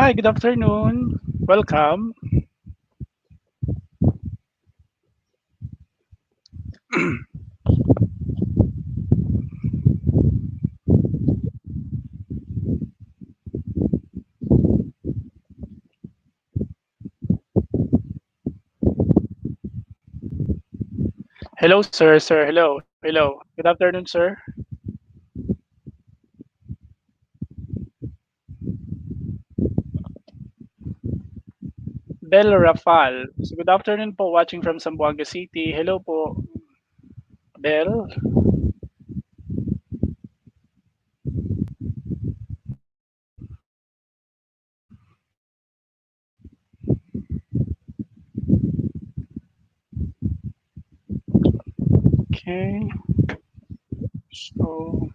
Hi, good afternoon. Welcome. Hello, sir. Sir, hello. Hello. Good afternoon, sir. Bel Rafal. So, good afternoon po, watching from Zamboanga City. Hello po, Bel. Okay. So,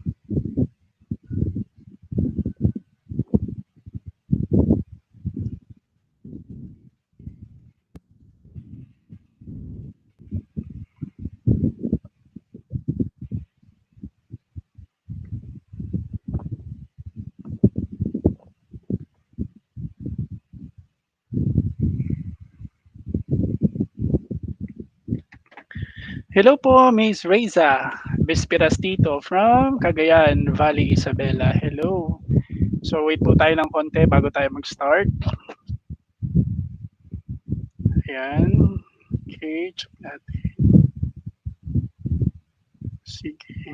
hello po, Miss Reza Bespirastito from Cagayan Valley, Isabela. Hello. So, wait po tayo ng konti bago tayo mag-start. Ayan. Okay, check natin. Sige.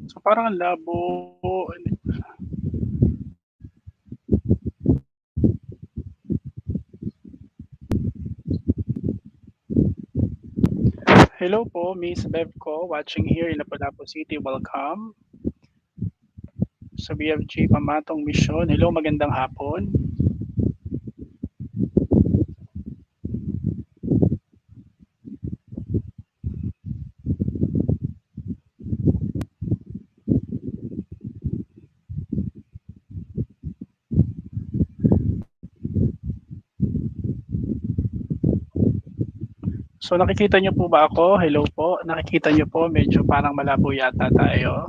So, parang ang labo. Hello po, Miss Bevco, watching here in Lapu-Lapu City. Welcome sa BFG Pamatong Mission. Hello, magandang hapon. So nakikita niyo po ba ako? Hello po. Nakikita niyo po, medyo parang malabo yata tayo.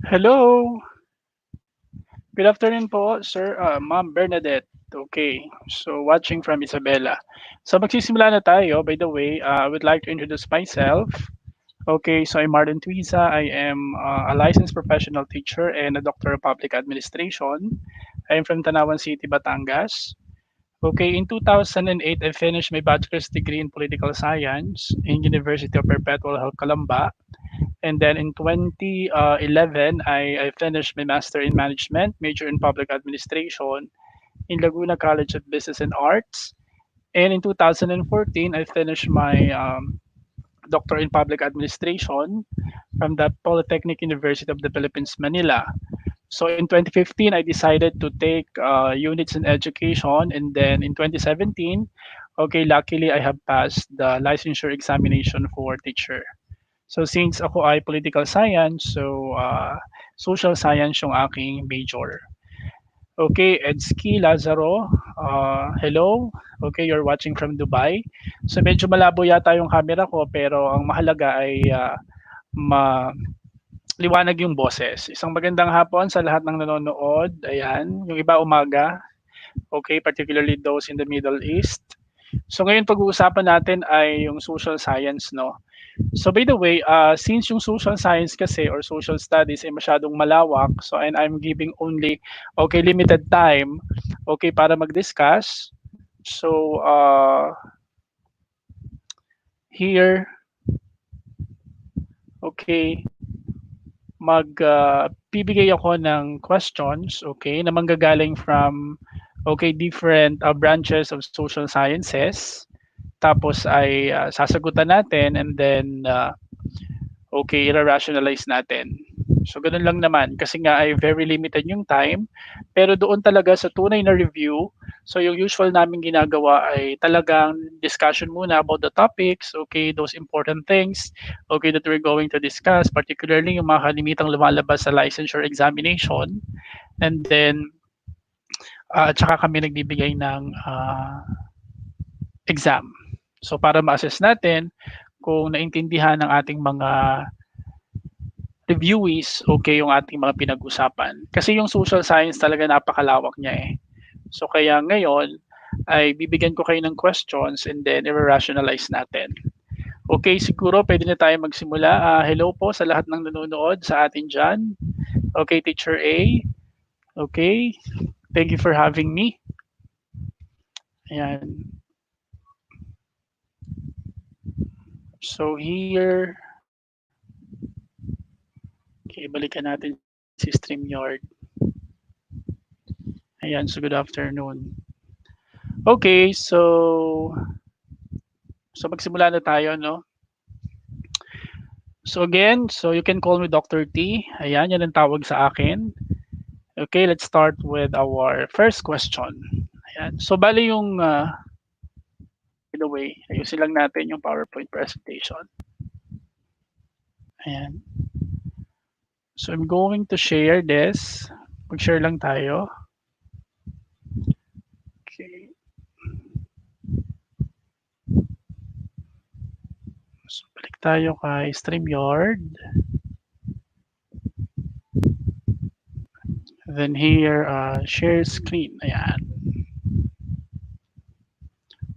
Hello, good afternoon po, sir, Ma'am Bernadette. Okay, so watching from Isabela. So magsisimula na tayo. By the way, I would like to introduce myself. Okay, so I'm Martin Tuiza. I am a licensed professional teacher and a doctor of public administration. I am from Tanawan City, Batangas. Okay, in 2008, I finished my bachelor's degree in political science in University of Perpetual Help Calamba. And then in 2011, I finished my master in management, major in public administration in Laguna College of Business and Arts. And in 2014, I finished my doctor in public administration from the Polytechnic University of the Philippines, Manila. So in 2015, I decided to take units in education. And then in 2017, okay, luckily I have passed the licensure examination for teacher. So since ako ay political science, so social science yung aking major. Okay, Edski Lazaro, hello. Okay, you're watching from Dubai. So medyo malabo yata yung camera ko pero ang mahalaga ay liwanag yung boses. Isang magandang hapon sa lahat ng nanonood. Ayan, yung iba umaga. Okay, particularly those in the Middle East. So ngayon pag-uusapan natin ay yung social science, no? So by the way, since yung social science kasi or social studies ay masyadong malawak, so and I'm giving only okay limited time okay para mag-discuss. So here okay bibigay ako ng questions okay na manggagaling from okay different branches of social sciences. Tapos ay sasagutan natin and then okay, ira-rationalize natin. So, ganun lang naman. Kasi nga ay very limited yung time. Pero doon talaga sa tunay na review, so yung usual namin ginagawa ay talagang discussion muna about the topics, okay, those important things, okay, that we're going to discuss, particularly yung mga kalimitang lumalabas sa licensure examination. And then, tsaka kami nagbibigay ng exam. So, para ma-assess natin kung naintindihan ng ating mga reviewees, okay yung ating mga pinag-usapan. Kasi yung social science talaga napakalawak niya eh. So kaya ngayon ay bibigyan ko kayo ng questions and then i-rationalize natin. Okay, siguro pwede na tayo magsimula. Hello po sa lahat ng nanonood sa atin dyan. Okay, Teacher A. Okay, thank you for having me. Ayan. So here, okay, balikan natin si StreamYard. Ayan, so good afternoon. Okay, so magsimula na tayo, no? So again, so you can call me Dr. T. Ayan, yan ang tawag sa akin. Okay, let's start with our first question. Ayan. So bali yung, by the way, ayusin lang natin yung PowerPoint presentation. Ayan. So I'm going to share this. Mag-share lang tayo. Okay. So balik tayo kay StreamYard. Then here, share screen. Ayan.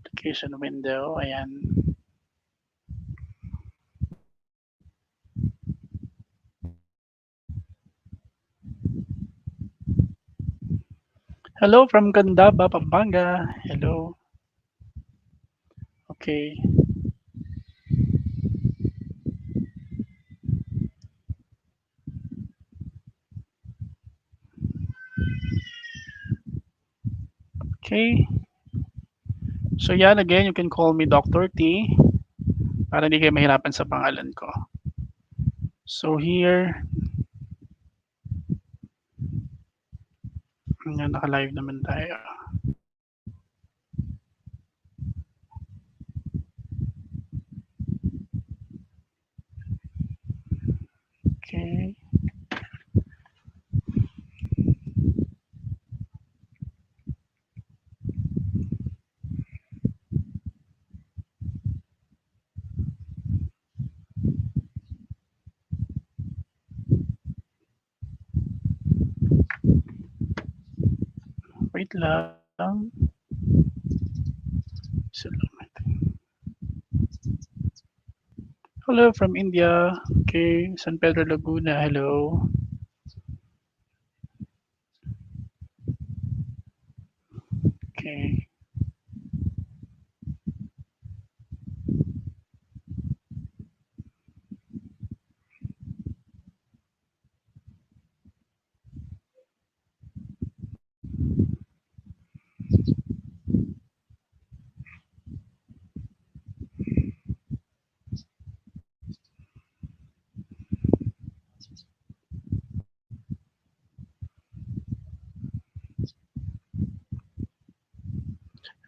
Application window. Ayan. Hello from Candaba, Pampanga. Hello. Okay. Okay. So yan, again, you can call me Dr. T para hindi kayo mahirapan sa pangalan ko. So here, naka-live naman tayo. Okay. Wait lang. Isa lang natin. Hello from India. Okay, San Pedro Laguna. Hello. Okay.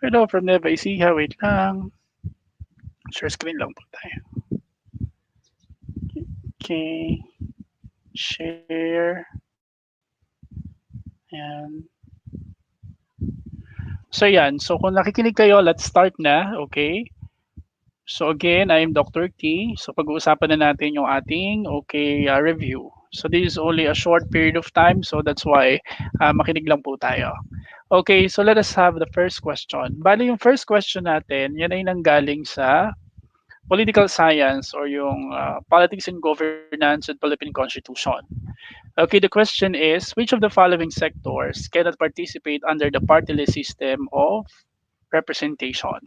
Hello from Nueva Ecija. Wait lang. Share screen lang po tayo. Okay. Share. Ayan. So yan. So kung nakikinig kayo, let's start na. Okay. So again, I'm Dr. T. So pag-uusapan na natin yung ating review. So this is only a short period of time, so that's why makinig lang po tayo. Okay, so let us have the first question. Bali yung first question natin, yan ay nanggaling sa political science or yung politics and governance and Philippine Constitution. Okay, the question is, which of the following sectors cannot participate under the party list system of representation?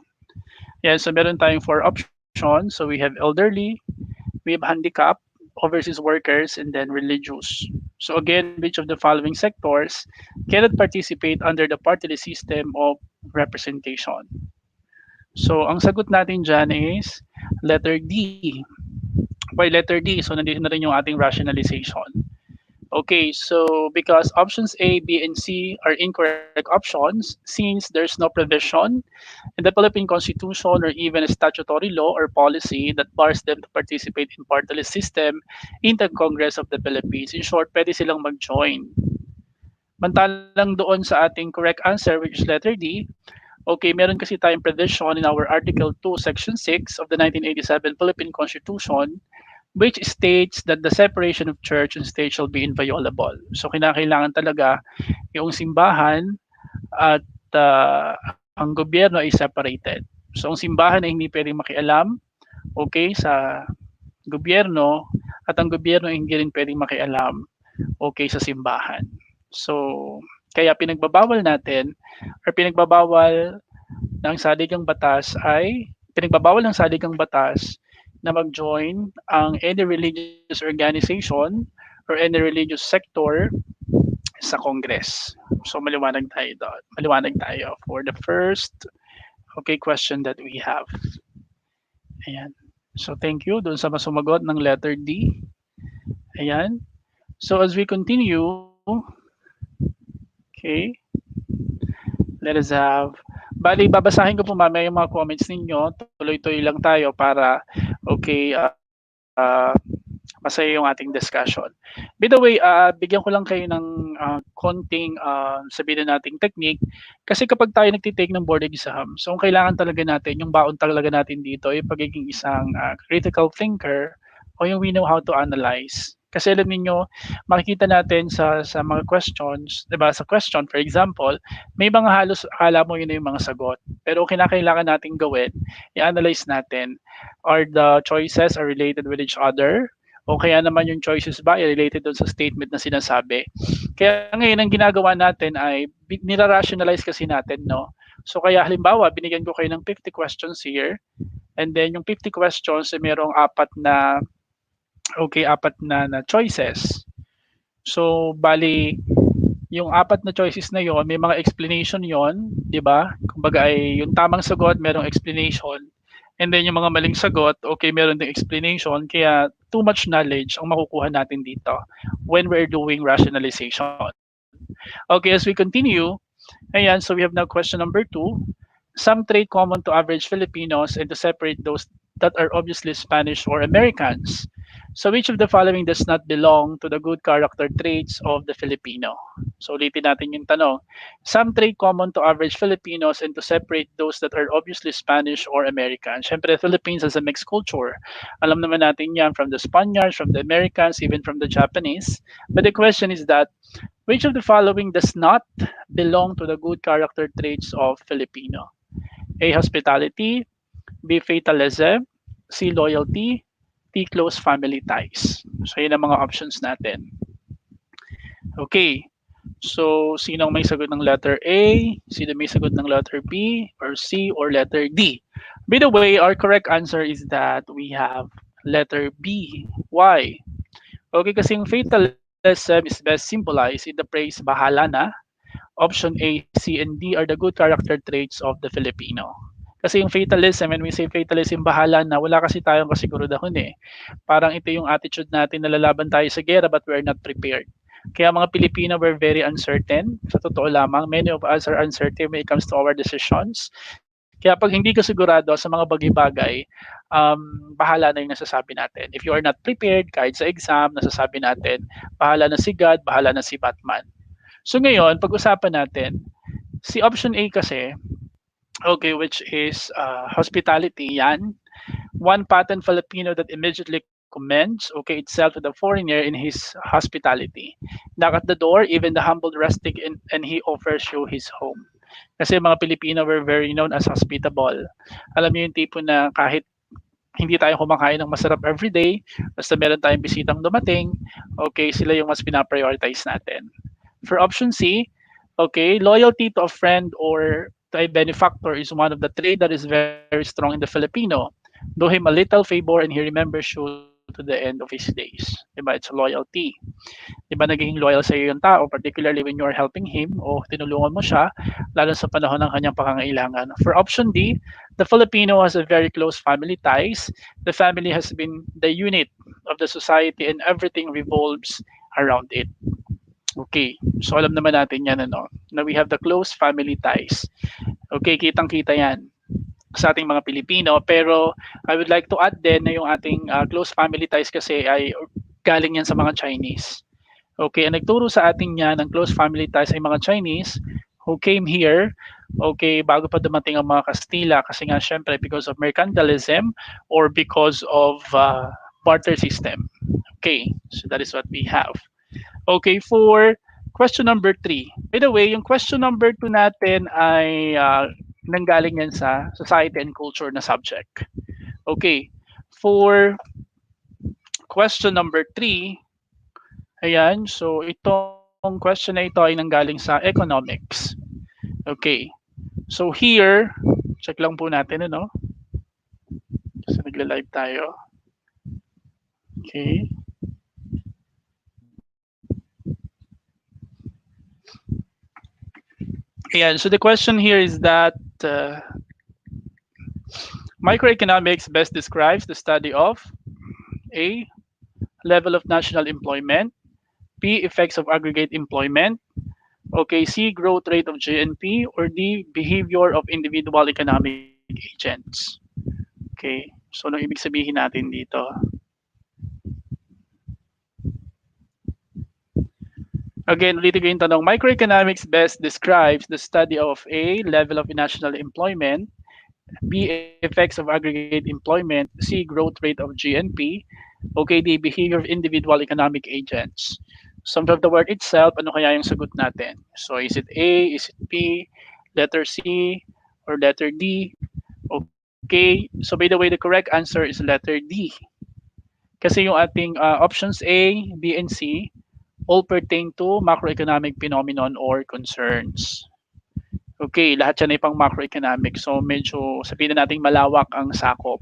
Yan, so meron tayong four options. So we have elderly, we have handicap, overseas workers, and then religious. So again, which of the following sectors cannot participate under the party list system of representation? So ang sagot natin dyan is letter D. By letter D, so nandito na rin yung ating rationalization. Okay, so because options A, B, and C are incorrect options, since there's no provision in the Philippine Constitution or even a statutory law or policy that bars them to participate in party list system in the Congress of the Philippines. In short, pwede silang mag-join. Mantalang doon sa ating correct answer, which is letter D, okay, meron kasi tayong provision in our Article 2, Section 6 of the 1987 Philippine Constitution which states that the separation of church and state shall be inviolable. So kinakailangan talaga yung simbahan at ang gobyerno ay separated. So ang simbahan ay hindi pwedeng makialam sa gobyerno at ang gobyerno ay hindi rin pwedeng makialam sa simbahan. So kaya pinagbabawal natin or pinagbabawal ng saligang batas na mag-join ang any religious organization or any religious sector sa Congress. So maliwanag tayo for the first question that we have. Ayan. So thank you doon sa masumagot ng letter D. Ayan. So as we continue, okay, let us have bali babasahin ko po mamaya yung mga comments ninyo. Tuloy-tuloy lang tayo para masaya yung ating discussion. By the way, bigyan ko lang kayo ng konting sabihin nating technique kasi kapag tayo nagtitake ng board exam, so ang kailangan talaga natin, yung baon talaga natin dito ay pagiging isang critical thinker o yung we know how to analyze. Kasi alam niyo, makikita natin sa mga questions, 'di ba? Sa question, for example, may mga halos akala mo yun na yung mga sagot. Pero kinakailangan nating gawin, i-analyze natin, are the choices are related with each other? O kaya naman yung choices ba ay related doon sa statement na sinasabi? Kaya ngayon ang ginagawa natin ay nira-rationalize kasi natin, no? So kaya halimbawa, binigyan ko kayo ng 50 questions here, and then yung 50 questions ay merong apat na choices. So bali yung apat na choices na yon, may mga explanation yon, 'di ba? Kumbaga ay yung tamang sagot merong explanation. And then yung mga maling sagot, meron ding explanation. Kaya too much knowledge ang makukuha natin dito when we're doing rationalization. Okay, as we continue, ayan, so we have now question number 2. Some trait common to average Filipinos and to separate those that are obviously Spanish or Americans. So which of the following does not belong to the good character traits of the Filipino? So ulitin natin yung tanong. Some trait common to average Filipinos and to separate those that are obviously Spanish or American. Siyempre, Philippines has a mixed culture. Alam naman natin yan from the Spaniards, from the Americans, even from the Japanese. But the question is that, which of the following does not belong to the good character traits of Filipino? A. Hospitality. B. Fatalism. C. Loyalty. D. Close family ties. So, yun ang mga options natin. Okay. So, sino may sagot ng letter A? Sino may sagot ng letter B? Or C? Or letter D? By the way, our correct answer is that we have letter B. Why? Okay, kasi yung fatalism is best symbolized in the phrase bahala na. Option A, C, and D are the good character traits of the Filipino. Kasi yung fatalism, when we say fatalism, bahala na, wala kasi tayong kasiguradahon eh. Parang ito yung attitude natin na lalaban tayo sa gera but we're not prepared. Kaya mga Pilipino were very uncertain. Sa totoo lamang, many of us are uncertain when it comes to our decisions. Kaya pag hindi ka sigurado sa mga bagay-bagay, bahala na yung nasasabi natin. If you are not prepared, kahit sa exam, nasasabi natin, bahala na si God, bahala na si Batman. So ngayon, pag-usapan natin, si option A kasi, okay, which is hospitality, yan. One pattern Filipino that immediately commends, okay, itself to the foreigner in his hospitality. Knock at the door, even the humble rustic, and he offers you his home. Kasi mga Pilipino were very known as hospitable. Alam niyo yung tipo na kahit hindi tayo kumakain ng masarap everyday, basta meron tayong bisitang dumating, okay, sila yung mas pinaprioritize natin. For option C, okay, loyalty to a friend or to a benefactor is one of the traits that is very strong in the Filipino. Do him a little favor and he remembers you to the end of his days. Diba? It's loyalty. Diba naging loyal sa iyo yung tao, particularly when you are helping him o tinulungan mo siya, lalo sa panahon ng kanyang pangangailangan. For option D, the Filipino has a very close family ties. The family has been the unit of the society and everything revolves around it. Okay, so alam naman natin yan, ano, na we have the close family ties. Okay, kitang-kita yan sa ating mga Pilipino. Pero I would like to add din na yung ating close family ties kasi ay galing yan sa mga Chinese. Okay, ang nagturo sa atin yan ng close family ties ay mga Chinese who came here, okay, bago pa dumating ang mga Kastila kasi nga syempre because of mercantilism or because of barter system. Okay, so that is what we have. Okay, for question number 3. By the way, yung question number 2 natin ay nanggaling yan sa society and culture na subject. Okay, for question number 3, ayan, so itong question na ito ay nanggaling sa economics. Okay, so here, check lang po natin, ano? So nagla-live tayo. Okay. Ayan, so the question here is that microeconomics best describes the study of A, level of national employment, B, effects of aggregate employment, okay, C, growth rate of GNP, or D, behavior of individual economic agents. Okay, so ano ibig sabihin natin dito? Again, ulitin ko yung tanong. Microeconomics best describes the study of A, level of national employment, B, effects of aggregate employment, C, growth rate of GNP, okay, D, behavior of individual economic agents. So from the word itself, ano kaya yung sagot natin? So is it A, is it B, letter C, or letter D? Okay, so by the way, the correct answer is letter D. Kasi yung ating options A, B, and C all pertain to macroeconomic phenomenon or concerns. Okay, lahat yan ay pang macroeconomic. So medyo sabihin na natin malawak ang sakop.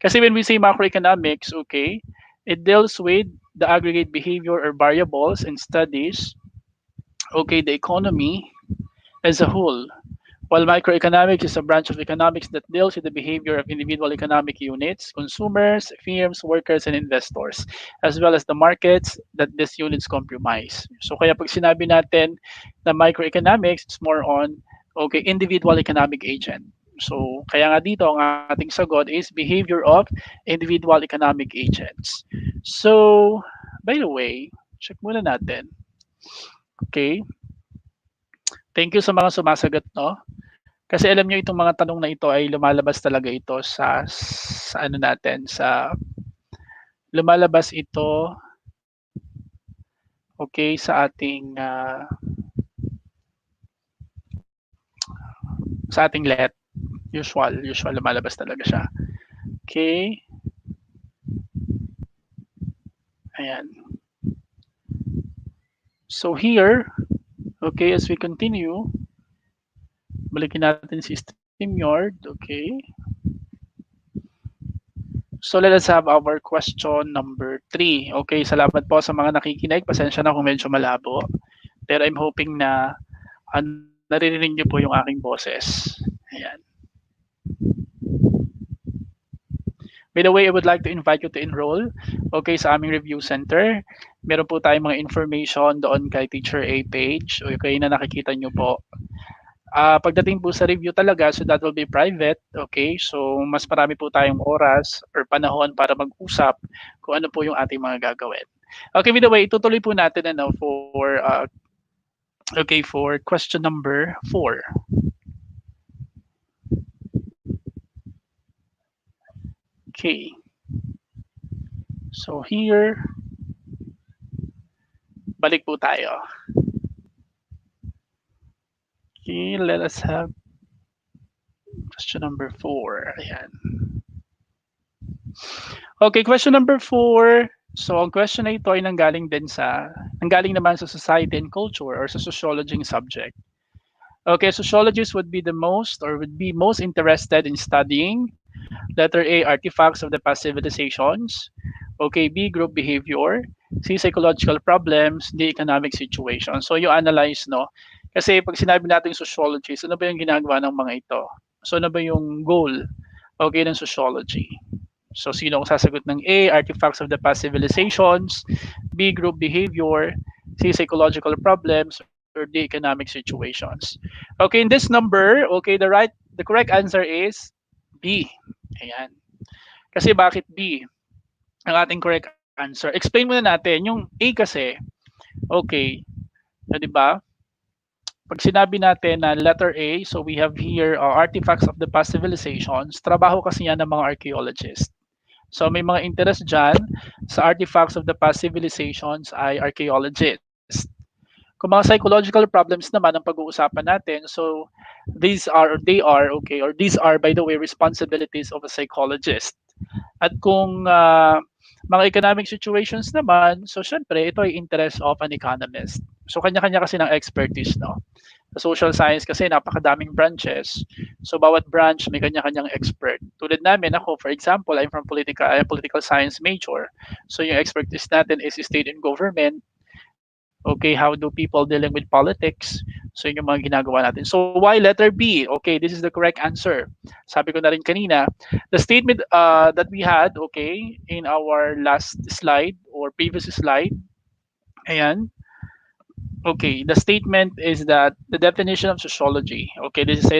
Kasi when we say macroeconomics, okay, it deals with the aggregate behavior or variables and studies, okay, the economy as a whole. While microeconomics is a branch of economics that deals with the behavior of individual economic units, consumers, firms, workers, and investors, as well as the markets that these units comprise. So kaya pag sinabi natin na microeconomics, it's more on, okay, individual economic agent. So, kaya nga dito ang ating sagot is behavior of individual economic agents. So, by the way, check muna natin. Okay? Thank you sa mga sumasagot, no? Kasi alam nyo itong mga tanong na ito ay lumalabas talaga ito sa ano natin, sa lumalabas ito okay sa ating let usual lumalabas talaga siya. Okay? Ayan. So here, okay, as we continue, balikin natin si StreamYard. Okay. So let us have our question number 3. Okay, salamat po sa mga nakikinig. Pasensya na kung medyo malabo. Pero I'm hoping na naririnig niyo po yung aking boses. Ayan. By the way, I would like to invite you to enroll, okay, sa aming review center. Meron po tayong mga information doon kay Teacher A page, okay, na nakikita nyo po. Pagdating po sa review talaga, so that will be private, okay? So, mas marami po tayong oras or panahon para mag-usap kung ano po yung ating mga gagawin. Okay, by the way, itutuloy po natin for question number 4. Okay. So here, balik po tayo. Okay, let us have question number 4. Ayan. Okay, question number 4. So, ang question na ito ay nanggaling naman sa society and culture or sa sociology subject. Okay, sociologists would be most interested in studying letter A, artifacts of the past civilizations. Okay, B, group behavior. C, psychological problems. D, economic situation. So, you analyze, no? Kasi pag sinabi natin sociologist, ano ba yung ginagawa ng mga ito? So, ano ba yung goal, okay, ng sociology? So, sino ang sasagot ng A, artifacts of the past civilizations, B, group behavior, C, psychological problems, or D, economic situations. Okay, in this number, okay, the correct answer is B. Ayan. Kasi bakit B? Ang ating correct answer. Explain muna natin. Yung A kasi, okay, di ba? Pag sinabi natin na letter A, so we have here artifacts of the past civilizations, trabaho kasi yan ng mga archaeologists. So may mga interest dyan sa artifacts of the past civilizations ay archaeologists. Kung mga psychological problems naman ang pag-uusapan natin, so these are by the way responsibilities of a psychologist. At kung mga economic situations naman, so syempre ito ay interest of an economist. So kanya-kanya kasi ng expertise, no? Sa social science kasi napakadaming branches. So bawat branch may kanya-kanyang expert. Tulad namin ako, for example, I'm political science major. So yung expertise natin is state and government. Okay, how do people dealing with politics? So yun yung mga ginagawa natin. So why letter B? Okay, this is the correct answer. Sabi ko na rin kanina, the statement that we had, okay, in our last slide or previous slide, ayan, okay, the statement is that the definition of sociology, okay, this is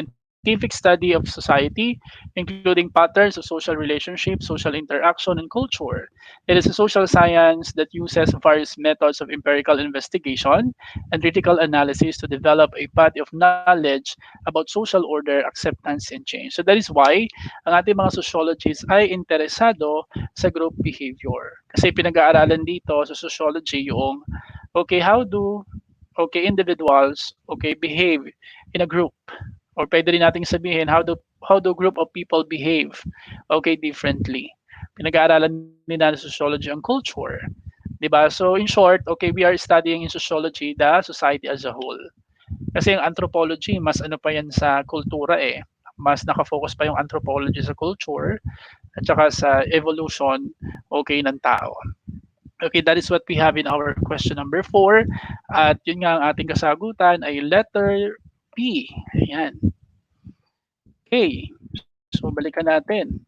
scientific study of society, including patterns of social relationships, social interaction, and culture. It is a social science that uses various methods of empirical investigation and critical analysis to develop a body of knowledge about social order, acceptance, and change. So that is why ang ating mga sociologists ay interesado sa group behavior. Kasi pinag-aaralan dito sa sociology yung, okay, how do individuals behave in a group, or pwede rin nating sabihin how do group of people behave differently. Pinag-aaralan din natin sa sociology ang culture, 'di ba? So in short, okay, we are studying in sociology the society as a whole. Kasi yung anthropology mas ano pa yan sa kultura mas nakafocus pa yung anthropology sa culture at saka sa evolution ng tao. Okay, that is what we have in our question number 4. At yun nga ang ating kasagutan ay letter B. Ayan. Okay, so balikan natin.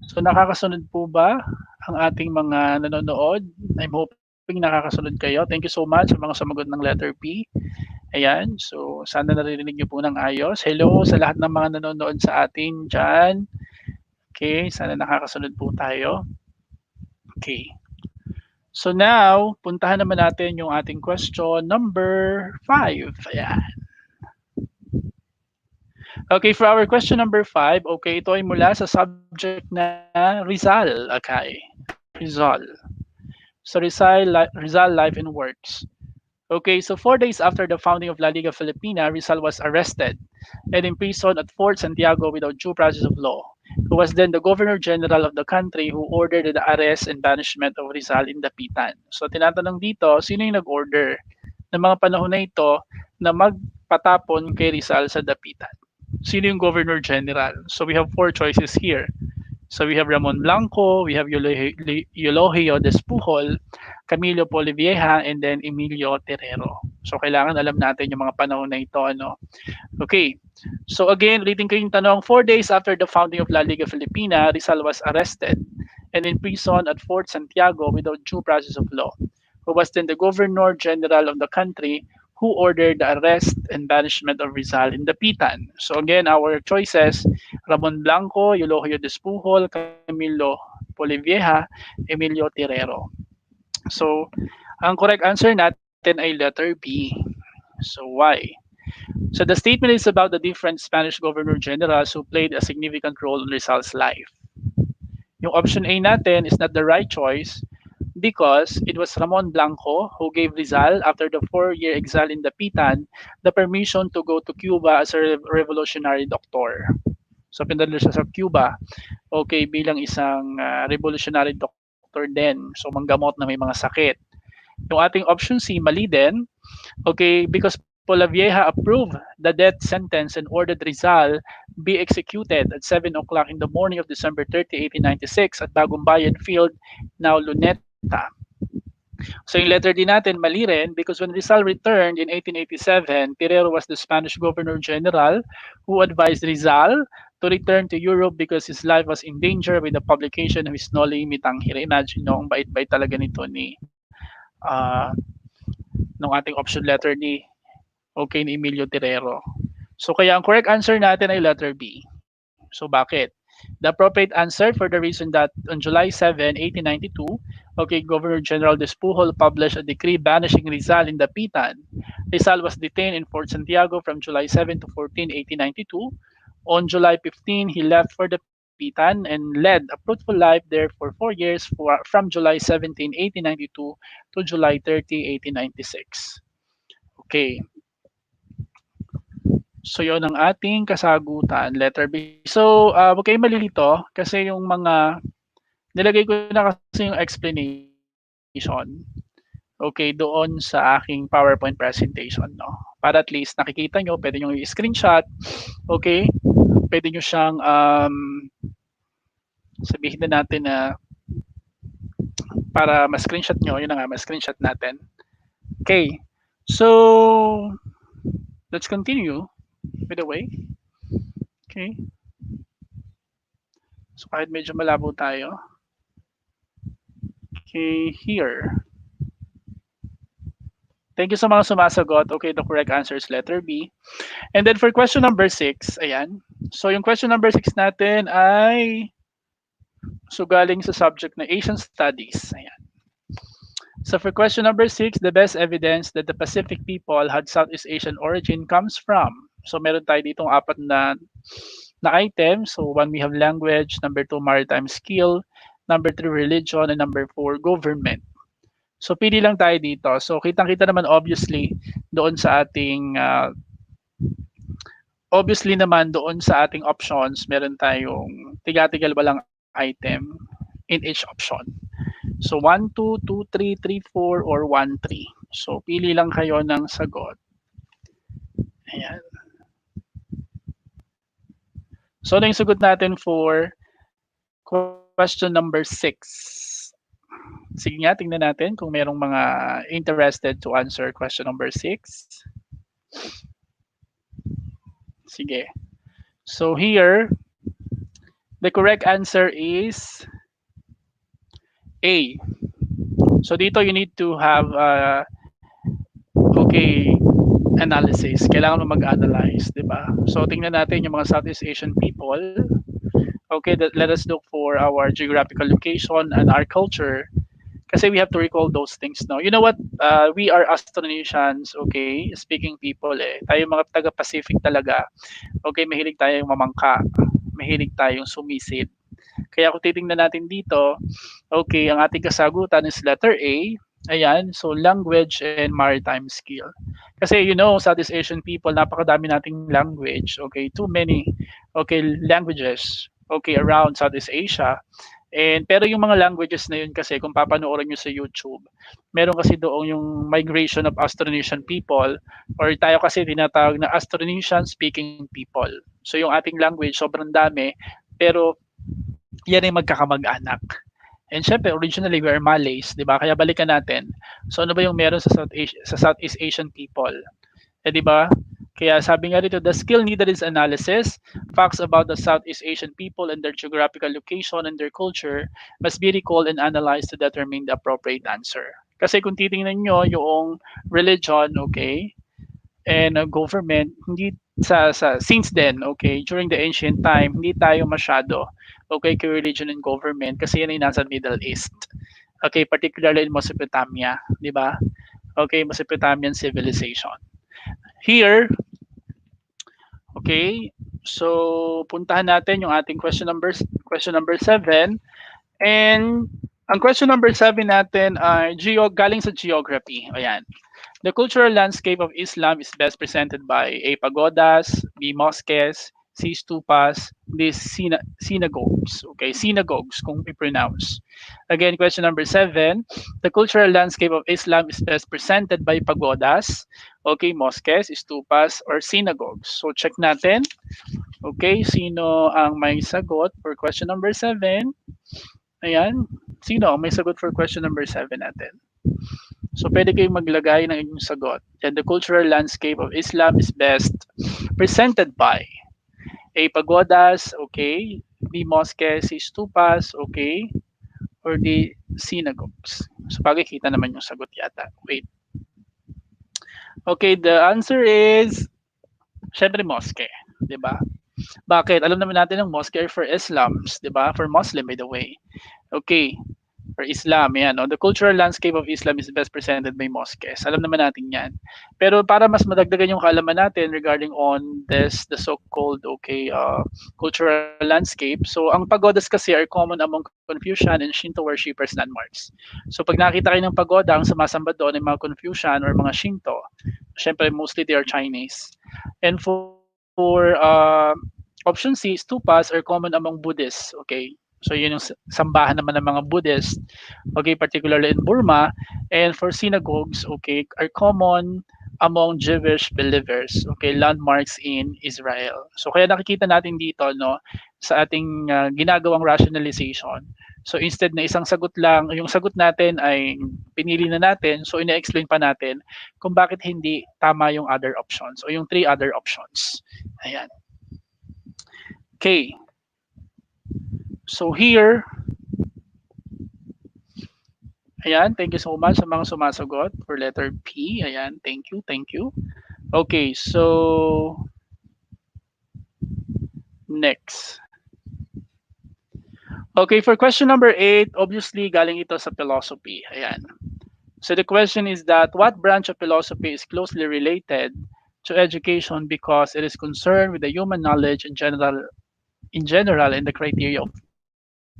So nakakasunod po ba ang ating mga nanonood? I'm hoping nakakasunod kayo. Thank you so much sa mga sumagot ng letter P. Ayan, so sana naririnig niyo po ng ayos. Hello sa lahat ng mga nanonood sa atin diyan. Okay, sana nakakasunod po tayo. Okay. So now, puntahan naman natin yung ating question number 5. Ayan. Okay, for our question number 5, okay, ito ay mula sa subject na Rizal. Okay, Rizal. So Rizal Life and Works. Okay, so 4 days after the founding of La Liga Filipina, Rizal was arrested and imprisoned at Fort Santiago without due process of law. Who was then the Governor General of the country who ordered the arrest and banishment of Rizal in Dapitan. So tinatanong dito, sino yung nag-order ng mga panahon na ito na magpatapon kay Rizal sa Dapitan? Sino yung Governor General? So we have four choices here. So we have Ramon Blanco, we have Eulogio Despujol, Camilo Polivieja, and then Emilio Terrero. So kailangan alam natin yung mga panahon na ito. Ano? Okay. So again, reading ko yung tanong, 4 days after the founding of La Liga Filipina, Rizal was arrested and imprisoned at Fort Santiago without due process of law, who was then the Governor General of the country who ordered the arrest and banishment of Rizal in Dapitan. So again, our choices, Ramon Blanco, Eulogio Despujol, Camilo Polivieja, Emilio Terrero. So, ang correct answer natin ay letter B. So, why? So, the statement is about the different Spanish governor generals who played a significant role in Rizal's life. Yung option A natin is not the right choice because it was Ramon Blanco who gave Rizal, after the 4-year exile in Dapitan, the permission to go to Cuba as a revolutionary doctor. So, pinadala siya sa Cuba, okay, bilang isang revolutionary doctor din. So, manggamot na may mga sakit. Yung ating option C, mali din. Okay, because Polavieja approved the death sentence and ordered Rizal be executed at 7 o'clock in the morning of December 30, 1896 at Bagumbayan Field, now Luneta. So yung letter D natin, mali rin because when Rizal returned in 1887, Terrero was the Spanish Governor General who advised Rizal to return to Europe because his life was in danger with the publication of his Noli Me Tangere. Imagine no, ang bait-bait talaga nito ni ng ating option letter ni okay ni Emilio Terrero. So kaya ang correct answer natin ay letter B. So bakit? The appropriate answer for the reason that on July 7, 1892, okay, Governor General Despujol published a decree banishing Rizal in Dapitan. Rizal was detained in Fort Santiago from July 7 to 14, 1892. On July 15, he left for Dapitan and led a fruitful life there for 4 years from July 17, 1892 to July 30, 1896. Okay, so yon ang ating kasagutan, letter B. So, huwag kayong malilito kasi yung mga nilagay ko na kasi yung explanation, okay, doon sa aking PowerPoint presentation, no? Para at least nakikita nyo, pwede nyo i-screenshot, okay? Pwede nyo siyang sabihin na natin na para ma-screenshot nyo, yun na nga, ma-screenshot natin. Okay, so let's continue with the way. Okay. So kahit medyo malabo tayo. Okay, here. Thank you sa mga sumasagot. Okay, the correct answer is letter B. And then for question number 6, ayan. So yung question number 6 natin ay so galing sa subject na Asian Studies. Ayan. So for question number 6, the best evidence that the Pacific people had Southeast Asian origin comes from. So meron tayo ditong apat na items. So one, we have language. Number 2, maritime skill. Number 3, religion. And number 4, government. So pili lang tayo dito. So kitang-kita naman obviously doon sa ating options, meron tayong tiga-tigal walang item in each option. So 1, 2, 2, 3, 3, 4, or 1, 3. So pili lang kayo ng sagot. Ayan. So ano yung sagot natin for question number 6? Sige nga, tingnan natin kung merong mga interested to answer question number 6. Sige. So here, the correct answer is A. So dito you need to have okay, analysis. Kailangan mo mag-analyze, di ba? So, tingnan natin yung mga Southeast Asian people. Okay, let us look for our geographical location and our culture. Kasi we have to recall those things, no? You know what? We are Austronesians, okay? Speaking people, eh. Tayo mga taga-Pacific talaga. Okay, mahilig tayong mamangka. Mahilig tayong sumisid. Kaya kung titingnan natin dito, okay, ang ating kasagutan is letter A. Ayan, so language and maritime skill. Kasi you know, Southeast Asian people, napakadami nating language. Okay, too many okay languages okay around Southeast Asia. And pero yung mga languages na yun kasi kung papanoorin nyo sa YouTube, meron kasi doon yung migration of Austronesian people or tayo kasi tinatawag na Austronesian speaking people. So yung ating language sobrang dami pero yan ay magkakamag-anak. And syempre, originally, we are Malays, di ba? Kaya balikan natin. So, ano ba yung meron sa Southeast Asian people? Eh, di ba? Kaya sabi nga dito, the skill needed is analysis. Facts about the Southeast Asian people and their geographical location and their culture must be recalled and analyzed to determine the appropriate answer. Kasi kung titingnan nyo yung religion, okay, and government, hindi since then, okay, during the ancient time, hindi tayo masyado okay kay religion and government kasi yan ay nasa Middle East. Okay, particularly in Mesopotamia, di ba? Okay, Mesopotamian civilization. Here, okay, so puntahan natin yung ating question number 7. And ang question number 7 natin ay galing sa geography. Ayan. The cultural landscape of Islam is best presented by A. Pagodas, B. Mosques, C. Stupas, D. Synagogues. Okay, synagogues kung i-pronounce. Again, question number 7. The cultural landscape of Islam is best presented by pagodas, okay, mosques, stupas, or synagogues. So check natin. Okay, sino ang may sagot for question number 7? Ayan. Sino ang may sagot for question number 7 natin? So, pwede kayong maglagay ng inyong sagot. And the cultural landscape of Islam is best presented by A. Pagodas, okay. B. Mosques, C. Stupas, okay. Or D. Synagogues. So, pakikita naman yung sagot yata. Wait. Okay, the answer is, syempre, mosque. Diba? Bakit? Alam naman natin ng mosque are for Islams. Diba? For Muslim, by the way. Okay. For Islam, yan. No? The cultural landscape of Islam is best presented by mosques. Alam naman natin yan. Pero para mas madagdagan yung kaalaman natin regarding on this, the so-called, okay, cultural landscape. So, ang pagodas kasi are common among Confucian and Shinto worshippers landmarks. So, pag nakita kayo ng pagoda, ang sumasamba doon ay mga Confucian or mga Shinto. Siyempre, mostly they are Chinese. And for option C, stupas are common among Buddhists. Okay, so yun yung sambahan naman ng mga Buddhist, okay, particularly in Burma. And for synagogues, okay, are common among Jewish believers, okay, landmarks in Israel. So kaya nakikita natin dito, no, sa ating ginagawang rationalization. So instead na isang sagot lang, yung sagot natin ay pinili na natin, so ina-explain pa natin kung bakit hindi tama yung other options o yung 3 other options. Ayan. Okay. So here, ayan, thank you so much sa mga sumasagot for letter P. Ayan, thank you, thank you. Okay, so next. Okay, for question number 8, obviously galing ito sa philosophy. Ayan. So the question is that what branch of philosophy is closely related to education because it is concerned with the human knowledge in general and the criteria of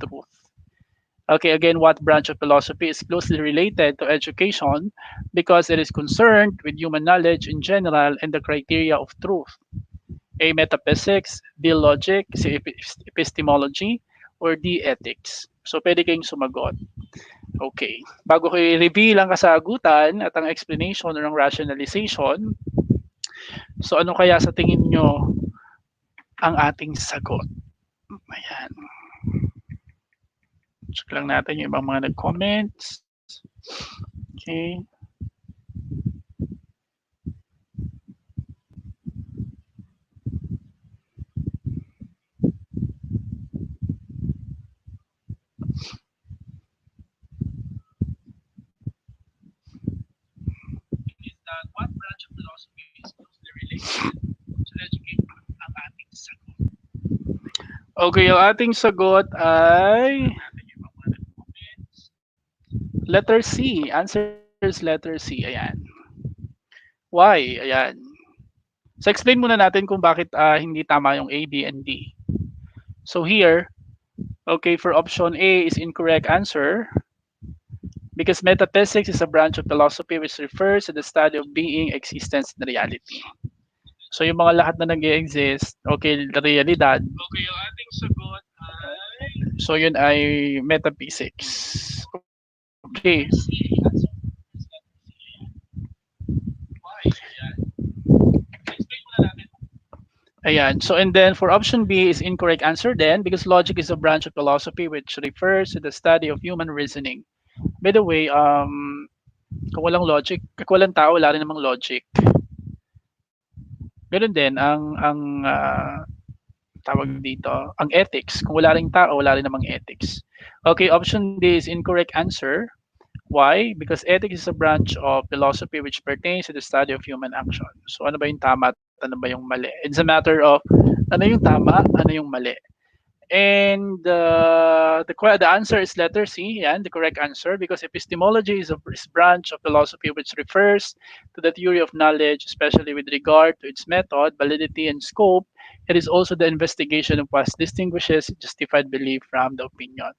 truth. Okay, again, what branch of philosophy is closely related to education because it is concerned with human knowledge in general and the criteria of truth? A. Metaphysics, B. Logic, C. Epistemology, or D. Ethics. So, pwede kayong sumagot. Okay. Bago ko i-reveal ang kasagutan at ang explanation or ang rationalization, so ano kaya sa tingin nyo ang ating sagot? Ayan. Check lang natin yung ibang mga nag-comments. Okay. What branch of philosophy is Okay, yung ating sagot ay letter C. Answer is letter C. Ayan. Why? Ayan. So explain muna natin kung bakit hindi tama yung A, B, and D. So here, okay, for option A is incorrect answer because metaphysics is a branch of philosophy which refers to the study of being, existence, and reality. So yung mga lahat na nag-exist, okay, realidad, so yun ay metaphysics. Okay. Ayan. So and then for option B is incorrect answer then because logic is a branch of philosophy which refers to the study of human reasoning. By the way, kung walang logic, kung walang tao, wala rin namang logic. Ganun din ang tawag dito, ang ethics. Kung wala ring tao, wala rin namang ethics. Okay, option D is incorrect answer. Why? Because ethics is a branch of philosophy which pertains to the study of human action. So ano ba yung tama at ano ba yung mali? It's a matter of ano yung tama, ano yung mali. And the answer is letter C, yeah, the correct answer, because epistemology is branch of philosophy which refers to the theory of knowledge, especially with regard to its method, validity, and scope. It is also the investigation of what distinguishes justified belief from the opinion.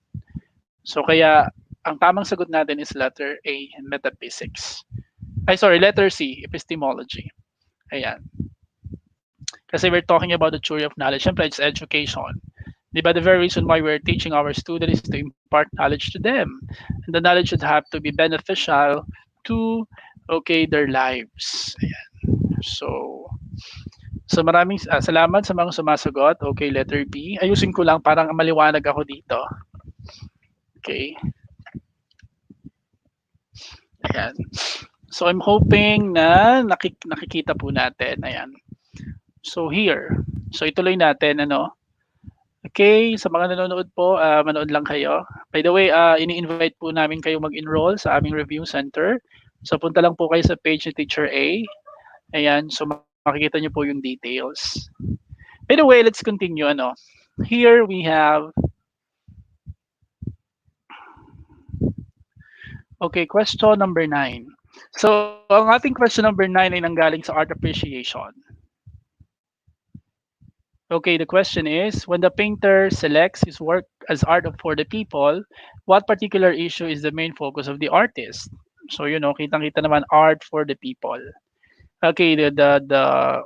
So kaya ang tamang sagot natin is letter A, metaphysics. Ay, sorry, letter C, epistemology. Ayan. Kasi we're talking about the theory of knowledge. Siyempre, it's education. Di ba? The very reason why we're teaching our students is to impart knowledge to them. And the knowledge should have to be beneficial to, okay, their lives. Ayan. So maraming salamat sa mga sumasagot. Okay, letter B. Ayusin ko lang, parang maliwanag ako dito. Okay. Ayan. So I'm hoping na nakikita po natin. Ayan. So here. So ituloy natin ano. Okay, sa mga nanonood po, manood lang kayo. By the way, ini-invite po namin kayo mag-enroll sa aming review center. So punta lang po kayo sa page ni Teacher A. Ayan, so makikita niyo po yung details. By the way, let's continue ano. Here we have okay, question number 9. So, ang ating question number 9 ay nanggaling sa art appreciation. Okay, the question is, when the painter selects his work as art for the people, what particular issue is the main focus of the artist? So, you know, kitang-kita naman art for the people. Okay, the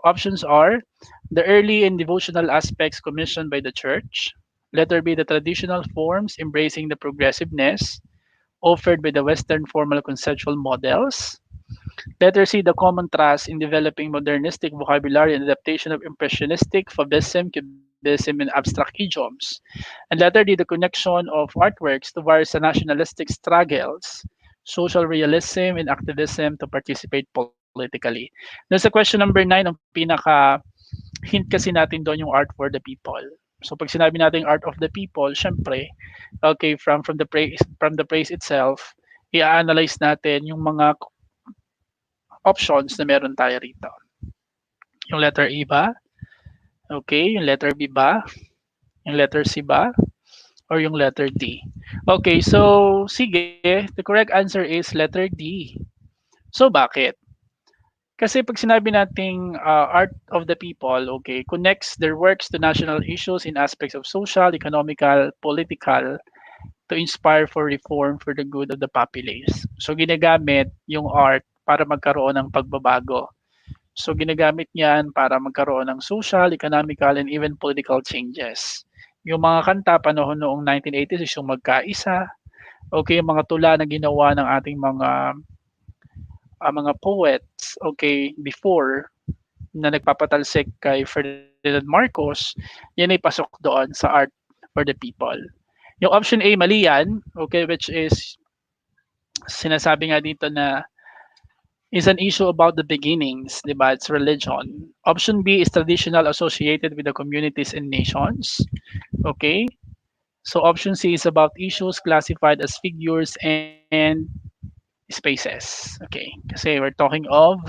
options are the early and devotional aspects commissioned by the church. Letter B, the traditional forms embracing the progressiveness offered by the Western formal conceptual models. Letter C, the common thrust in developing modernistic vocabulary and adaptation of impressionistic, fauvism, cubism, and abstract idioms. And letter D, the connection of artworks to various nationalistic struggles, social realism, and activism to participate politically. Then sa question number 9, ang pinaka hint kasi natin doon yung art for the people. So pag sinabi natin art of the people, syempre, okay, from the praise itself, i-analyze natin yung mga options na meron tayo rito. Yung letter E ba? Okay, yung letter B ba? Yung letter C ba? Or yung letter D? Okay, so sige, the correct answer is letter D. So bakit? Kasi pag sinabi nating art of the people, okay, connects their works to national issues in aspects of social, economical, political, to inspire for reform for the good of the populace. So ginagamit yung art para magkaroon ng pagbabago. So ginagamit niyan para magkaroon ng social, economical, and even political changes. Yung mga kanta panahon noong 1980s is yung magkaisa. Okay, yung mga tula na ginawa ng ating mga poets, okay, before na nagpapatalsik kay Ferdinand Marcos, yan ay pasok doon sa art for the people. Yung option A, mali yan, okay, which is sinasabi nga dito na is an issue about the beginnings, di ba? It's religion. Option B is traditional associated with the communities and nations. Okay? So option C is about issues classified as figures and spaces. Okay? Kasi we're talking of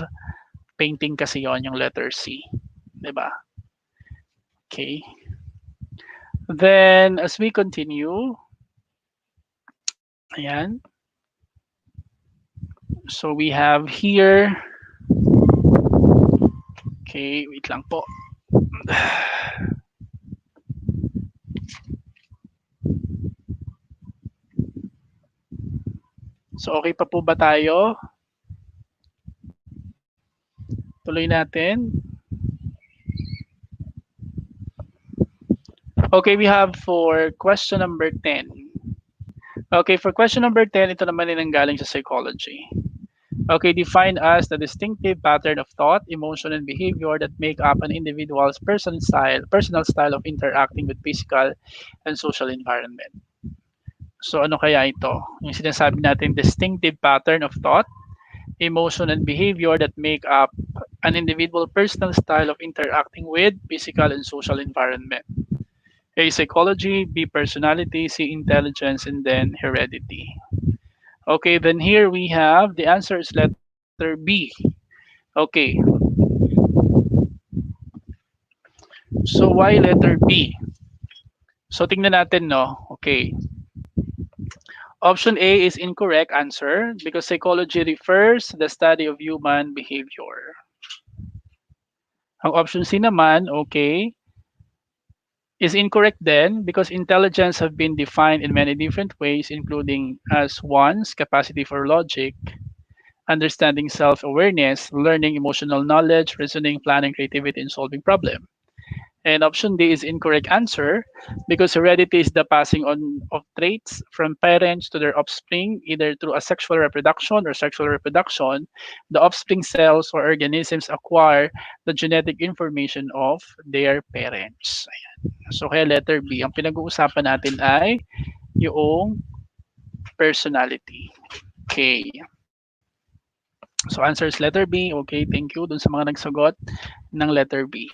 painting kasi yon yung letter C. Diba? Okay. Then, as we continue, ayan. So, we have here, okay, wait lang po. So, okay pa po ba tayo? Tuloy natin. Okay, we have for question number 10. Okay, for question number 10, ito naman ay nanggaling sa psychology. Okay, define as the distinctive pattern of thought, emotion, and behavior that make up an individual's personal style of interacting with physical and social environment. So ano kaya ito? Yung sinasabi natin distinctive pattern of thought, emotion, and behavior that make up an individual personal style of interacting with physical and social environment. A, psychology, B, personality, C, intelligence, and then heredity. Okay, then here we have the answer is letter B. Okay. So why letter B? So tingnan natin, no? Okay. Option A is incorrect answer because psychology refers to the study of human behavior. Ang option C naman, okay, is incorrect then because intelligence have been defined in many different ways including as one's capacity for logic, understanding self-awareness, learning emotional knowledge, reasoning, planning, creativity, and solving problems. And option D is incorrect answer because heredity is the passing on of traits from parents to their offspring, either through asexual reproduction or sexual reproduction. The offspring cells or organisms acquire the genetic information of their parents. Ayan. So kaya letter B, ang pinag-uusapan natin ay yung personality. Okay. So answer is letter B. Okay, thank you dun sa mga nagsagot ng letter B.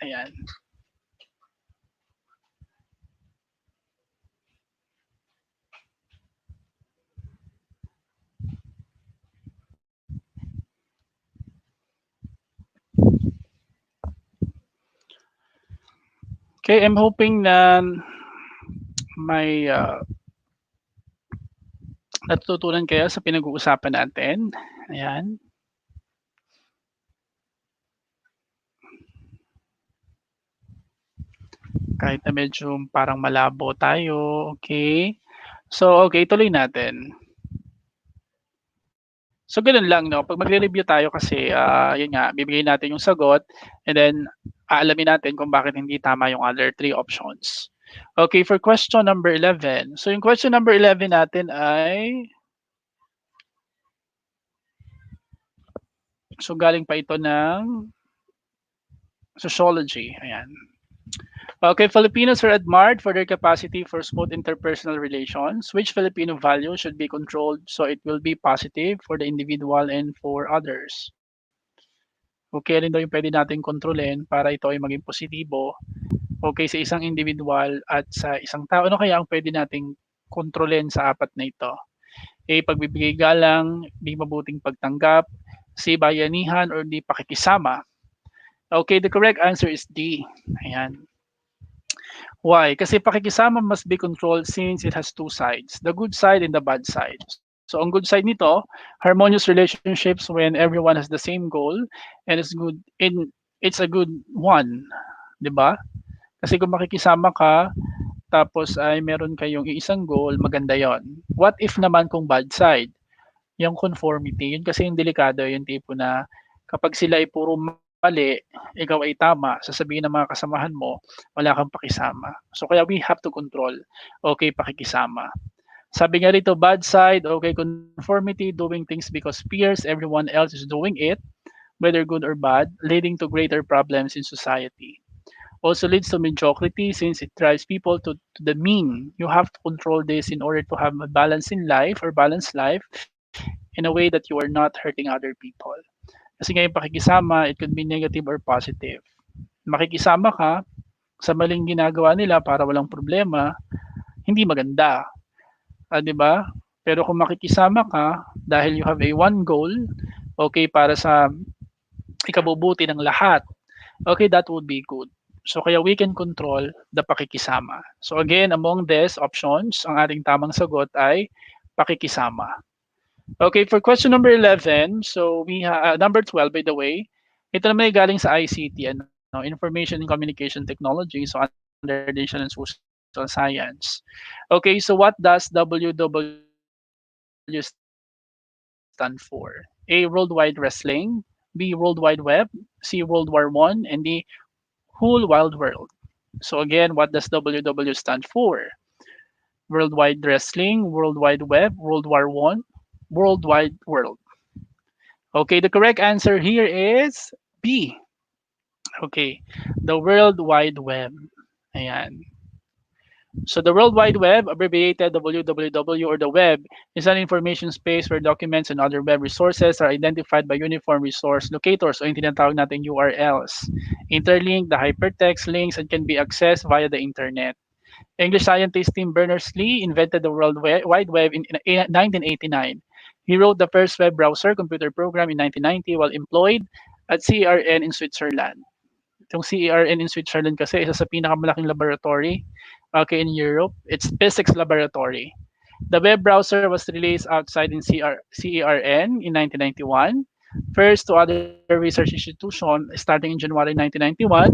Ayan. Okay, I'm hoping na may natututunan kayo sa pinag-uusapan natin. Ayan. Kahit na medyo parang malabo tayo. Okay. So, okay, tuloy natin. So, ganun lang, no? Pag magre-review tayo kasi, yun nga, bibigay natin yung sagot and then aalamin natin kung bakit hindi tama yung other three options. Okay, for question number 11. So, yung question number 11 natin ay so galing pa ito ng sociology. Ayan. Okay, Filipinos are admired for their capacity for smooth interpersonal relations. Which Filipino value should be controlled so it will be positive for the individual and for others? Okay, alin daw yung pwede natin kontrolin para ito ay maging positibo? Okay, sa isang individual at sa isang tao. Ano kaya ang pwede nating kontrolin sa apat na ito? A, pagbibigay galang, B, mabuting pagtanggap, C, bayanihan, or D, pakikisama. Okay, the correct answer is D. Ayan. Why? Kasi pakikisama must be controlled since it has two sides, the good side and the bad side. So ang good side nito, harmonious relationships when everyone has the same goal and it's a good one, 'di ba? Kasi kung makikisama ka tapos ay meron kayong iisang goal, maganda 'yon. What if naman kung bad side? Yung conformity, yun kasi yung delikado, yung tipo na kapag sila ay puro mali, ikaw ay tama, sasabihin ng mga kasamahan mo, wala kang pakisama. So kaya we have to control, okay, pakikisama. Sabi nga rito, bad side, okay, conformity, doing things because peers, everyone else is doing it, whether good or bad, leading to greater problems in society. Also leads to mediocrity since it drives people to the mean. You have to control this in order to have a balance in life or balanced life in a way that you are not hurting other people. Kasi ngayon pakikisama, it could be negative or positive. Makikisama ka sa maling ginagawa nila para walang problema, hindi maganda. 'Di ba? Pero kung makikisama ka dahil you have a one goal, okay, para sa ikabubuti ng lahat. Okay, that would be good. So kaya we can control the pakikisama. So again, among these options, ang ating tamang sagot ay pakikisama. Okay, for question number 11, so number 12 by the way, ito naman ay galing sa ICT, Information and Communication Technology, so under Data and Social Science. Okay, so what does WWW stand for? A. World Wide Wrestling, B. World Wide Web, C. World War One, and D. Whole Wild World. So again, what does WWW stand for? World Wide Wrestling, World Wide Web, World War One, World Wide World. Okay, the correct answer here is B. Okay, the World Wide Web. Ayan. So the World Wide Web, abbreviated WWW or the web, is an information space where documents and other web resources are identified by uniform resource locators o yung tinatawag natin URLs. Interlinked, the hypertext links and can be accessed via the internet. English scientist Tim Berners-Lee invented the Wide Web in 1989. He wrote the first web browser computer program in 1990 while employed at CERN in Switzerland. Itong CERN in Switzerland kasi isa sa pinakamalaking laboratory in Europe. It's physics laboratory. The web browser was released outside in CERN in 1991, first to other research institutions starting in January 1991,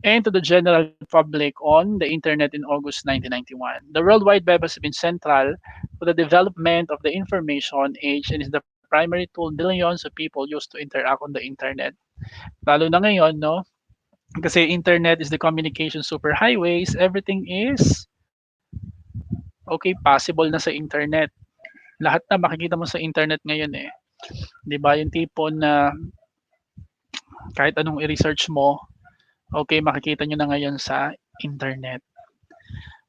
and to the general public on the internet in August 1991. The World Wide Web has been central to the development of the information age and is the primary tool millions of people use to interact on the internet. Lalo na ngayon, no? Kasi internet is the communication superhighways, everything is possible na sa internet. Lahat na makikita mo sa internet ngayon eh. 'Di ba? Yung tipo na kahit anong i-research mo, makikita nyo na ngayon sa internet.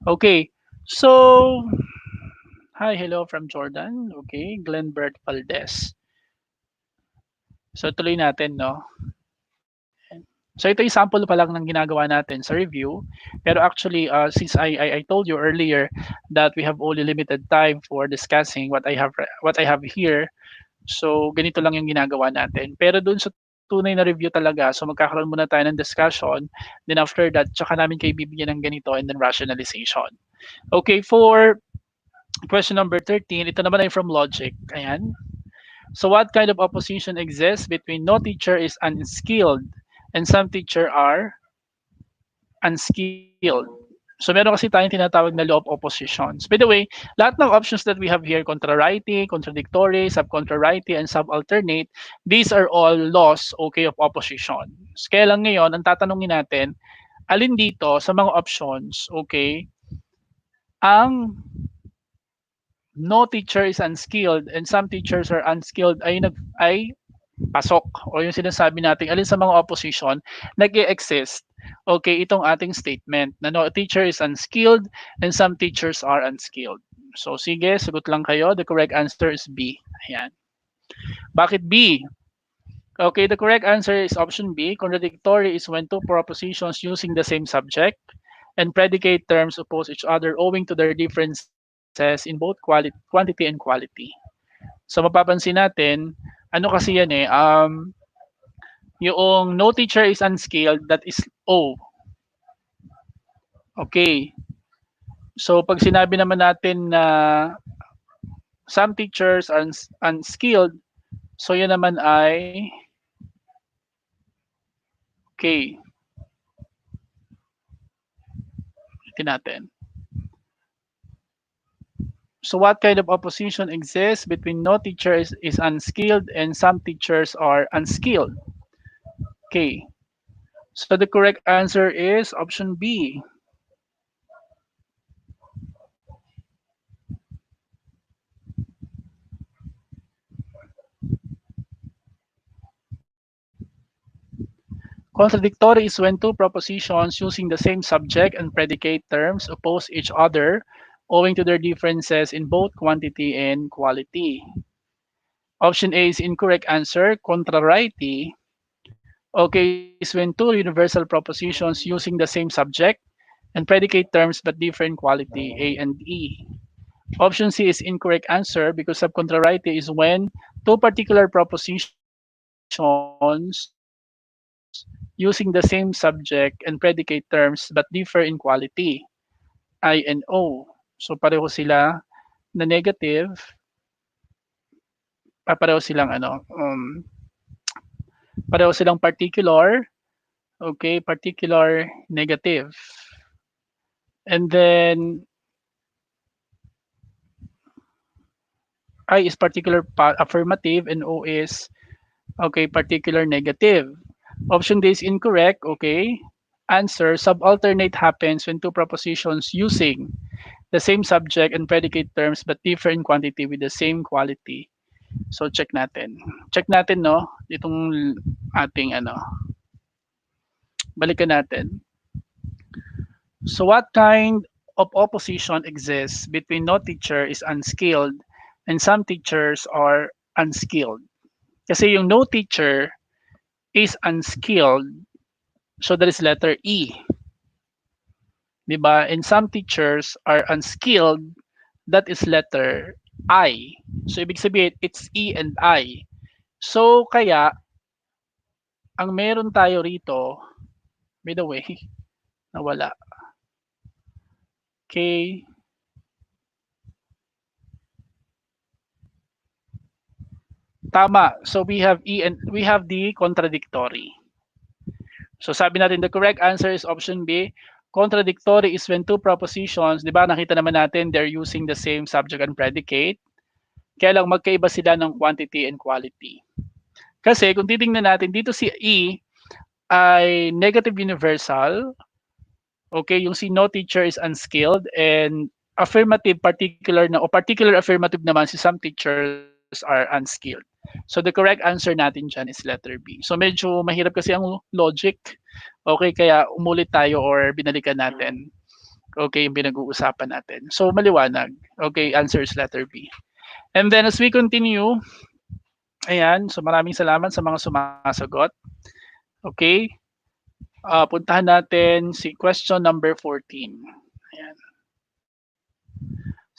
Okay. So, hi, hello from Jordan. Okay, Glenbert Valdez. So, tuloy natin, no? So, ito yung sample pa lang ng ginagawa natin sa review. Pero actually, since I told you earlier that we have only limited time for discussing what I have here, so ganito lang yung ginagawa natin. Pero dun sa tunay na review talaga, so magkakaroon muna tayo ng discussion. Then after that, tsaka namin kayo bibigyan ng ganito and then rationalization. Okay, for question number 13, ito naman ay from logic. Ayan. So what kind of opposition exists between no teacher is unskilled and some teacher are unskilled? So meron kasi tayong tinatawag na law of oppositions. By the way, lahat ng options that we have here, contrariety, contradictory, subcontrariety, and subalternate, these are all laws, of opposition. Kaya lang ngayon, ang tatanungin natin, alin dito sa mga options, ang no teacher is unskilled and some teachers are unskilled ay pasok o yung sinasabi natin alin sa mga opposition nag-e-exist itong ating statement na no teacher is unskilled and some teachers are unskilled. So sige, sagot lang kayo. The correct answer is B. Ayan. Bakit B? Okay, the correct answer is option B. Contradictory is when two propositions using the same subject and predicate terms oppose each other owing to their differences in both quantity and quality. So mapapansin natin, ano kasi yan yung no teacher is unskilled, that is O. Okay. So pag sinabi naman natin na some teachers are unskilled, so yun naman ay okay. Ito natin. So what kind of opposition exists between no teacher is unskilled and some teachers are unskilled? Okay. So the correct answer is option B. Contradictory is when two propositions using the same subject and predicate terms oppose each other owing to their differences in both quantity and quality. Option A is incorrect answer. Contrariety, is when two universal propositions using the same subject and predicate terms but different quality, A and E. Option C is incorrect answer because subcontrariety is when two particular propositions using the same subject and predicate terms but differ in quality. I and O. So pareho sila na negative, pareho silang pareho silang particular, okay, particular negative. And then I is particular affirmative and O is okay, particular negative. Option D is incorrect, okay. Answer, subalternate happens when two propositions using the same subject and predicate terms but differ in quantity with the same quality. So check natin. Check natin no, itong ating balikan natin. So what kind of opposition exists between no teacher is unskilled and some teachers are unskilled? Kasi yung no teacher is unskilled, so that is letter E. 'Di ba? And some teachers are unskilled, that is letter I. So ibig sabihin, it's E and I. So kaya, ang meron tayo rito, by the way, nawala. Okay. Tama. So we have E and we have the contradictory. So sabi natin the correct answer is option B. Contradictory is when two propositions, 'di ba? Nakita naman natin they're using the same subject and predicate. Kaya lang magkaiba sila ng quantity and quality. Kasi kung titingnan natin dito si E ay negative universal. Okay, yung si no teacher is unskilled and affirmative particular na o particular affirmative naman si some teachers are unskilled. So the correct answer natin dyan is letter B. So medyo mahirap kasi ang logic. Okay, kaya umulit tayo or binalikan natin. Okay, yung pinag-uusapan natin. So maliwanag. Okay, answer is letter B. And then as we continue, ayan, so maraming salamat sa mga sumasagot. Okay, puntahan natin si question number 14. Ayan.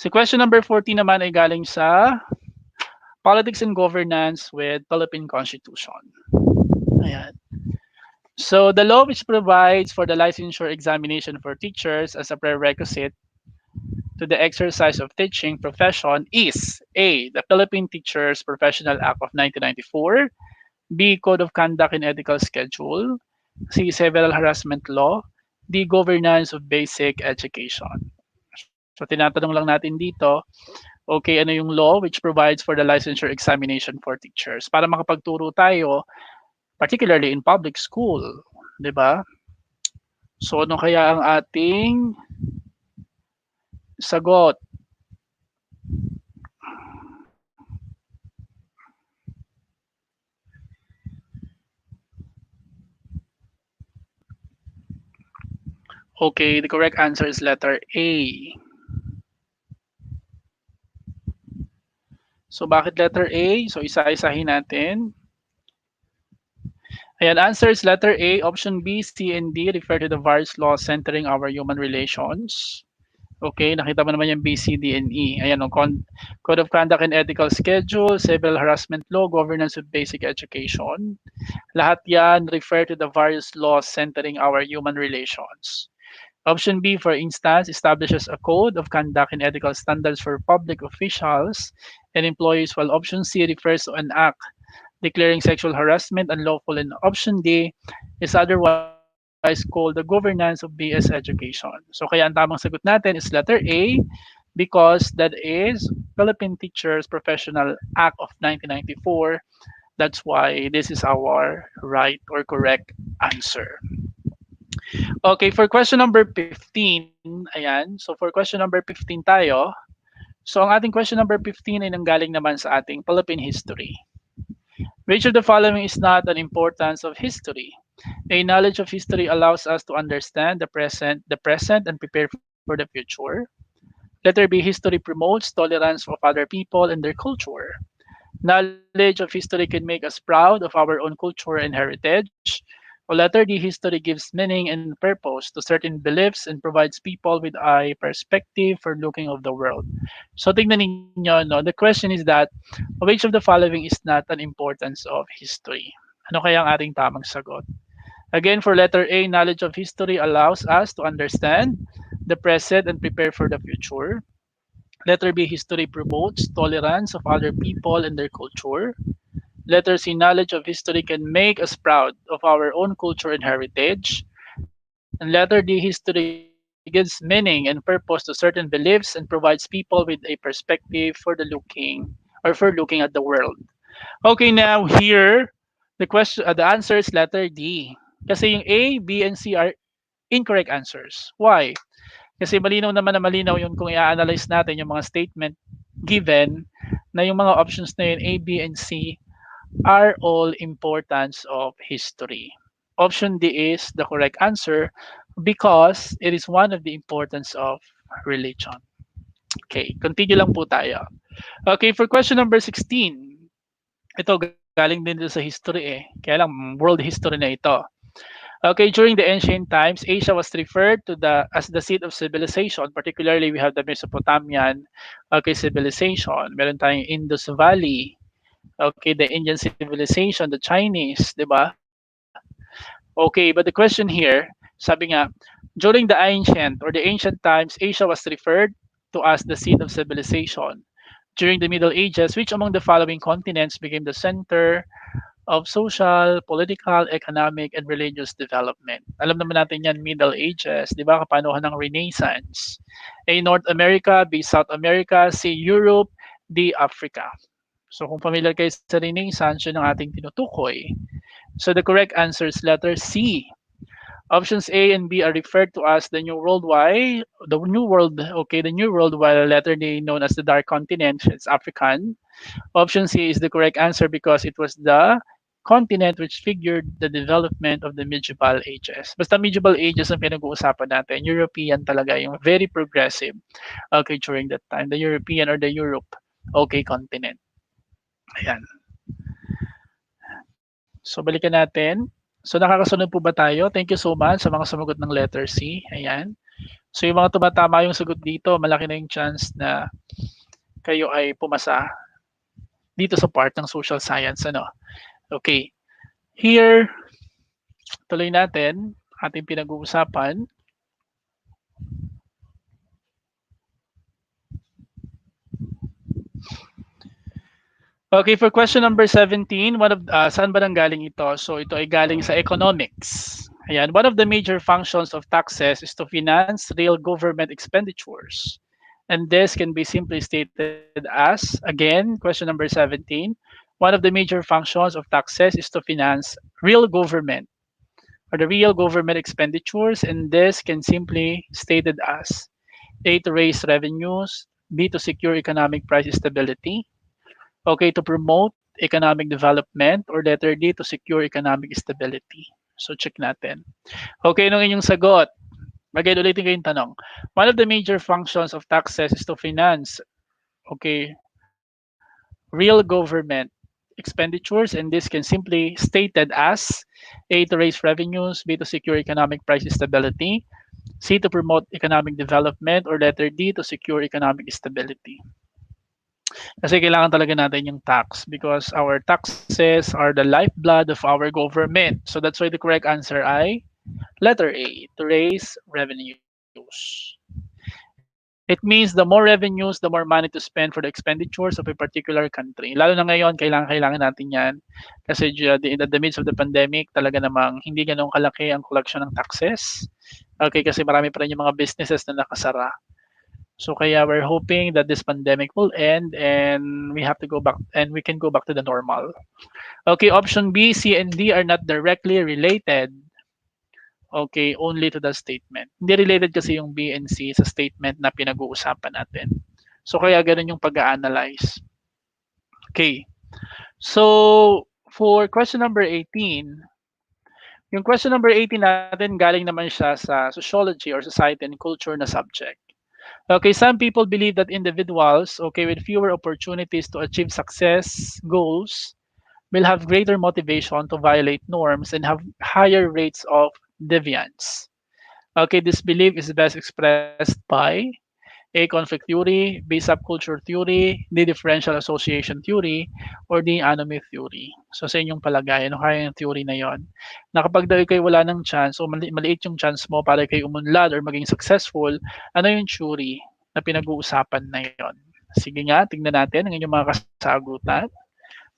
Si question number 14 naman ay galing sa Politics and Governance with Philippine Constitution. Ayan. So the law which provides for the licensure examination for teachers as a prerequisite to the exercise of teaching profession is A. The Philippine Teachers Professional Act of 1994, B. Code of Conduct and Ethical Schedule, C. Several Harassment Law, D. Governance of Basic Education. So tinatanong lang natin dito, okay, ano yung law which provides for the licensure examination for teachers para makapagturo tayo, particularly in public school, di ba? So ano kaya ang ating sagot? Okay, the correct answer is letter A. So bakit letter A? So isa-isahin natin. Ayan, answer is letter A. Option B, C, and D refer to the various laws centering our human relations. Okay, nakita mo naman yung B, C, D, and E. Ayan, Code of Conduct and Ethical Schedule, Civil Harassment Law, Governance of Basic Education. Lahat yan refer to the various laws centering our human relations. Option B, for instance, establishes a code of conduct and ethical standards for public officials and employees, while option C refers to an act declaring sexual harassment unlawful, and option D is otherwise called the governance of BS education. So kaya ang tamang sagot natin is letter A because that is Philippine Teachers Professional Act of 1994. That's why this is our right or correct answer. Okay, for question number 15, ayan. So for question number 15 tayo. So ang ating question number 15 ay nanggaling naman sa ating Philippine history. Which of the following is not an importance of history? A knowledge of history allows us to understand the present and prepare for the future. Letter B, history promotes tolerance of other people and their culture. Knowledge of history can make us proud of our own culture and heritage. Or letter D, history gives meaning and purpose to certain beliefs and provides people with a perspective for looking of the world. So tingnan ninyo, no, the question is that which of the following is not an importance of history? Ano kaya ang ating tamang sagot? Again, for letter A, knowledge of history allows us to understand the present and prepare for the future. Letter B, history promotes tolerance of other people and their culture. Letter C, knowledge of history can make us proud of our own culture and heritage. And letter D, history gives meaning and purpose to certain beliefs and provides people with a perspective for looking at the world. Okay, now here the answer is letter D. Kasi yung A, B, and C are incorrect answers. Why? Kasi malinaw naman na malinaw yun kung i-analyze natin yung mga statement given na yung mga options na yun, A, B, and C, are all importance of history. Option D is the correct answer because it is one of the importance of religion. Okay, continue lang po tayo. Okay, for question number 16. Ito galing din dito sa history eh. Kaya lang world history na ito. Okay, during the ancient times, Asia was referred to the as the seat of civilization. Particularly, we have the Mesopotamian civilization. Meron tayong Indus Valley. Okay, the Indian civilization, the Chinese, di ba? Okay, but the question here, sabi nga, during the ancient or the ancient times, Asia was referred to as the seat of civilization. During the Middle Ages, which among the following continents became the center of social, political, economic, and religious development? Alam naman natin yan, Middle Ages, di ba? Kapanuhan ng Renaissance. A, North America, B, South America, C, Europe, D, Africa. So kung familiar kayo sa Renaissance, yun ang ating tinutukoy. So the correct answer is letter C. Options A and B are referred to as the New World, the New World, while letter D known as the Dark Continent, it's African. Option C is the correct answer because it was the continent which figured the development of the medieval ages. Basta medieval ages ang pinag-uusapan natin. European talaga, yung very progressive. Okay, during that time, the European or the Europe, okay, continent. Ayan. So balikan natin. So nakakasunod po ba tayo? Thank you so much sa mga sumagot ng letter C. Ayan. So yung mga tumatama yung sagot dito, malaki na yung chance na kayo ay pumasa dito sa part ng social science. Ano? Okay. Here, tuloy natin ating pinag-uusapan. Okay, for question number 17, saan ba nang galing ito? So ito ay galing sa economics. Ayan, one of the major functions of taxes is to finance real government expenditures. And this can be simply stated as, again, question number 17, one of the major functions of taxes is to finance real government or the real government expenditures. And this can simply stated as A, to raise revenues, B, to secure economic price stability, okay, to promote economic development, or letter D, to secure economic stability. So check natin. Okay, nung inyong sagot, again, ulitin ko yung tanong. One of the major functions of taxes is to finance, okay, real government expenditures, and this can simply stated as A, to raise revenues, B, to secure economic price stability, C, to promote economic development, or letter D, to secure economic stability. Kasi kailangan talaga natin yung tax because our taxes are the lifeblood of our government. So that's why the correct answer ay letter A, to raise revenues. It means the more revenues, the more money to spend for the expenditures of a particular country. Lalo na ngayon, kailangan natin yan. Kasi in the midst of the pandemic, talaga namang hindi ganun kalaki ang collection ng taxes. Okay, kasi marami pa rin yung mga businesses na nakasara. So kaya we're hoping that this pandemic will end and we have to go back and we can go back to the normal. Okay, option B, C, and D are not directly related. Okay, only to the statement. Hindi related kasi yung B and C sa statement na pinag-uusapan natin. So kaya ganun yung pag-a-analyze. Okay. So for question number 18, yung question number 18 natin galing naman siya sa sociology or society and culture na subject. Okay, some people believe that individuals, okay, with fewer opportunities to achieve success goals will have greater motivation to violate norms and have higher rates of deviance. Okay, this belief is best expressed by A. Conflict theory, B. Subculture theory, D. Differential association theory, or D. Anomy theory. So sa inyong palagay, ano kaya yung theory na yon? Na kapag daw kayo wala ng chance o maliit yung chance mo para kayo umunlad or maging successful, ano yung theory na pinag-uusapan na yon? Sige nga, tingnan natin ang inyong mga kasagutan.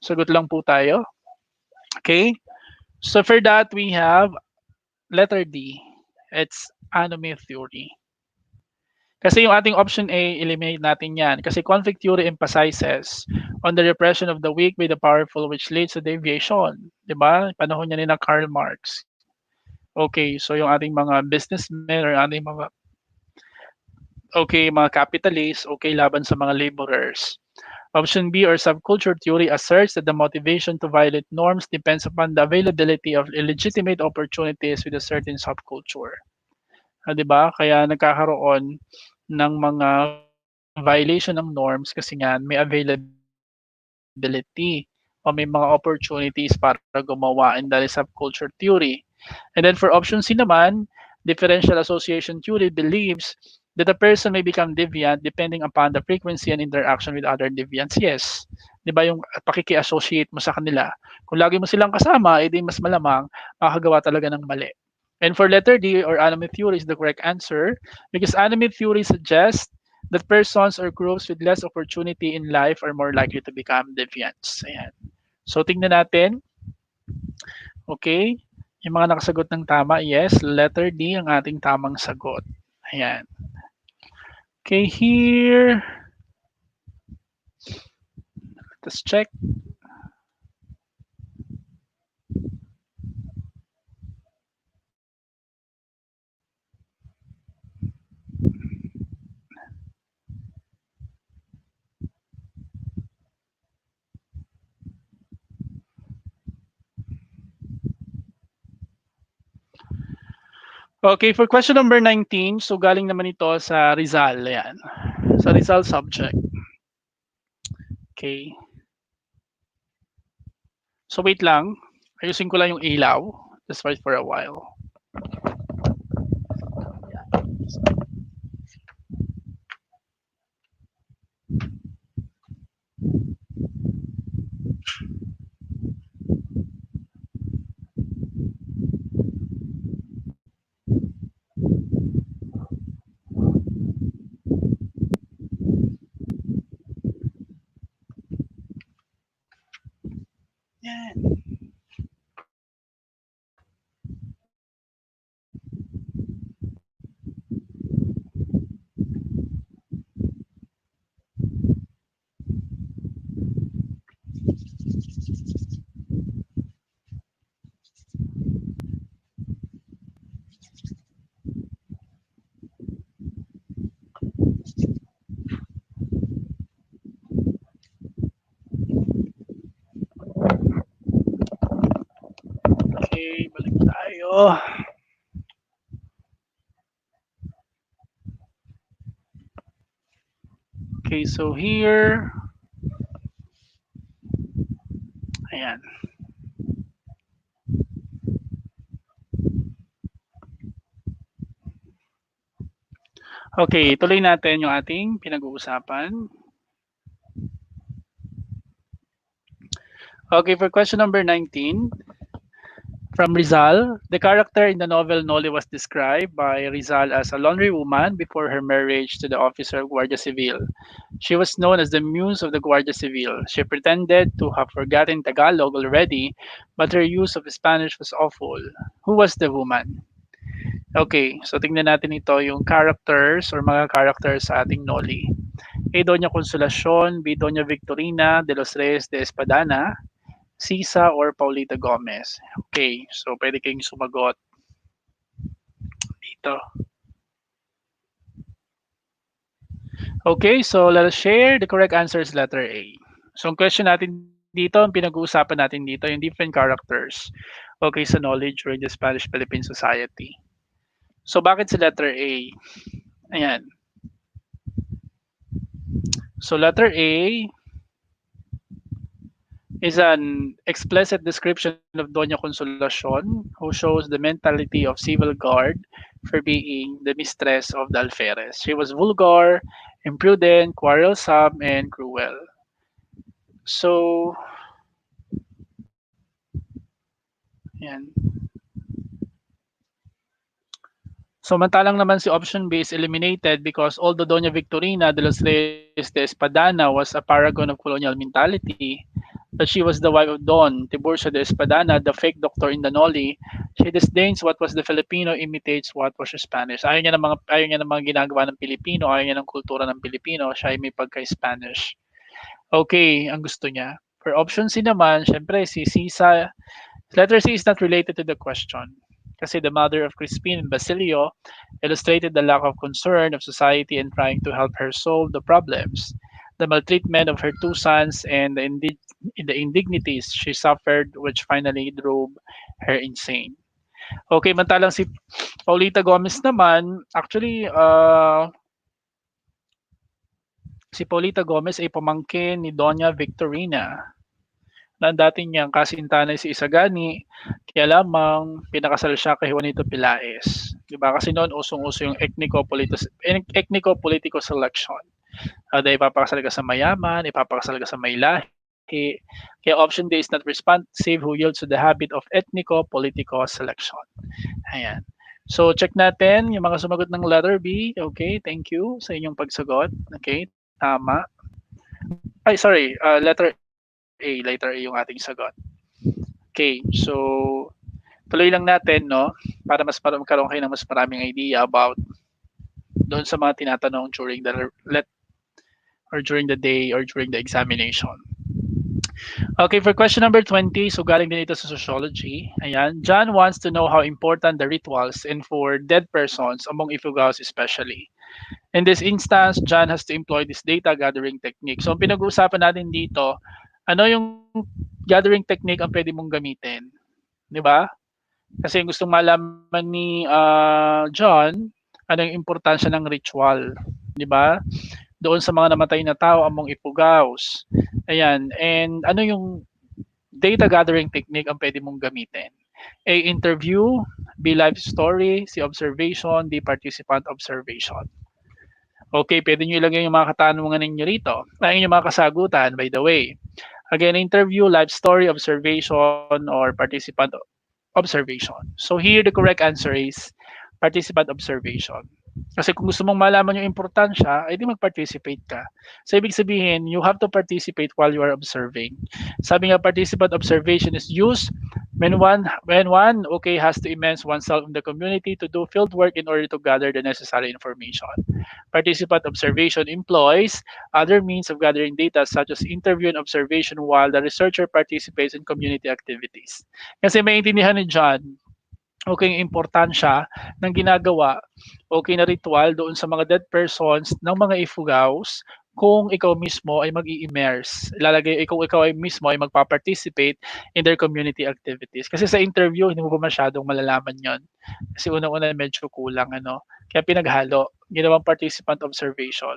Sagot lang po tayo. Okay? So for that, we have letter D. It's anomy theory. Kasi yung ating option A, eliminate natin yan. Kasi conflict theory emphasizes on the repression of the weak by the powerful which leads to deviation. Diba? Panahon niya ni na Karl Marx. Okay, so yung ating mga businessmen or ating mga mga capitalists, okay, laban sa mga laborers. Option B or subculture theory asserts that the motivation to violate norms depends upon the availability of illegitimate opportunities with a certain subculture. 'Di ba? Kaya nagkakaroon ng mga violation ng norms kasi nga may availability o may mga opportunities para gumawa, and that is subculture theory. And then for option C naman, differential association theory believes that a person may become deviant depending upon the frequency and interaction with other deviants. Yes. 'Di ba yung pakiki-associate mo sa kanila? Kung lagi mo silang kasama, edi mas malamang makakagawa talaga ng mali. And for letter D or anomy theory is the correct answer because anomy theory suggests that persons or groups with less opportunity in life are more likely to become deviants. Ayan. So tingnan natin. Okay? Yung mga nakasagot ng tama, yes, letter D ang ating tamang sagot. Ayan. Okay, here. Let's check. Okay, for question number 19, so galing naman ito sa Rizal. Ayan. Sa Rizal subject. Okay. So wait lang. Ayusin ko lang yung ilaw. Just wait for a while. Yan. Okay, balik tayo. Okay, so here. Ayan. Okay, tuloy natin yung ating pinag-uusapan. Okay, for question number 19, from Rizal, the character in the novel Noli was described by Rizal as a laundry woman before her marriage to the officer of Guardia Civil. She was known as the muse of the Guardia Civil. She pretended to have forgotten Tagalog already, but her use of Spanish was awful. Who was the woman? Okay, so tingnan natin ito yung characters or mga characters sa ating Noli. A. Doña Consolacion, B. Doña Victorina de los Reyes de Espadana, Sisa or Paulita Gomez. Okay, so pwede kayong sumagot dito. Okay, so let us share. The correct answer is letter A. So ang question natin dito, ang pinag-uusapan natin dito, yung different characters. Okay, sa knowledge during the Spanish-Philippine Society. So bakit sa letter A? Ayan. So letter A, is an explicit description of Doña Consolacion, who shows the mentality of civil guard for being the mistress of the alferez. She was vulgar, imprudent, quarrelsome, and cruel. So, yan. Samantalang naman si option B is eliminated because although Doña Victorina de los Reyes de Espadana was a paragon of colonial mentality, that she was the wife of Don Tiburcio de Espadana, the fake doctor in the Noli, she disdains what was the Filipino, imitates what was Spanish. Ayaw niya ng mga ginagawa ng Pilipino, ayaw niya ng kultura ng Pilipino, siya ay may pagka-Spanish. Okay, ang gusto niya. For option C naman, syempre si Sisa, letter C is not related to the question. Kasi the mother of Crispin and Basilio illustrated the lack of concern of society in trying to help her solve the problems, the maltreatment of her two sons, and the indignities she suffered, which finally drove her insane. Okay, mantalang si Paulita Gomez naman, actually, si Paulita Gomez ay pamangkin ni Doña Victorina na dati niyang kasintahan si Isagani, kaya lamang pinakasal siya kay Juanito Pilaes. 'Di ba? Kasi noon usong-uso yung ethnico-political selection. Dahil ipapakasal ka sa mayaman, ipapakasal ka sa may lahi. Kaya option D is not responsive who yields to the habit of ethnico-political selection. Ayan. So, check natin yung mga sumagot ng letter B. Okay, thank you sa inyong pagsagot. Okay, tama. Ay, sorry, letter A yung ating sagot. Okay, so tuloy lang natin, no? Para magkaroon kayo ng mas maraming idea about doon sa mga tinatanong during the let or during the day or during the examination. Okay, for question number 20, so galing din ito sa sociology. Ayan, John wants to know how important the rituals and for dead persons among Ifugaos especially. In this instance, John has to employ this data gathering technique. So, ang pinag-uusapan natin dito, ano yung gathering technique ang pwede mong gamitin? 'Di ba? Kasi gustong malaman ni John ano yung importansya ng ritual, 'di ba? Doon sa mga namatay na tao among Ipugaos. Ayan, and ano yung data gathering technique ang pwede mong gamitin? A, interview, B, life story, C, observation, D, participant observation. Okay, pwede nyo ilagay yung mga katanungan ninyo rito. Ay, yung mga kasagutan, by the way. Again, interview, life story, observation, or participant observation. So here, the correct answer is participant observation. Kasi kung gusto mong malaman yung importansya, ay di mag-participate ka. So ibig sabihin, you have to participate while you are observing. Sabi nga, participant observation is used when one okay has to immerse oneself in the community to do field work in order to gather the necessary information. Participant observation employs other means of gathering data such as interview and observation while the researcher participates in community activities. Kasi maintindihan ni John, okay, yung importansya ng ginagawa, okay, na ritual doon sa mga dead persons ng mga Ifugaos kung ikaw mismo ay mag-i-immerse. Ilalagay kung ikaw ay mismo ay magpa-participate in their community activities. Kasi sa interview, hindi mo pa masyadong malalaman yon. Kasi unang-una medyo kulang, ano. Kaya pinaghalo, ginawang participant observation.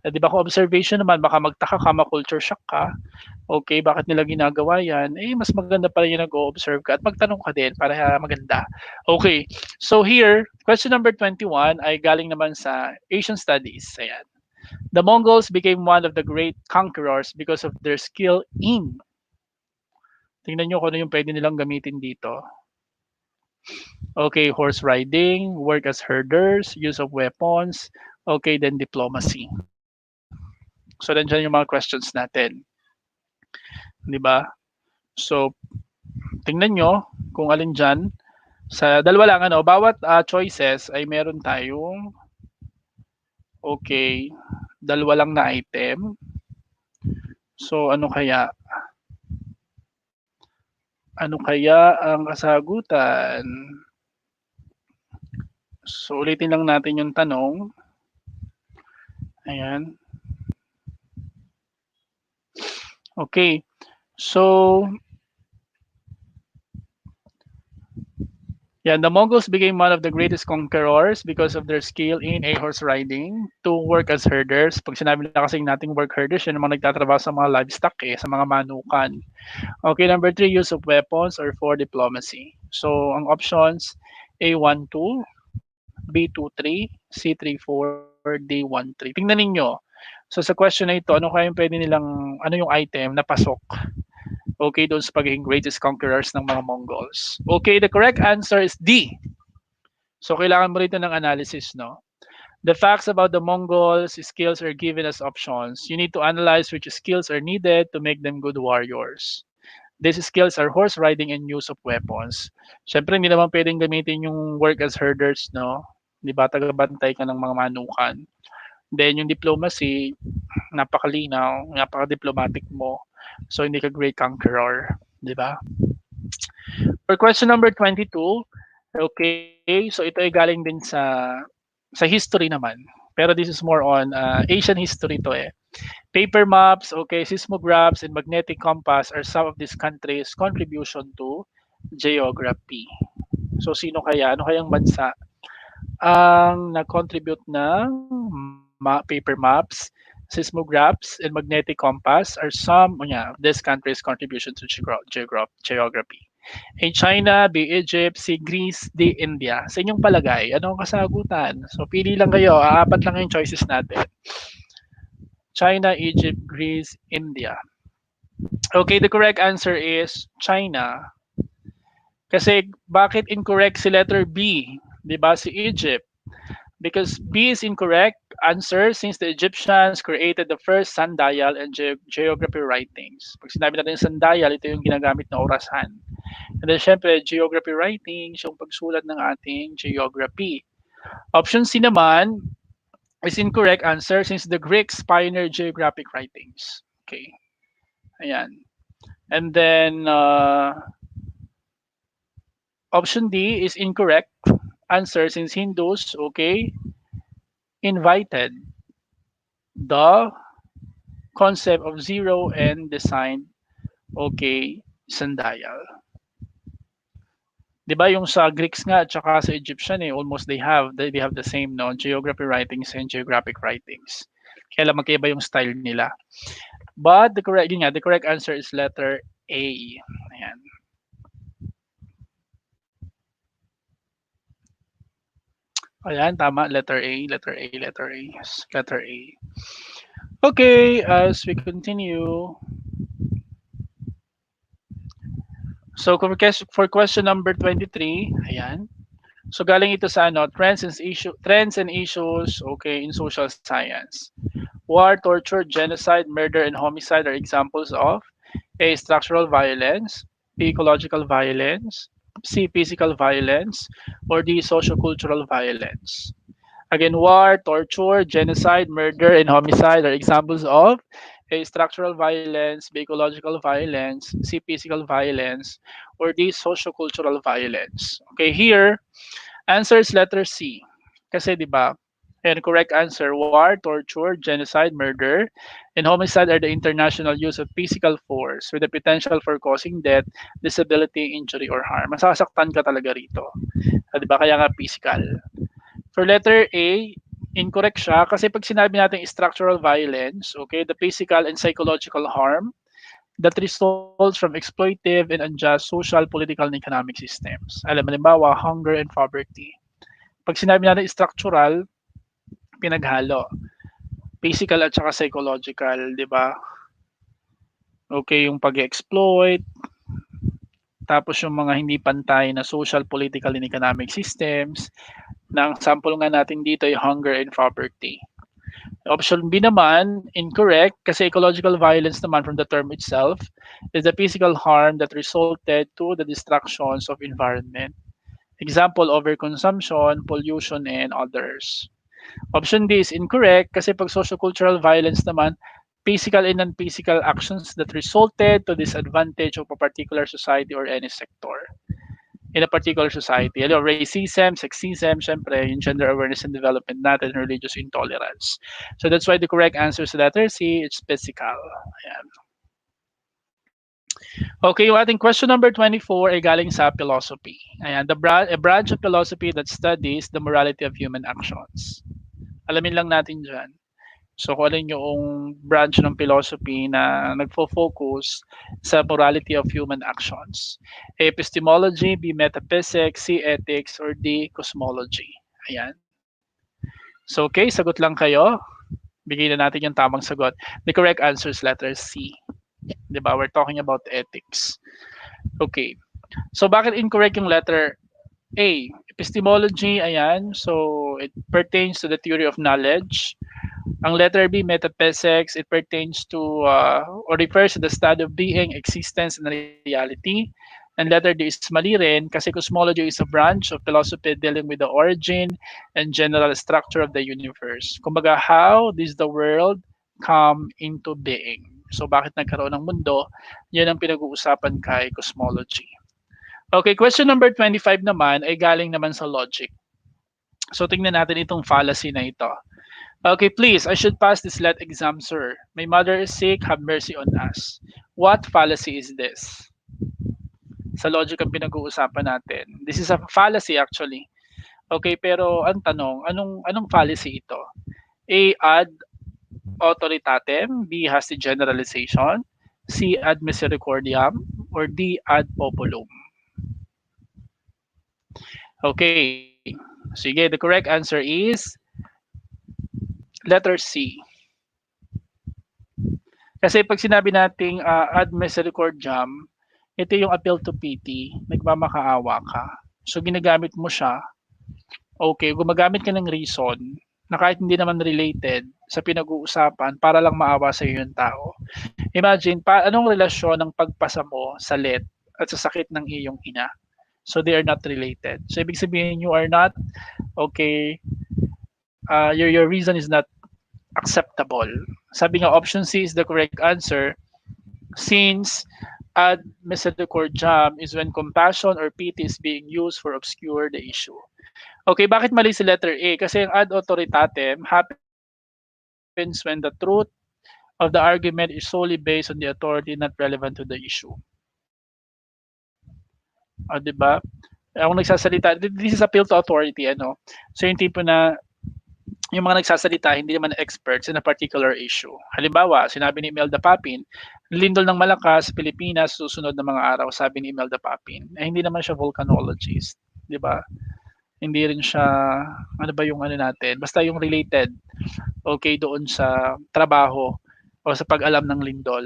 Di ba kung observation naman, baka magtaka ka, ma-culture shock ka, okay, bakit nila ginagawa yan? Eh, mas maganda pala yung nag-o-observe ka at magtanong ka din para maganda. Okay, so here, question number 21 ay galing naman sa Asian Studies. Ayan. The Mongols became one of the great conquerors because of their skill in. Tingnan nyo kung ano yung pwede nilang gamitin dito. Okay, horse riding, work as herders, use of weapons, okay, then diplomacy. So, nandiyan yung mga questions natin. 'Di ba? So, tingnan nyo kung alin dyan. Sa dalawa lang, ano, bawat choices ay meron tayong, okay, dalawa lang na item. So, ano kaya? Ano kaya ang kasagutan? So, ulitin lang natin yung tanong. Ayan. Okay. So, Yeah, the Mongols became one of the greatest conquerors because of their skill in a horse riding to work as herders. Pag sinabi na kasing nating work herders, yun ang mga nagtatrabaho sa mga livestock sa mga manukan. Okay, number three, use of weapons or for diplomacy. So, ang options, A1, 2, B2, 3, C3, 4, D1, 3. Tingnan ninyo. So, sa question na ito, ano kayang pwede nilang, ano yung item na pasok? Okay, doon sa pagiging greatest conquerors ng mga Mongols. Okay, the correct answer is D. So, kailangan mo rito ng analysis, no? The facts about the Mongols' skills are given as options. You need to analyze which skills are needed to make them good warriors. These skills are horse riding and use of weapons. Siyempre, hindi naman pwedeng gamitin yung work as herders, no? Di ba? Tagabantay ka ng mga manukan. Then, yung diplomacy, napakalinaw, napaka-diplomatic mo. So, hindi ka great conqueror. Di ba? For question number 22, okay, so ito ay galing din sa history naman. Pero this is more on Asian history to Paper maps, okay, seismographs, and magnetic compass are some of these countries' contribution to geography. So, sino kaya? Ano kayang bansa ang nag-contribute ng paper maps, seismographs, and magnetic compass are some this country's contribution to geography. A. China, B. Egypt, C. Greece, D. India. Sa inyong palagay, ano ang kasagutan? So, pili lang kayo. Apat lang yung choices natin. China, Egypt, Greece, India. Okay, the correct answer is China. Kasi bakit incorrect si letter B? 'Di ba si Egypt? Because B is incorrect answer since the Egyptians created the first sundial and geography writings. Pag sinabi natin sundial, ito yung ginagamit na orasan. And then syempre, geography writings, yung pagsulat ng ating geography. Option C naman is incorrect answer since the Greeks pioneered geographic writings. Okay. Ayan. And then option D is incorrect answer since Hindus, okay, invited the concept of zero and designed, okay, sundial. 'Di ba yung sa Greeks nga at saka sa Egyptian almost they have the same no geography writings and geographic writings. Kaya lang magkaiba yung style nila. But the correct answer is letter A. Ayan. Ayan, tama. Letter A, letter A, letter A. Yes, letter A. Okay, as we continue. So, for question number 23, ayan. So, galing ito sa trends and issues, okay, in social science. War, torture, genocide, murder, and homicide are examples of A. Structural violence, B. Ecological violence, C. Physical violence, or D. Sociocultural violence. Again, war, torture, genocide, murder, and homicide are examples of A. Structural violence, B. Ecological violence, C. Physical violence, or D. Sociocultural violence. Okay, here, answer is letter C. Kasi, di ba, and correct answer, war, torture, genocide, murder, and homicide are the international use of physical force with the potential for causing death, disability, injury, or harm. Masasaktan ka talaga rito. Di ba? Kaya nga physical. For letter A, incorrect siya kasi pag sinabi natin structural violence, okay, the physical and psychological harm that results from exploitative and unjust social, political, and economic systems. Alam, halimbawa, hunger and poverty. Pag sinabi natin structural, pinaghalo. Physical at saka psychological, di ba? Okay, yung pag-exploit, tapos yung mga hindi pantay na social, political, and economic systems. Na ang sample nga natin dito ay hunger and poverty. Option B naman, incorrect, kasi ecological violence naman from the term itself is the physical harm that resulted to the destructions of environment. Example, overconsumption, pollution, and others. Option D is incorrect kasi pag sociocultural violence naman, physical and non-physical actions that resulted to disadvantage of a particular society or any sector in a particular society. Ano, racism, sexism, syempre, yung gender awareness and development natin, religious intolerance. So that's why the correct answer is letter C, it's physical. Ayan. Okay, yung ating question number 24 ay galing sa philosophy. Ayan, a branch of philosophy that studies the morality of human actions. Alamin lang natin dyan. So kung alin yung branch ng philosophy na nagfo-focus sa morality of human actions. A, epistemology, B, metaphysics, C, ethics, or D, cosmology. Ayan. So okay, sagot lang kayo. Bigyan na natin yung tamang sagot. The correct answer is letter C. Diba? We're talking about ethics. Okay. So bakit incorrect yung letter A? Epistemology, ayan. So it pertains to the theory of knowledge. Ang letter B, metaphysics, it pertains to or refers to the study of being, existence, and reality. And letter D is mali rin kasi cosmology is a branch of philosophy dealing with the origin and general structure of the universe. Kumbaga, how does the world come into being? So bakit nagkaroon ng mundo? Yan ang pinag-uusapan kay cosmology. Okay, question number 25 naman ay galing naman sa logic. So tingnan natin itong fallacy na ito. Okay, please, I should pass this let exam, sir. My mother is sick, have mercy on us. What fallacy is this? Sa logic ang pinag-uusapan natin. This is a fallacy actually. Okay, pero ang tanong, anong fallacy ito? A, ad authoritatem, B, has the generalization, C, ad misericordiam, or D, ad populum. Okay, sige, the correct answer is letter C. Kasi pag sinabi nating ad misericordiam, ito yung appeal to pity, nagmamakaawa ka. So ginagamit mo siya, okay, gumagamit ka ng reason na kahit hindi naman related sa pinag-uusapan para lang maawa sa iyo yung tao. Imagine, anong relasyon ng pagpasa mo sa let at sa sakit ng iyong ina? So they are not related. So ibig sabihin you are not, okay, your reason is not acceptable. Sabi nga option C is the correct answer since ad misericordiam is when compassion or pity is being used for obscure the issue. Okay, bakit mali si letter A? Kasi ang ad authoritatem happens when the truth of the argument is solely based on the authority not relevant to the issue. Ah, 'di ba? Ako nagsasalita, this is appeal to authority, ano. So yung tipo na yung mga nagsasalita hindi naman experts in a particular issue. Halimbawa, sinabi ni Imelda Papin, lindol ng malakas sa Pilipinas susunod na mga araw, sabi ni Imelda Papin. Eh, hindi naman siya volcanologist, 'di ba? Hindi rin siya ano ba yung ano natin, basta yung related okay doon sa trabaho o sa pag-alam ng lindol.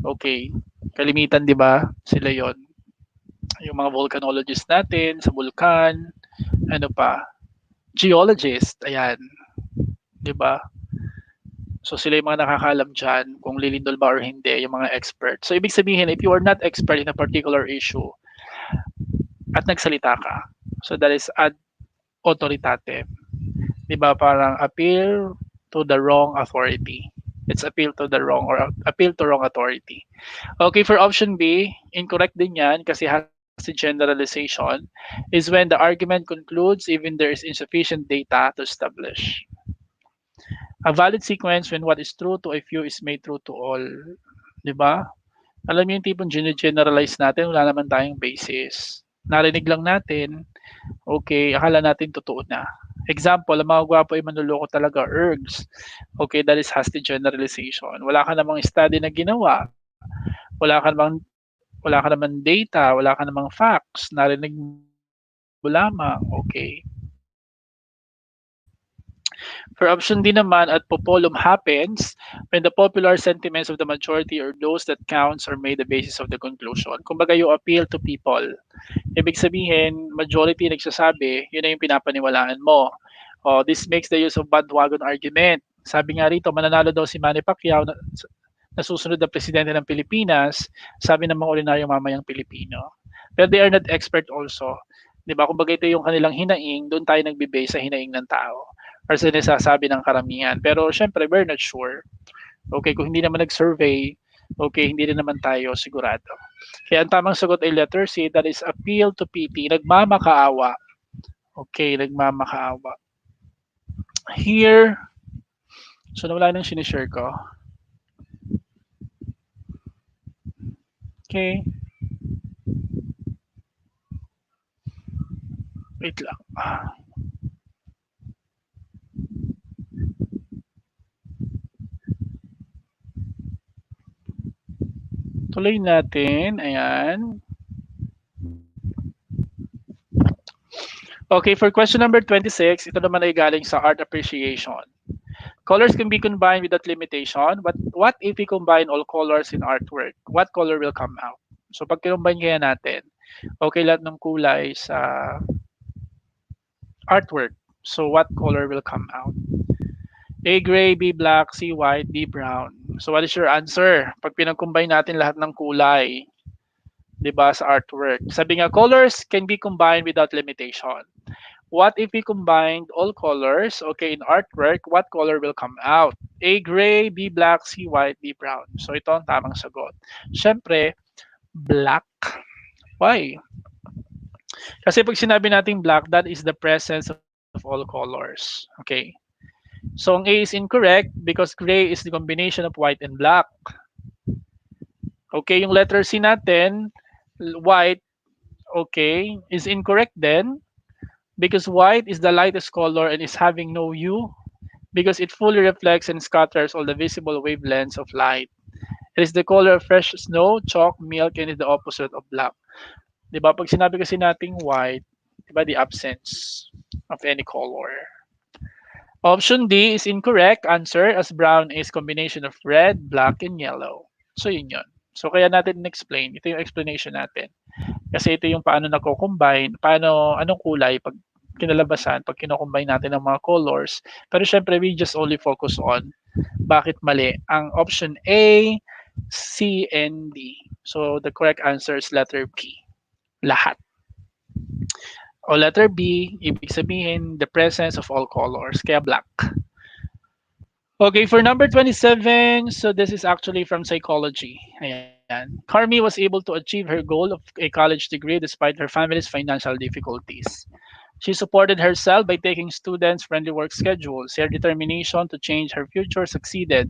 Okay. Kalimitan 'di ba? Sila 'yon. Yung mga volcanologist natin sa vulkan, ano pa? Geologist, ayan, 'di ba? So sila yung mga nakakaalam dyan kung lilindol ba or hindi, yung mga expert. So ibig sabihin, if you are not expert in a particular issue at nagsalita ka, so that is ad authoritative. Di ba parang appeal to the wrong authority. It's appeal to the wrong or appeal to wrong authority. Okay, for option B, incorrect din yan kasi has the generalization is when the argument concludes even there is insufficient data to establish. A valid sequence when what is true to a few is made true to all. 'Di ba? Alam niyo yung tipong generalize natin, wala naman tayong basis. Narinig lang natin, okay, akala natin totoo na. Example, ang mga gwapo ay manloloko talaga, ergs. Okay, that is hasty generalization. Wala ka namang study na ginawa. Wala ka namang data, wala ka namang facts, narinig mo lamang, okay. For option D naman, at populum happens when the popular sentiments of the majority or those that counts are made the basis of the conclusion. Kumbaga, you appeal to people. Ibig sabihin, majority nagsasabi, yun na yung pinapaniwalaan mo. Oh, this makes the use of bandwagon argument. Sabi nga rito, mananalo daw si Manny Pacquiao na susunod na presidente ng Pilipinas, sabi ng mga ordinaryong mamayang Pilipino. Pero they are not expert also. 'Di ba? Kumbaga ito yung kanilang hinaing, doon tayo nagbe-base sa hinaing ng tao or sa sinasabi ng karamihan. Pero syempre, we're not sure. Okay, kung hindi naman nag-survey, okay, hindi rin naman tayo sigurado. Kaya ang tamang sagot ay letter C, that is appeal to pity, nagmamakaawa. Okay, nagmamakaawa. Here, so nawala nang sinishare ko. Okay, wait lang. Tuloy natin. Ayan. Okay, for question number 26, ito naman ay galing sa art appreciation. Colors can be combined without limitation, but what if we combine all colors in artwork? What color will come out? So pag kinumbine kaya natin, okay lahat ng kulay sa artwork. So what color will come out? A gray, B black, C white, D brown. So what is your answer? Pag pinag-combine natin lahat ng kulay, 'di ba, sa artwork. Sabi nga colors can be combined without limitation. What if we combined all colors, okay, in artwork, what color will come out? A gray, B black, C white, D brown. So ito ang tamang sagot. Siyempre, black. Why? Kasi pag sinabi nating black, that is the presence of all colors. Okay. So ang A is incorrect because gray is the combination of white and black. Okay, yung letter C natin, white, okay, is incorrect then because white is the lightest color and is having no hue because it fully reflects and scatters all the visible wavelengths of light. It is the color of fresh snow, chalk, milk, and is the opposite of black. Di ba? Pag sinabi kasi nating white, di ba, the absence of any color. Option D is incorrect answer as brown is combination of red, black, and yellow. So yun yun. So kaya natin explain. Ito yung explanation natin. Kasi ito yung paano nako-combine, paano, anong kulay pag kinalabasan, pag kino-combine natin ang mga colors. Pero syempre, we just only focus on bakit mali. Ang option A, C, and D. So the correct answer is letter B. Lahat. O letter B, ibig sabihin, the presence of all colors. Kaya black. Okay, for number 27, so this is actually from psychology. Ayan. Carmi was able to achieve her goal of a college degree despite her family's financial difficulties. She supported herself by taking students' friendly work schedules. Her determination to change her future succeeded.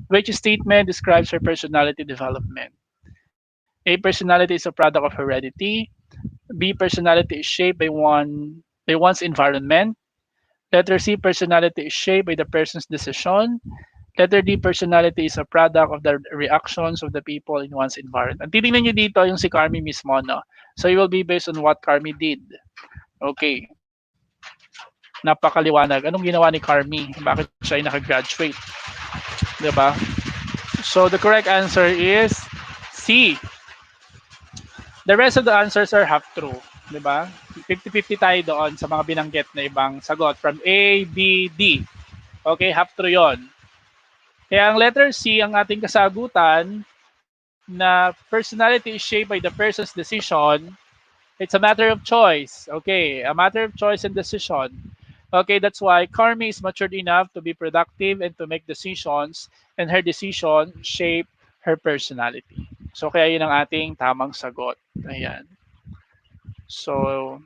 Which statement describes her personality development? A. Personality is a product of heredity. B. Personality is shaped by one's environment. Letter C. Personality is shaped by the person's decision. Letter D, personality is a product of the reactions of the people in one's environment. Titingnan nyo dito yung si Carmi mismo, no? So it will be based on what Carmi did. Okay. Napakaliwanag. Anong ginawa ni Carmi? Bakit siya ay nakagraduate? Diba? So the correct answer is C. The rest of the answers are half true. Diba? 50-50 tayo doon sa mga binanggit na ibang sagot. From A, B, D. Okay, half true yon. Kaya ang letter C, ang ating kasagutan, na personality is shaped by the person's decision, it's a matter of choice. Okay, a matter of choice and decision. Okay, that's why Carmi is matured enough to be productive and to make decisions, and her decision shape her personality. So kaya yun ang ating tamang sagot. Ayan. So,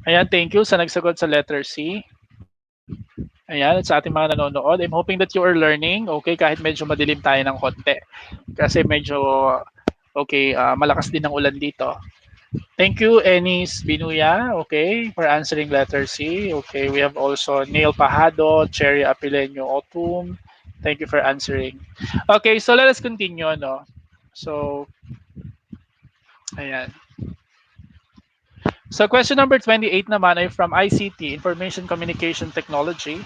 ayan, thank you sa nagsagot sa letter C. Ayan, sa ating mga nanonood. I'm hoping that you are learning. Okay, kahit medyo madilim tayo ng konti. Kasi medyo, okay, malakas din ang ulan dito. Thank you, Enis Binuya, okay, for answering letter C. Okay, we have also Neil Pajado, Cherry Apileño Otum. Thank you for answering. Okay, so let us continue, no? So, ayan. So question number 28 naman ay from ICT, Information Communication Technology.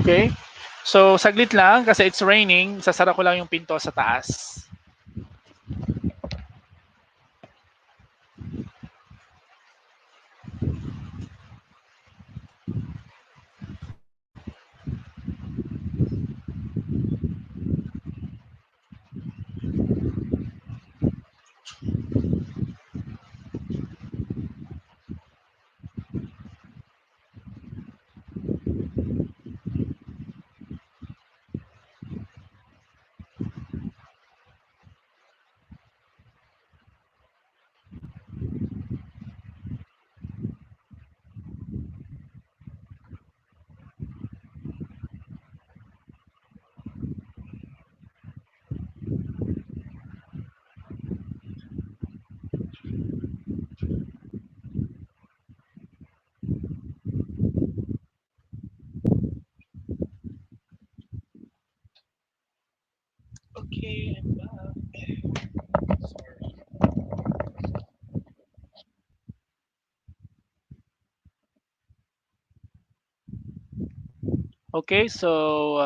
Okay? So saglit lang kasi it's raining, sasara ko lang yung pinto sa taas. Okay, so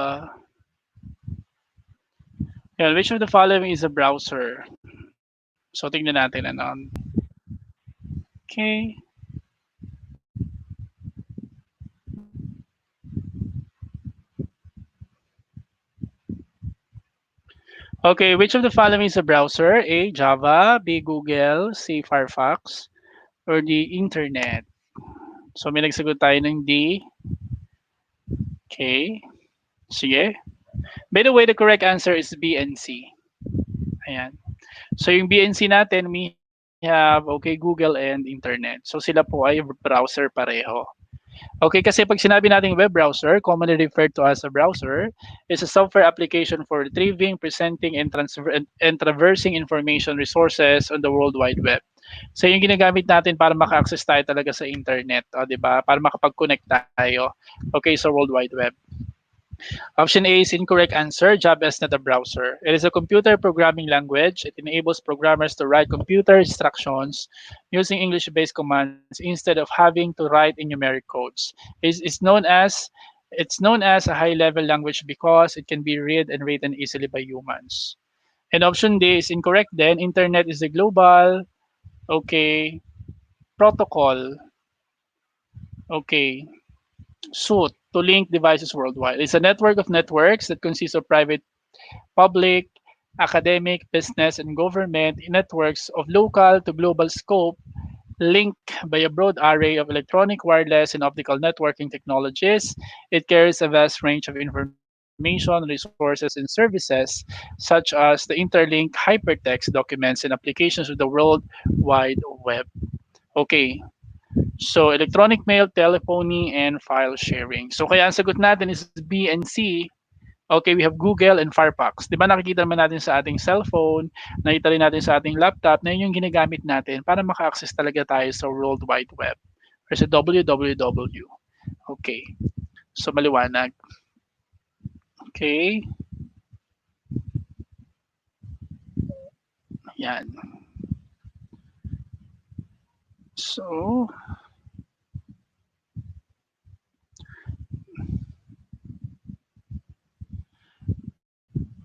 yeah, which of the following is a browser? So tingnan natin ano. Okay. Okay, which of the following is a browser? A. Java, B. Google, C. Firefox, or D. Internet? So may nagsagot tayo ng D. Okay. Sige. By the way, the correct answer is B and C. Ayan. So yung B and C natin, we have, okay, Google and Internet. So sila po ay browser pareho. Okay, kasi pag sinabi nating web browser, commonly referred to as a browser, is a software application for retrieving, presenting, and traversing information resources on the World Wide Web. So yung ginagamit natin para maka-access tayo talaga sa internet, o, 'di ba? Para makapag-connect tayo. Okay, sa World Wide Web. Option A is incorrect answer. Java is not a browser. It is a computer programming language. It enables programmers to write computer instructions using English-based commands instead of having to write in numeric codes. It's known as a high-level language because it can be read and written easily by humans. And option D is incorrect then. Internet is a global, okay, protocol, okay, suit to link devices worldwide. It's a network of networks that consists of private, public, academic, business, and government networks of local to global scope linked by a broad array of electronic, wireless, and optical networking technologies. It carries a vast range of information, resources, and services, such as the interlinked hypertext documents and applications of the World Wide Web. Okay, so electronic mail, telephony, and file sharing. So kaya ang sagot natin is B and C. Okay, we have Google and Firefox. 'Di ba nakikita naman natin sa ating cellphone, nakita rin natin sa ating laptop na yun yung ginagamit natin para maka-access talaga tayo sa World Wide Web or sa WWW. Okay, so maliwanag. Okay, yan. So,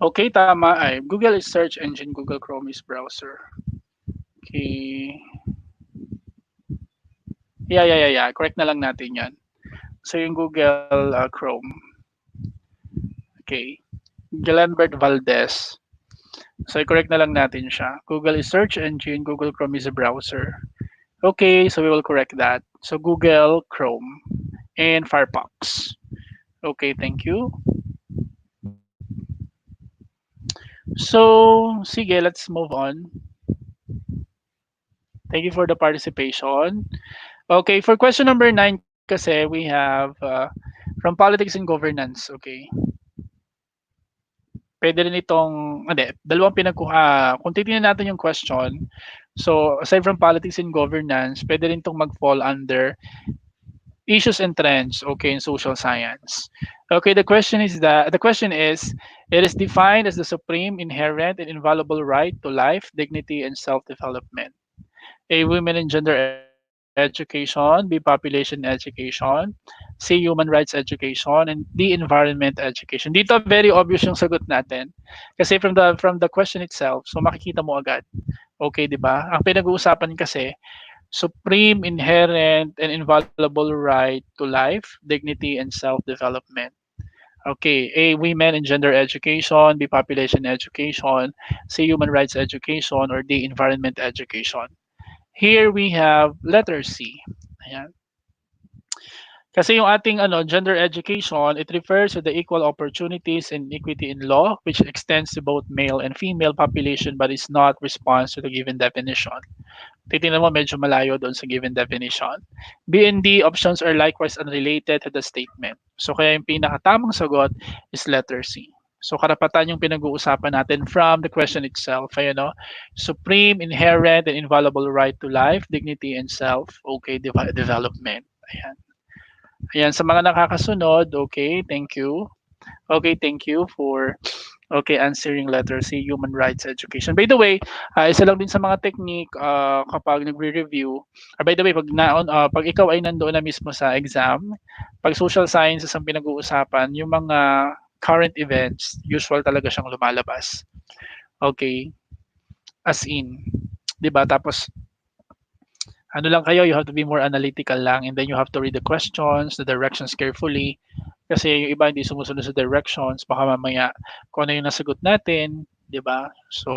okay, tama ay. Google is search engine, Google Chrome is browser. Okay. Yeah. Correct na lang natin yan. So yung Google Chrome. Okay. Gilbert Valdez. So i-correct na lang natin siya. Google is search engine, Google Chrome is a browser. Okay, so we will correct that. So Google Chrome and Firefox. Okay, thank you. So, sige, let's move on. Thank you for the participation. Okay, for question number 9 kasi we have from politics and governance. Okay. Pwede rin itong, hindi, dalawang kung titingnan natin yung question, so aside from politics and governance, pwede rin itong mag-fall under issues and trends, okay, in social science. Okay, the question is, it is defined as the supreme, inherent, and inviolable right to life, dignity, and self-development. A, women and gender education, B, population education, C, human rights education, and D, environment education. Dito very obvious yung sagot natin. Kasi from the question itself, so makikita mo agad. Okay, 'di ba? Ang pinag-uusapan kasi supreme, inherent, and inviolable right to life, dignity, and self-development. Okay, A, women and gender education, B, population education, C, human rights education, or D, environment education. Here we have letter C. Ayan. Kasi yung ating gender education, it refers to the equal opportunities and equity in law, which extends to both male and female population but is not response to the given definition. Titingnan mo medyo malayo doon sa given definition. B and D options are likewise unrelated to the statement. So kaya yung pinakatamang sagot is letter C. So karapatan yung pinag-uusapan natin from the question itself. Ayan, no? Supreme, inherent, and inviolable right to life, dignity, and self, okay, development. Ayan. Ayan, sa mga nakakasunod, okay, thank you. Okay, thank you for Okay, answering letter C, human rights education. By the way, isa lang din sa mga technique kapag nagre-review, by the way, pag ikaw ay nandoon na mismo sa exam, pag social sciences ang pinag-uusapan, yung mga current events, usual talaga siyang lumalabas. Okay, as in, 'di ba? Tapos ano lang kayo, you have to be more analytical lang and then you have to read the questions, the directions carefully. Kasi yung iba hindi sumusunod sa directions, baka mamaya kung ano yung nasagot natin, 'di ba? So,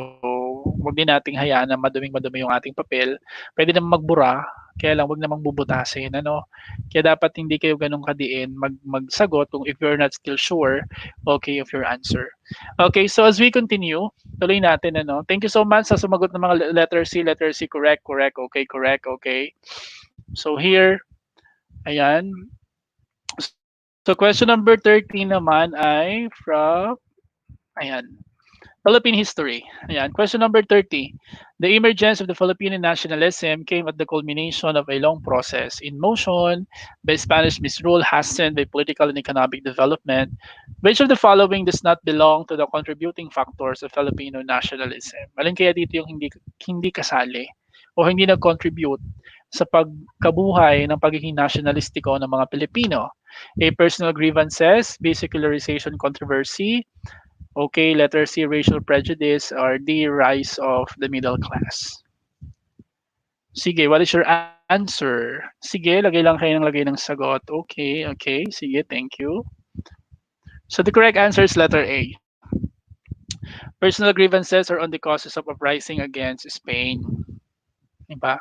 wag din nating hayaan na maduming-madumi yung ating papel. Pwede namang magbura, kaya lang wag namang bubutasin, ano? Kaya dapat hindi kayo ganun kadiin magsagot kung if you're not still sure, okay, of your answer. Okay, so as we continue, tuloy natin, ano? Thank you so much sa sumagot ng mga letter C, correct, correct, okay, correct, okay. So here, ayan. So question number 13 naman ay from, ayan, Philippine history. Ayan, question number 30. The emergence of the Filipino nationalism came at the culmination of a long process in motion by Spanish misrule hastened by political and economic development. Which of the following does not belong to the contributing factors of Filipino nationalism? Alin kaya dito yung hindi kasali o hindi nag-contribute sa pagkabuhay ng pagiging nationalistiko ng mga Pilipino? A, personal grievances, B, secularization controversy, okay, letter C, racial prejudice, or D, rise of the middle class. Sige, what is your answer? Sige, lagay lang kayo ng lagay ng sagot. Okay, okay. Sige, thank you. So the correct answer is letter A. Personal grievances are on the causes of uprising against Spain. Diba?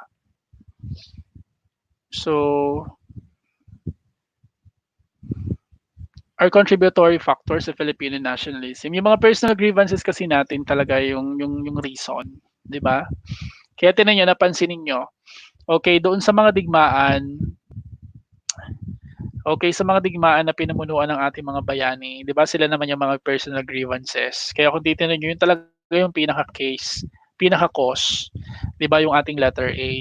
So, are contributory factors sa Filipino nationalism. Yung mga personal grievances kasi natin talaga yung reason. Diba? Kaya tinan nyo, napansin ninyo, okay, doon sa mga digmaan, okay, sa mga digmaan na pinamunuan ng ating mga bayani, 'di ba sila naman yung mga personal grievances. Kaya kung titingnan niyo, yun talaga yung pinaka-case, pinaka-cause, 'di ba yung ating letter A.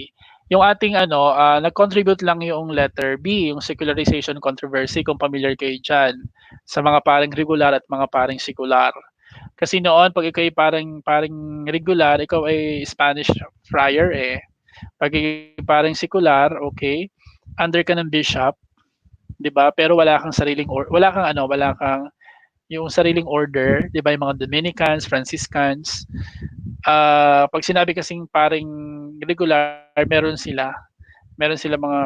Yung ating ano, nag-contribute lang yung letter B, yung secularization controversy, kung familiar kayo diyan, sa mga paring regular at mga paring sekular. Kasi noon, pag ikaw ay paring regular, ikaw ay Spanish friar eh. Pag paring sekular, okay, under ka ng bishop, 'di ba? Pero wala kang wala kang ano, wala kang yung sariling order, 'di ba? Yung mga Dominicans, Franciscans, pag sinabi kasing paring regular, meron sila mga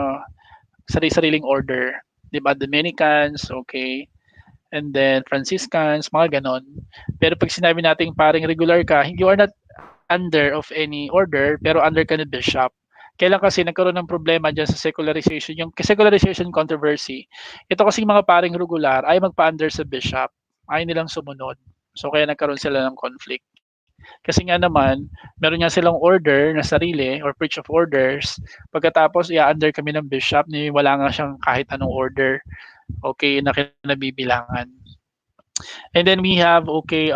sariling order, 'di ba? Dominicans, okay. And then Franciscans, mga ganon. Pero pag sinabi nating paring regular ka, you are not under of any order, pero under ka ni bishop. Kailan kasi nagkaroon ng problema dyan sa secularization, yung secularization controversy, ito kasi mga paring regular ay magpa-under sa bishop, ay nilang sumunod. So kaya nagkaroon sila ng conflict. Kasi nga naman, meron nga silang order na sarili or breach of orders. Pagkatapos, i-under kami ng bishop, ni wala nga siyang kahit anong order, okay, na kinabibilangan. And then we have, okay,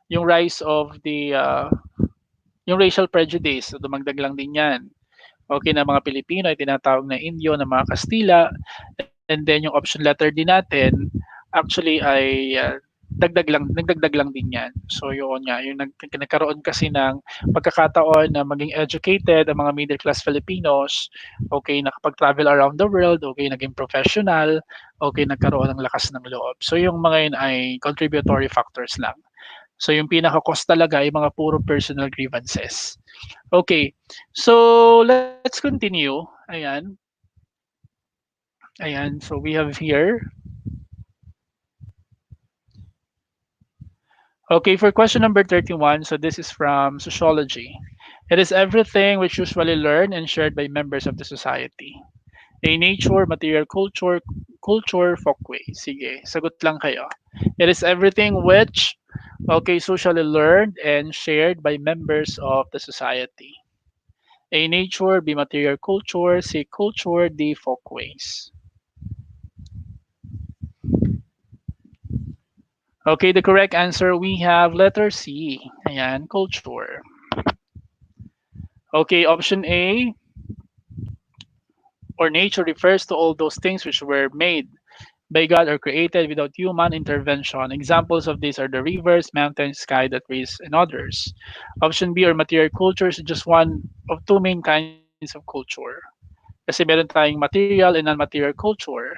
yung rise of the yung racial prejudice, so dumagdag lang din yan. Okay, na mga Pilipino ay tinatawag na Indio, na mga Kastila, and then yung option letter din natin, actually ay nagdagdag lang din yan. So yun nga, yung nagkaroon kasi ng pagkakataon na maging educated ang mga middle class Filipinos, okay, nakapag-travel around the world, okay, naging professional, okay, nagkaroon ng lakas ng loob. So yung mga yun ay contributory factors lang. So yung pinaka-cause talaga ay mga puro personal grievances. Okay. So let's continue. Ayan. Ayan. So we have here. Okay, for question number 31, so this is from sociology. It is everything which usually learned and shared by members of the society. A nature, material culture, folkway. Sige, sagot lang kayo. It is everything which, okay, socially learned and shared by members of the society. A, nature, B, material culture, C, culture, D, folkways. Okay, the correct answer, we have letter C. Ayan, culture. Okay, option A, or nature refers to all those things which were made by God or created without human intervention. Examples of these are the rivers, mountains, sky, the trees, and others. Option B or material culture is just one of two main kinds of culture. Kasi meron tayong material and non-material culture.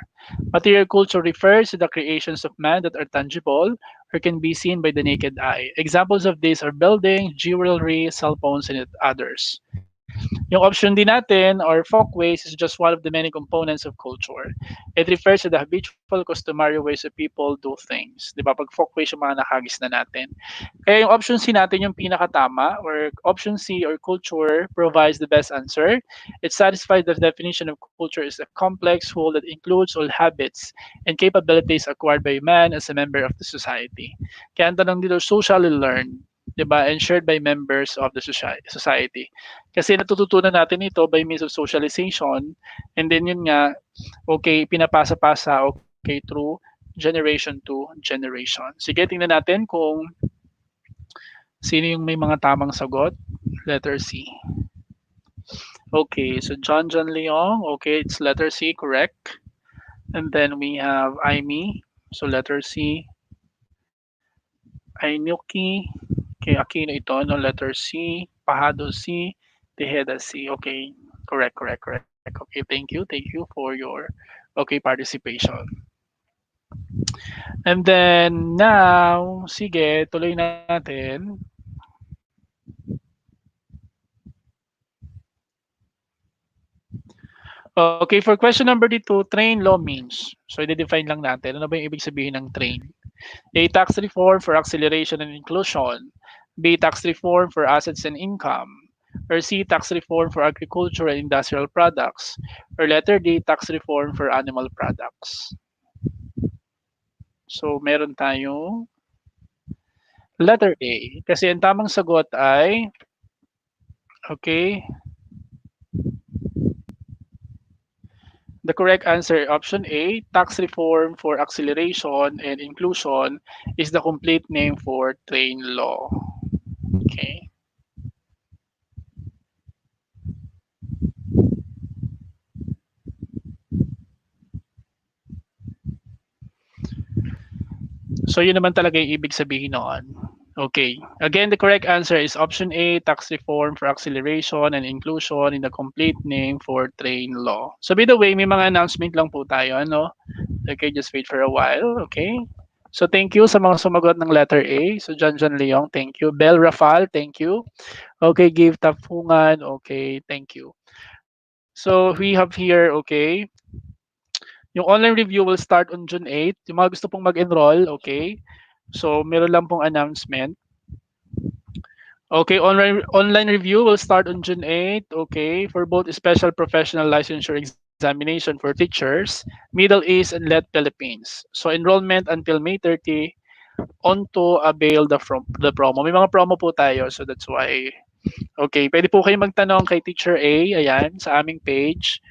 Material culture refers to the creations of man that are tangible or can be seen by the naked eye. Examples of these are buildings, jewelry, cell phones, and others. Yung option din natin or folkways is just one of the many components of culture. It refers to the habitual customary ways of people do things. Di ba? Pag folkways yung mga nakagis na natin. Kaya yung option C natin yung pinakatama or option C or culture provides the best answer. It satisfies the definition of culture is a complex whole that includes all habits and capabilities acquired by man as a member of the society. Kaya ang tanong dito, socially learned, 'di ba? And shared by members of the society. Kasi natututunan natin ito by means of socialization and then yun nga, okay, pinapasa-pasa okay through generation to generation. Sige, tingnan natin kung sino yung may mga tamang sagot? Letter C. Okay, so John Leong. Okay, it's letter C, correct. And then we have Aimee. So letter C. Ainuki. Okay, Aquino ito, no? Letter C. Pahado C. Tejeda C. Okay, correct. Okay, thank you for your okay participation. And then now, sige, tuloy natin. Okay, for question number 2, train law means. So, i-define lang natin. Ano ba yung ibig sabihin ng train? A, tax reform for acceleration and inclusion. B, tax reform for assets and income. Or C, tax reform for agriculture and industrial products. Or letter D, tax reform for animal products. So, meron tayong letter A. Kasi ang tamang sagot ay, okay, the correct answer, option A, tax reform for acceleration and inclusion is the complete name for train law. Okay. So yun naman talaga yung ibig sabihin noon. Okay. Again, the correct answer is option A, tax reform for acceleration and inclusion in the complete name for train law. So by the way, may mga announcement lang po tayo, ano? Okay, just wait for a while, okay? So thank you sa mga sumagot ng letter A. So John Leong, thank you. Bel Rafal, thank you. Okay, Give Tapungan, okay, thank you. So we have here, okay, yung online review will start on June 8. Yung mga gusto pong mag-enroll, okay? So meron lang pong announcement. Okay, online review will start on June 8, okay, for both special professional licensure examination for teachers, Middle East and Let Philippines. So enrollment until May 30 on to avail the promo. May mga promo po tayo, so that's why. Okay, pwede po kayo magtanong kay Teacher A, ayan, sa aming page,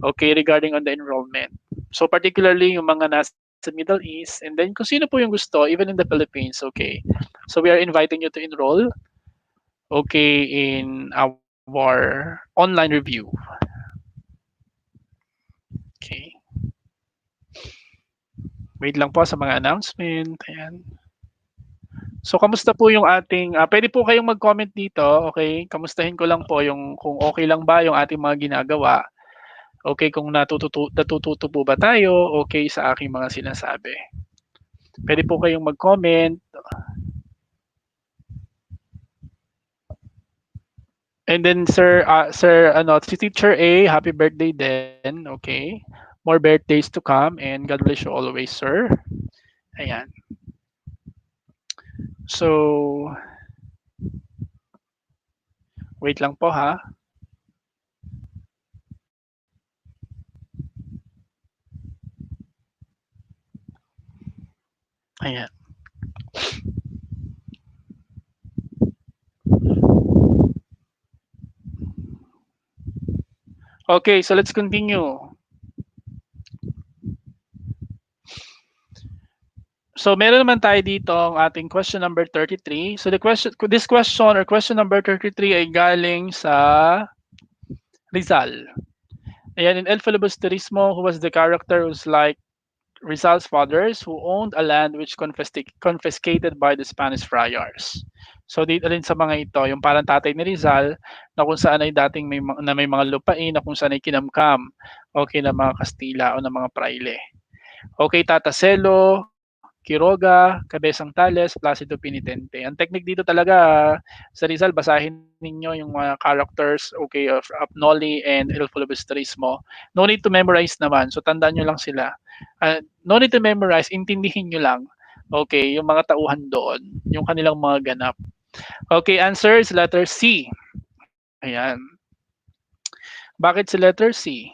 okay, regarding on the enrollment. So particularly yung mga nasa Middle East, and then kung sino po yung gusto, even in the Philippines, okay. So we are inviting you to enroll, okay, in our online review. Okay. Wait lang po sa mga announcement, ayan. So kamusta po yung ating pwede po kayong mag-comment dito, okay? Kamustahin ko lang po yung kung okay lang ba yung ating mga ginagawa. Okay, kung natututo po ba tayo, okay sa aking mga sinasabi. Pwede po kayong mag-comment. And then sir si Teacher A, happy birthday din, okay? More birthdays to come and God bless you always, sir. Ayan. So wait lang po ha. Ayan. Okay, so let's continue. So meron naman tayo dito ang ating question number 33. So this question or question number 33 ay galing sa Rizal. Ayan, in El Filibusterismo, who was the character who's like Rizal's fathers who owned a land which confiscated by the Spanish friars. So dito rin sa mga ito, yung parang tatay ni Rizal na kung saan ay dating may mga lupain na kung saan ay kinamkam okay ng mga Kastila o ng mga praile. Okay, Tataselo, Quiroga, Cabezang Tales, Placido Penitente. Ang technique dito talaga sa Rizal, basahin ninyo yung mga characters okay, of Noli and El Filibustrismo. No need to memorize naman. So tandaan nyo lang sila. No need to memorize, intindihin nyo lang. Okay, yung mga tauhan doon, yung kanilang mga ganap. Okay, answer is letter C. Ayan. Bakit si letter C?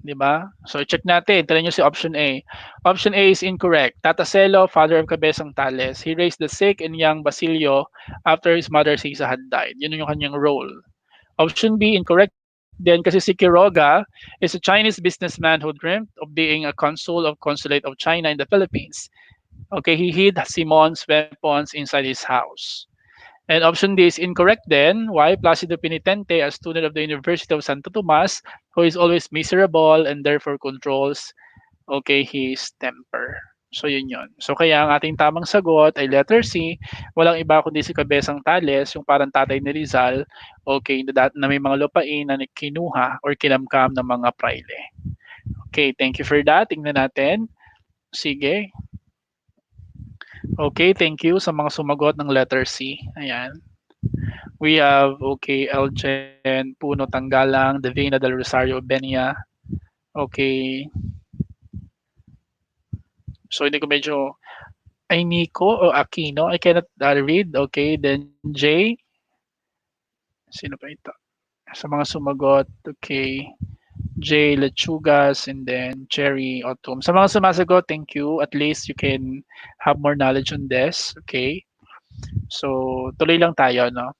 'Di ba? So check natin. Tignan niyo si option A. Option A is incorrect. Tataselo, father of Cabezang Tales, he raised the sick and young Basilio after his mother Sisa had died. Yun yung kanyang role. Option B, incorrect din kasi si Quiroga is a Chinese businessman who dreamt of being a consul of consulate of China in the Philippines. Okay, he hid Simon's weapons inside his house. And option D is incorrect then. Why? Placido Penitente, a student of the University of Santo Tomas, who is always miserable and therefore controls, okay, his temper. So yun yun. So kaya ang ating tamang sagot ay letter C. Walang iba kundi si Cabezang Tales, yung parang tatay ni Rizal, okay, na may mga lupain na kinuha or kinamkam ng mga praile. Okay, thank you for that. Tingnan natin. Sige. Okay, thank you sa mga sumagot ng letter C. Ayan. We have, okay, Elgen Puno Tanggalang, Davina del Rosario Benia. Okay. So hindi ko medyo, ay Nico o Aquino, I cannot read. Okay, then J. Sino pa ito? Sa mga sumagot, okay. J. Lechugas, and then Cherry Autumn. Sa mga sumasagot, thank you. At least you can have more knowledge on this. Okay. So, tuloy lang tayo, no?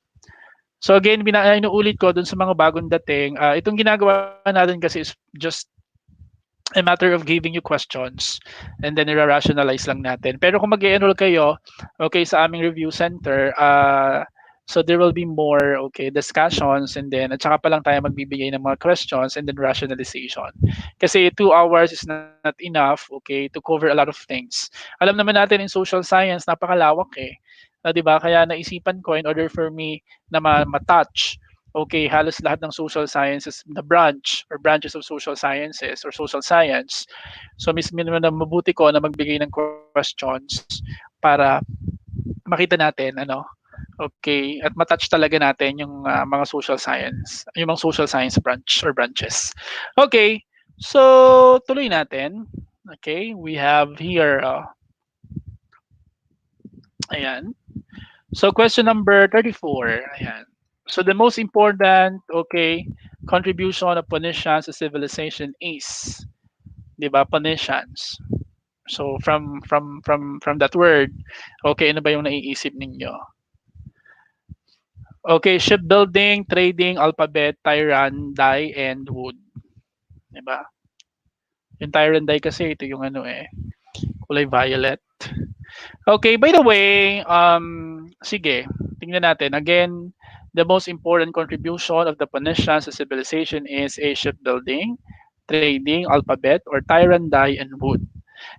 So again, inuulit ko dun sa mga bagong dating, itong ginagawa natin kasi is just a matter of giving you questions and then i-rationalize lang natin. Pero kung mag-enroll kayo, okay, sa aming review center, so there will be more, okay, discussions and then at saka pa lang tayo magbibigay ng mga questions and then rationalization. Kasi 2 hours is not enough, okay, to cover a lot of things. Alam naman natin in social science, napakalawak eh. 'Di ba? Kaya naisipan ko in order for me na ma-touch okay, halos lahat ng social sciences, the branch or branches of social sciences or social science. So, mismo na mabuti ko na magbigay ng questions para makita natin, ano, okay, at matouch talaga natin yung mga social science, yung mga social science branch or branches. Okay, so tuloy natin. Okay, we have here, ayan. So question number 34, ayan. So the most important, okay, contribution of Phoenicians to civilization is, di ba, Phoenicians. So from that word, okay, ano ba yung naiisip ninyo? Okay, shipbuilding, trading, alphabet, tyranny, and wood. Di ba? Yung tyranny kasi ito yung ano eh, kulay violet. Okay, by the way, sige, tingnan natin. Again, the most important contribution of the Phoenicians to civilization is a shipbuilding, trading, alphabet, or tyranny, and wood.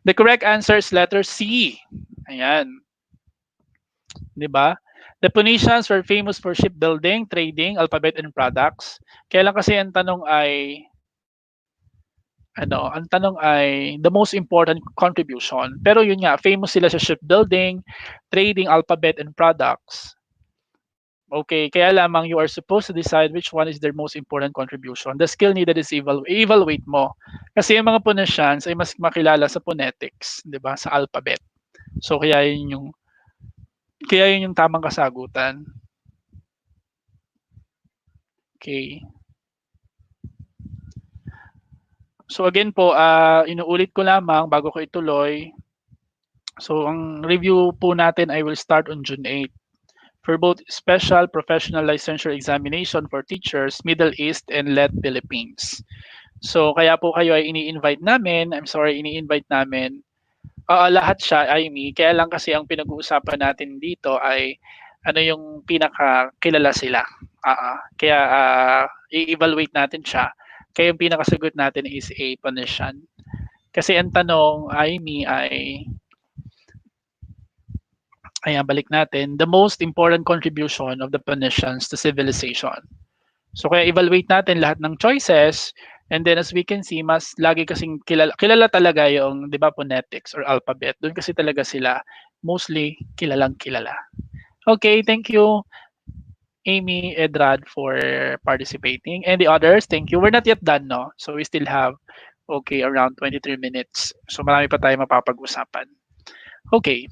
The correct answer is letter C. Ayan. Di ba? The Phoenicians were famous for shipbuilding, trading, alphabet, and products. Kaya lang kasi ang tanong ay, the most important contribution. Pero yun nga, famous sila sa shipbuilding, trading, alphabet, and products. Okay, kaya lamang you are supposed to decide which one is their most important contribution. The skill needed is evaluate mo. Kasi yung mga Phoenicians ay mas makilala sa phonetics, 'di ba? Sa alphabet. So kaya yun yung tamang kasagutan. Okay. So again po, inuulit ko lamang bago ko ituloy. So ang review po natin I will start on June 8. For both special professional licensure examination for teachers, Middle East and LED Philippines. So kaya po kayo ay ini-invite namin, lahat siya ay kaya lang kasi ang pinag-uusapan natin dito ay ano yung pinakakilala sila. Kaya i-evaluate natin siya. Kaya yung pinakasagot natin is a Phoenician. Kasi ang tanong, Amy, ayan, balik natin, the most important contribution of the Phoenicians to civilization. So kaya evaluate natin lahat ng choices, and then as we can see, mas lagi kasing kilala talaga yung, 'di ba, phonetics or alphabet. Doon kasi talaga sila mostly kilalang kilala. Okay, thank you Amy, Edrad for participating, and the others, thank you. We're not yet done, no? So we still have okay around 23 minutes. So marami pa tayo mapapag-usapan. Okay.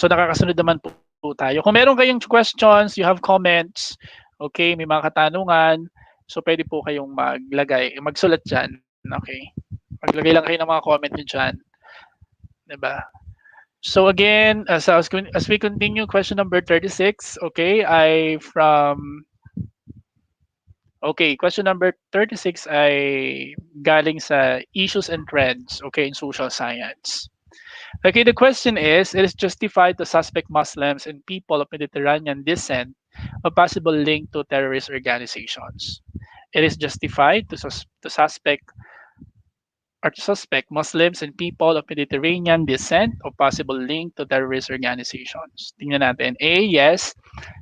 So nakakasunod naman po tayo. Kung meron kayong questions, you have comments, okay, may mga katanungan, so pwede po kayong magsulat dyan. Okay. Maglagay lang kayo ng mga comment nyo dyan. Diba? So again, as we continue, question number 36, okay, question number 36 ay galing sa issues and trends, okay, in social science. Okay, the question is, it is justified to suspect Muslims and people of Mediterranean descent a possible link to terrorist organizations. It is justified to suspect Muslims and people of Mediterranean descent of possible link to terrorist organizations. Tingnan natin. A, yes,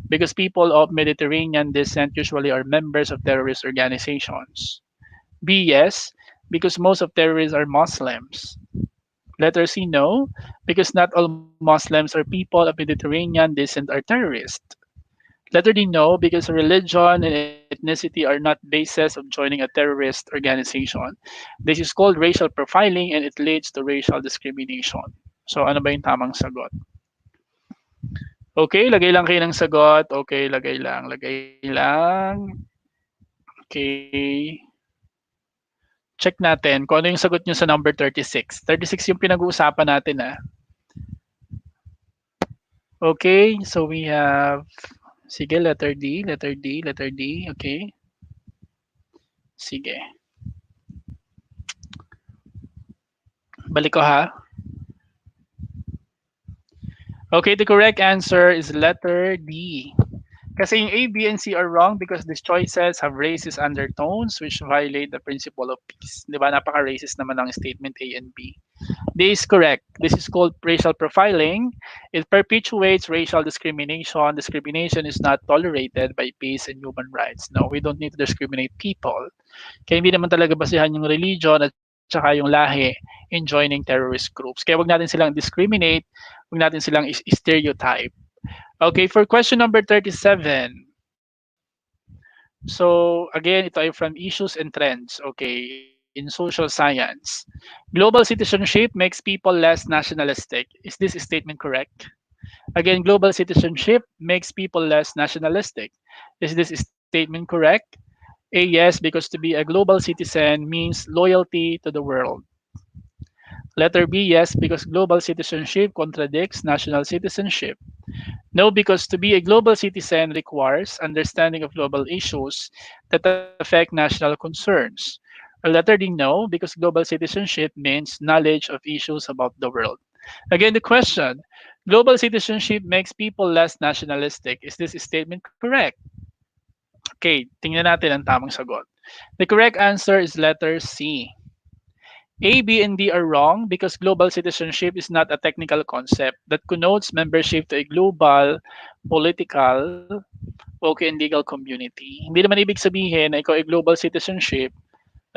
because people of Mediterranean descent usually are members of terrorist organizations. B, yes, because most of terrorists are Muslims. Letter C, no, because not all Muslims or people of Mediterranean descent are terrorists. Letter D, no, because religion and ethnicity are not bases of joining a terrorist organization. This is called racial profiling and it leads to racial discrimination. So ano ba yung tamang sagot? Okay, lagay lang kayo ng sagot. Okay, lagay lang. Okay. Check natin kung ano yung sagot nyo sa number 36. 36 yung pinag-uusapan natin, ah. Okay, so we have, sige, letter D. Okay. Sige. Balik ko ha. Okay, the correct answer is letter D. Kasi yung A, B, and C are wrong because these choices have racist undertones which violate the principle of peace. Di ba? Napaka-racist naman ang statement A and B. This is correct. This is called racial profiling. It perpetuates racial discrimination. Discrimination is not tolerated by peace and human rights. No, we don't need to discriminate people. Kaya hindi naman talaga basihan yung religion at saka yung lahi in joining terrorist groups. Kaya wag natin silang discriminate, wag natin silang stereotype. Okay, for question number 37. So again, ito ay from issues and trends, okay, in social science. Global citizenship makes people less nationalistic. Is this statement correct? Again, global citizenship makes people less nationalistic. Is this statement correct? A, yes, because to be a global citizen means loyalty to the world. Letter B, yes, because global citizenship contradicts national citizenship. No, because to be a global citizen requires understanding of global issues that affect national concerns. Or letter D, no, because global citizenship means knowledge of issues about the world. Again, the question, global citizenship makes people less nationalistic. Is this statement correct? Okay, tingnan natin ang tamang sagot. The correct answer is letter C. A, B, and D are wrong because global citizenship is not a technical concept that connotes membership to a global, political, okay, and legal community. Hindi naman ibig sabihin na ikaw ay global citizenship,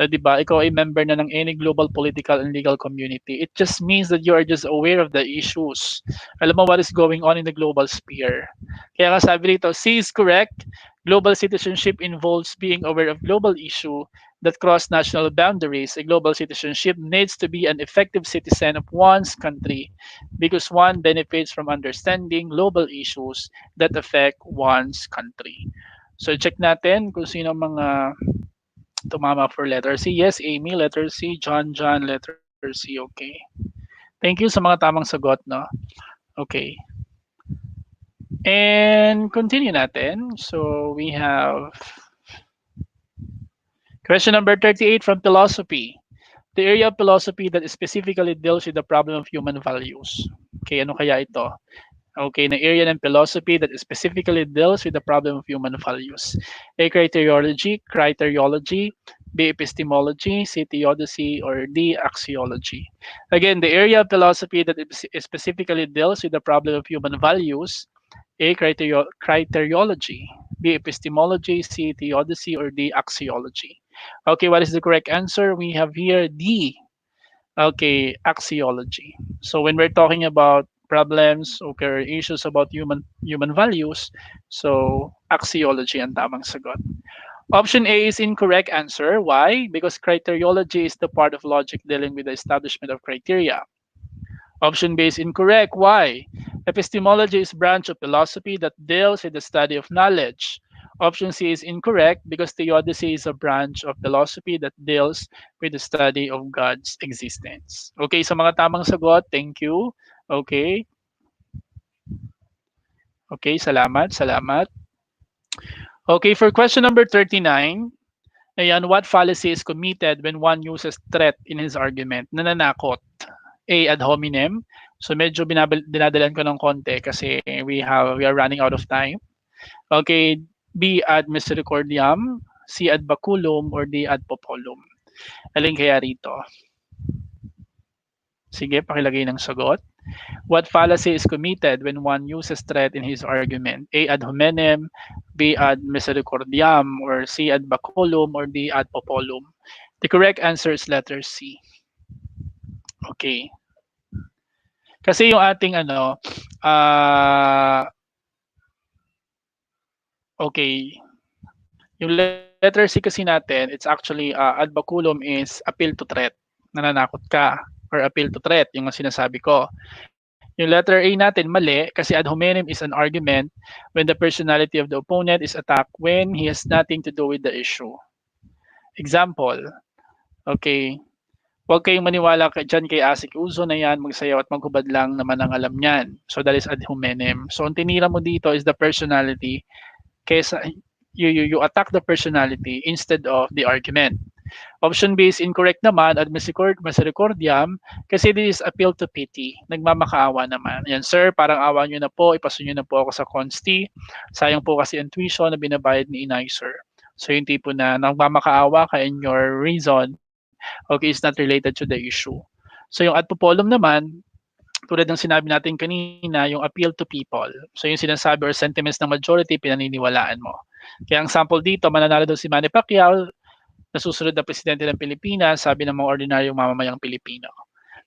di ba, ikaw ay member na ng any global political and legal community. It just means that you are just aware of the issues. Alam mo what is going on in the global sphere. Kaya nga sabi dito, C is correct. Global citizenship involves being aware of global issue that cross national boundaries. A global citizenship needs to be an effective citizen of one's country because one benefits from understanding global issues that affect one's country. So check natin kung sino mga tumama for letter C. Yes, Amy, letter C. John, letter C. Okay. Thank you sa mga tamang sagot, no? Okay. And continue natin. So we have question number 38 from philosophy. The area of philosophy that specifically deals with the problem of human values. Okay, ano kaya ito? Okay, na area ng philosophy that specifically deals with the problem of human values. A, criteriology, B. Epistemology, C. Theodicy, or D. Axiology. Again, the area of philosophy that specifically deals with the problem of human values: A. Criteriology, B. Epistemology, C. Theodicy, or D. Axiology. Okay, what is the correct answer? We have here D. Okay, axiology. So when we're talking about problems, okay, or issues about human values, so axiology ang tamang sagot. Option A is incorrect answer. Why? Because criteriology is the part of logic dealing with the establishment of criteria. Option B is incorrect. Why? Epistemology is branch of philosophy that deals with the study of knowledge. Option C is incorrect because theodicy is a branch of philosophy that deals with the study of God's existence. Okay, sa mga tamang sagot, thank you. Okay, okay, salamat, salamat. Okay, for question number 39, ayan, what fallacy is committed when one uses threat in his argument? Nananakot. A. Ad hominem. So medyo dinadalan ko ng konti kasi we are running out of time. Okay, B. Ad misericordiam, C. Ad baculum, or D. Ad populum. Alin kaya rito? Sige, pakilagay ng sagot. What fallacy is committed when one uses threat in his argument? A. Ad hominem, B. Ad misericordiam, or C. Ad baculum, or D. Ad populum. The correct answer is letter C. Okay. Kasi yung ating okay, yung letter C kasi natin, it's actually ad baculum is appeal to threat. Nananakot ka or appeal to threat, yung sinasabi ko. Yung letter A natin mali kasi ad hominem is an argument when the personality of the opponent is attacked when he has nothing to do with the issue. Example, okay, huwag kayong maniwala dyan kay Asik Uzo na yan, magsayaw at maghubad lang naman ang alam niyan. So that is ad hominem. So ang tinira mo dito is the personality kaysa you attack the personality instead of the argument. Option B is incorrect naman, ad misericordiam, kasi this is appeal to pity. Nagmamakaawa naman. Yan sir, parang awa nyo na po, ipaso nyo na po ako sa consti. Sayang po kasi ang tuition na binabayad ni inay sir. So yung tipo na nagmamakaawa ka in your reason, okay, is not related to the issue. So yung ad populum naman, tulad ng sinabi natin kanina, yung appeal to people. So yung sinasabi or sentiments ng majority, pinaniniwalaan mo. Kaya ang sample dito, mananalo daw si Manny Pacquiao, nasusunod na presidente ng Pilipinas, sabi ng mga ordinaryong mamamayang Pilipino.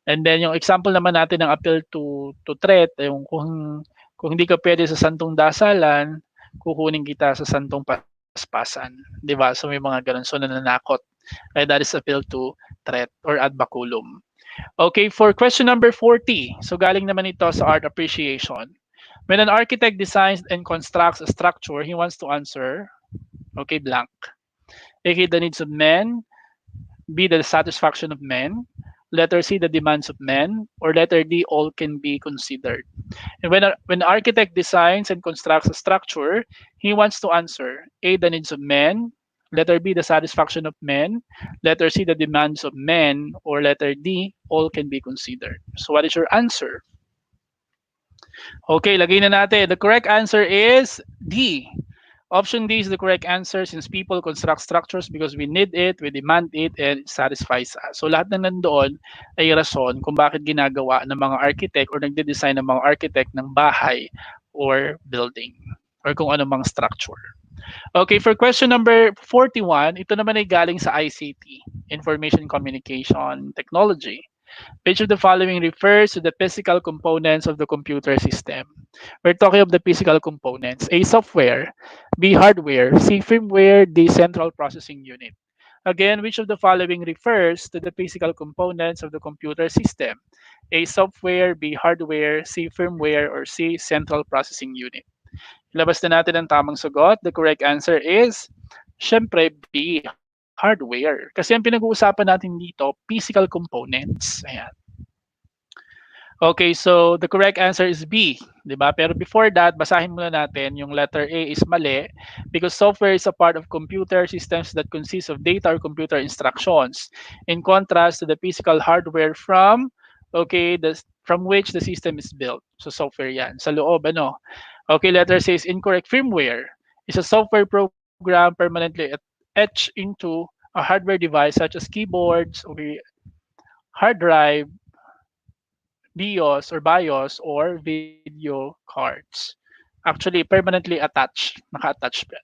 And then yung example naman natin ng appeal to threat, yung kung hindi ka pwede sa santong dasalan, kukunin kita sa santong paspasan. Di ba? So may mga ganun. So nananakot. Kaya that is appeal to threat or ad baculum. Okay, for question number 40. So galing naman ito sa art appreciation. When an architect designs and constructs a structure, he wants to answer, okay, blank. A. The needs of men, B. The satisfaction of men, letter C. The demands of men, or letter D. All can be considered. And when an architect designs and constructs a structure, he wants to answer A. The needs of men, letter B. The satisfaction of men, letter C. The demands of men, or letter D. All can be considered. So what is your answer? Okay, lagay na natin. The correct answer is D. Option D is the correct answer since people construct structures because we need it, we demand it, and it satisfies us. So lahat ng nandoon ay rason kung bakit ginagawa ng mga architect or nagde-design ng mga architect ng bahay or building or kung ano mang structure. Okay, for question number 41, ito naman ay galing sa ICT, Information Communication Technology. Which of the following refers to the physical components of the computer system? We're talking of the physical components. A. Software, B. Hardware, C. Firmware, D. Central Processing Unit. Again, which of the following refers to the physical components of the computer system? A. Software, B. Hardware, C. Firmware, or C. Central Processing Unit. Ilabas na natin ang tamang sagot. The correct answer is, syempre, B. Hardware. Kasi ang pinag-uusapan natin dito, physical components. Ayan. Okay, so the correct answer is B, di ba? Pero before that, basahin muna natin yung letter A is mali because software is a part of computer systems that consist of data or computer instructions. In contrast to the physical hardware from which the system is built. So software yan. Sa loob, ano? Okay, letter C is incorrect. Firmware is a software program permanently etched into a hardware device such as keyboards, okay, hard drive, BIOS or video cards. Actually, permanently attached, naka-attach pa.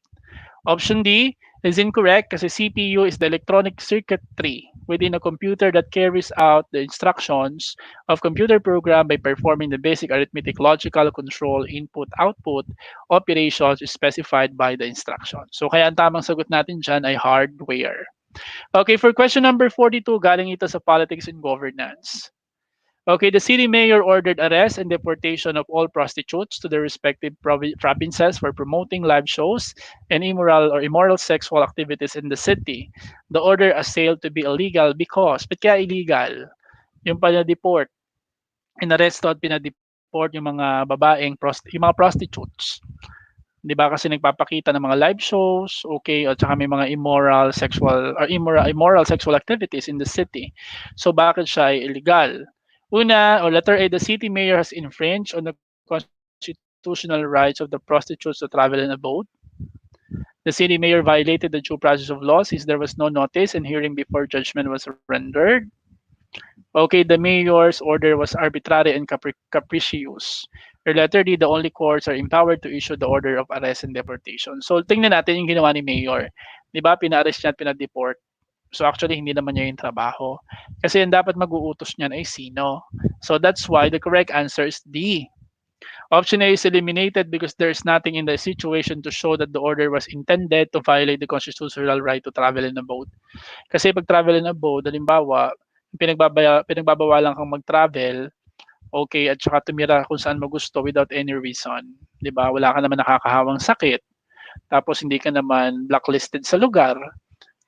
Option D is incorrect kasi CPU is the electronic circuitry within a computer that carries out the instructions of computer program by performing the basic arithmetic logical control input-output operations specified by the instruction. So kaya ang tamang sagot natin dyan ay hardware. Okay, for question number 42, galing ito sa politics and governance. Okay, the city mayor ordered arrest and deportation of all prostitutes to their respective provinces for promoting live shows and immoral sexual activities in the city. The order assailed to be illegal because, ba't kaya illegal? Yung pinadeport, inaresto at pinadeport yung mga babaeng, yung mga prostitutes. 'Di ba kasi nagpapakita ng mga live shows, okay, at saka may mga immoral sexual activities in the city. So bakit siya ay illegal? Una, or letter A, the city mayor has infringed on the constitutional rights of the prostitutes to travel and abode. The city mayor violated the due process of law since there was no notice and hearing before judgment was rendered. Okay, the mayor's order was arbitrary and capricious. Or letter D, the only courts are empowered to issue the order of arrest and deportation. So tingnan natin yung ginawa ni mayor. 'Di ba, pina-arrest niya at pina-deport. So actually hindi naman niya yung trabaho. Kasi yung dapat mag-uutos niyan ay sino. So that's why the correct answer is D. Option A is eliminated because there is nothing in the situation to show that the order was intended to violate the constitutional right to travel and abode. Kasi pag travel and abode, halimbawa, pinagbabawalan kang mag-travel, okay, at saka tumira kung saan mo gusto without any reason. 'Di ba? Wala ka naman nakakahawang sakit. Tapos hindi ka naman blacklisted sa lugar.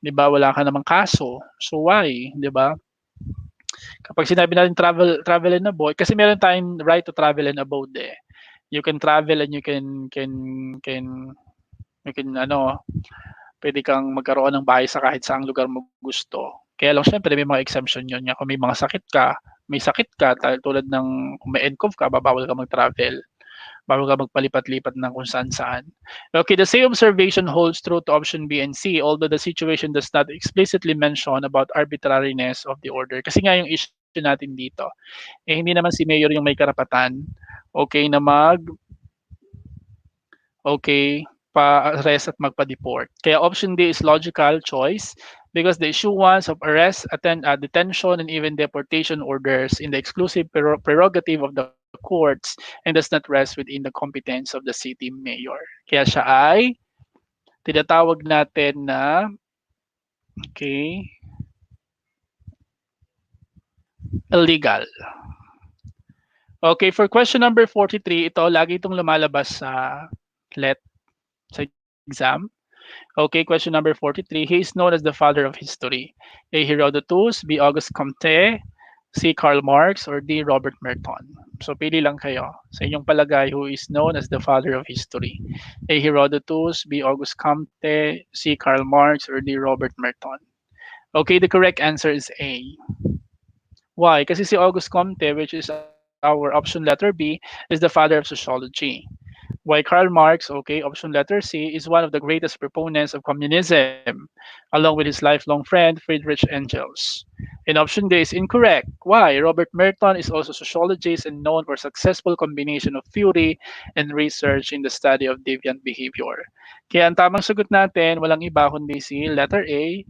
'Di ba? Wala ka namang kaso. So why, 'di ba? Kapag sinabi natin travel and abode, kasi meron tayong right to travel and abode eh. You can travel and you can pwede kang magkaroon ng bahay sa kahit saang lugar mo gusto. Kaya lang syempre may mga exemption yun. Kung may mga sakit ka, tulad ng kung may NCOV ka, babawal ka mag-travel. Bawal ka magpalipat-lipat ng kung saan-saan. Okay, the same observation holds true to option B and C, although the situation does not explicitly mention about arbitrariness of the order. Kasi nga yung issue natin dito, hindi naman si mayor yung may karapatan, okay, na pa-arrest at magpa-deport. Kaya option D is logical choice because the issuance of arrest, detention, and even deportation orders in the exclusive prerogative of the courts and does not rest within the competence of the city mayor. Kaya siya ay tinatawag natin na illegal. Okay, for question number 43, ito lagi itong lumalabas sa exam. Okay, question number 43. He is known as the father of history. A. Herodotus, B. Auguste Comte, C. Karl Marx, or D. Robert Merton. So pili lang kayo sa inyong palagay who is known as the father of history. A. Herodotus, B. Auguste Comte, C. Karl Marx, or D. Robert Merton. Okay, the correct answer is A. Why? Kasi si Auguste Comte, which is our option letter B, is the father of sociology. Why Karl Marx, okay, option letter C, is one of the greatest proponents of communism, along with his lifelong friend Friedrich Engels. And option D is incorrect. Why? Robert Merton is also a sociologist and known for successful combination of theory and research in the study of deviant behavior. Kaya ang tamang sagot natin, walang iba kundi si letter A,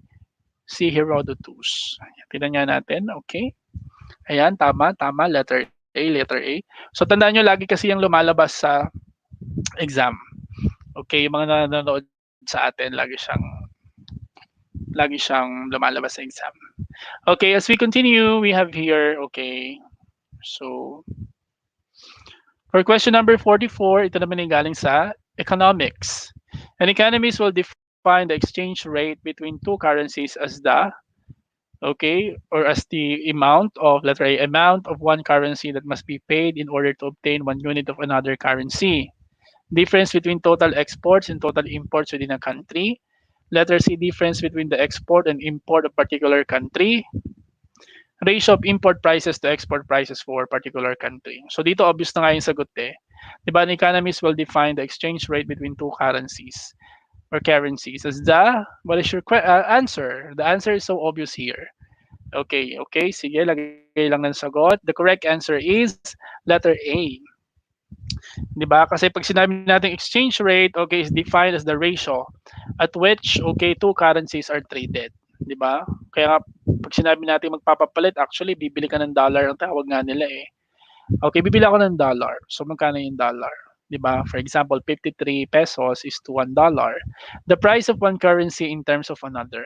si Herodotus. Tingnan nga natin, okay? Ayan, tama, letter A. So tandaan nyo, lagi kasi yung lumalabas sa exam. Okay, yung mga nanonood sa atin, lagi siyang lumalabas sa exam. Okay, as we continue, we have here, okay, so for question number 44, ito naman yung galing sa economics. An economist will define the exchange rate between two currencies as the amount of, letter A, amount of one currency that must be paid in order to obtain 1 unit of another currency. Difference between total exports and total imports within a country. Letter C, difference between the export and import of particular country. Ratio of import prices to export prices for particular country. So dito obvious na nga yung sagot eh. Diba, an economist will define the exchange rate between two currencies. or currencies? What is your answer? The answer is so obvious here. Okay, okay. Sige, lagay lang ng sagot. The correct answer is letter A. 'Di ba? Kasi pag sinabi nating exchange rate, okay, is defined as the ratio at which, okay, two currencies are traded. 'Di ba? Kaya nga, pag sinabi natin magpapapalit, actually, bibili ka ng dollar, ang tawag nga nila eh. Okay, bibili ako ng dollar. So, magkano yung dollar? 'Di ba? For example, 53 pesos is to $1. The price of one currency in terms of another.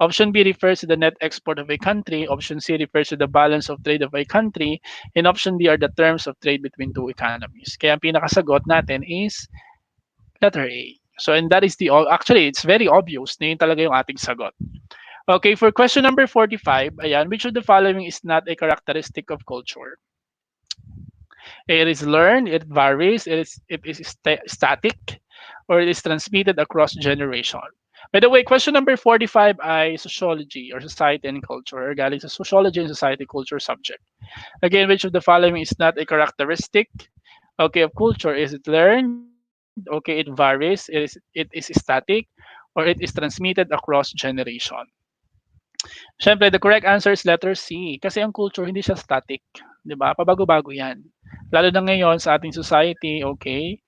Option B refers to the net export of a country. Option C refers to the balance of trade of a country. And option D are the terms of trade between two economies. Kaya ang pinakasagot natin is letter A. So, and that is actually, it's very obvious na yun talaga yung ating sagot. Okay, for question number 45, ayan, which of the following is not a characteristic of culture? It is learned, it varies, it is static, or it is transmitted across generation. By the way, question number 45 ay sociology or society and culture. Galing sa sociology and society culture subject. Again, which of the following is not a characteristic, okay, of culture? Is it learned? Okay, it varies. It is static, or it is transmitted across generation. Siyempre, the correct answer is letter C. Kasi ang culture, hindi siya static. 'Di ba? Pabago-bago yan. Lalo na ngayon sa ating society, okay?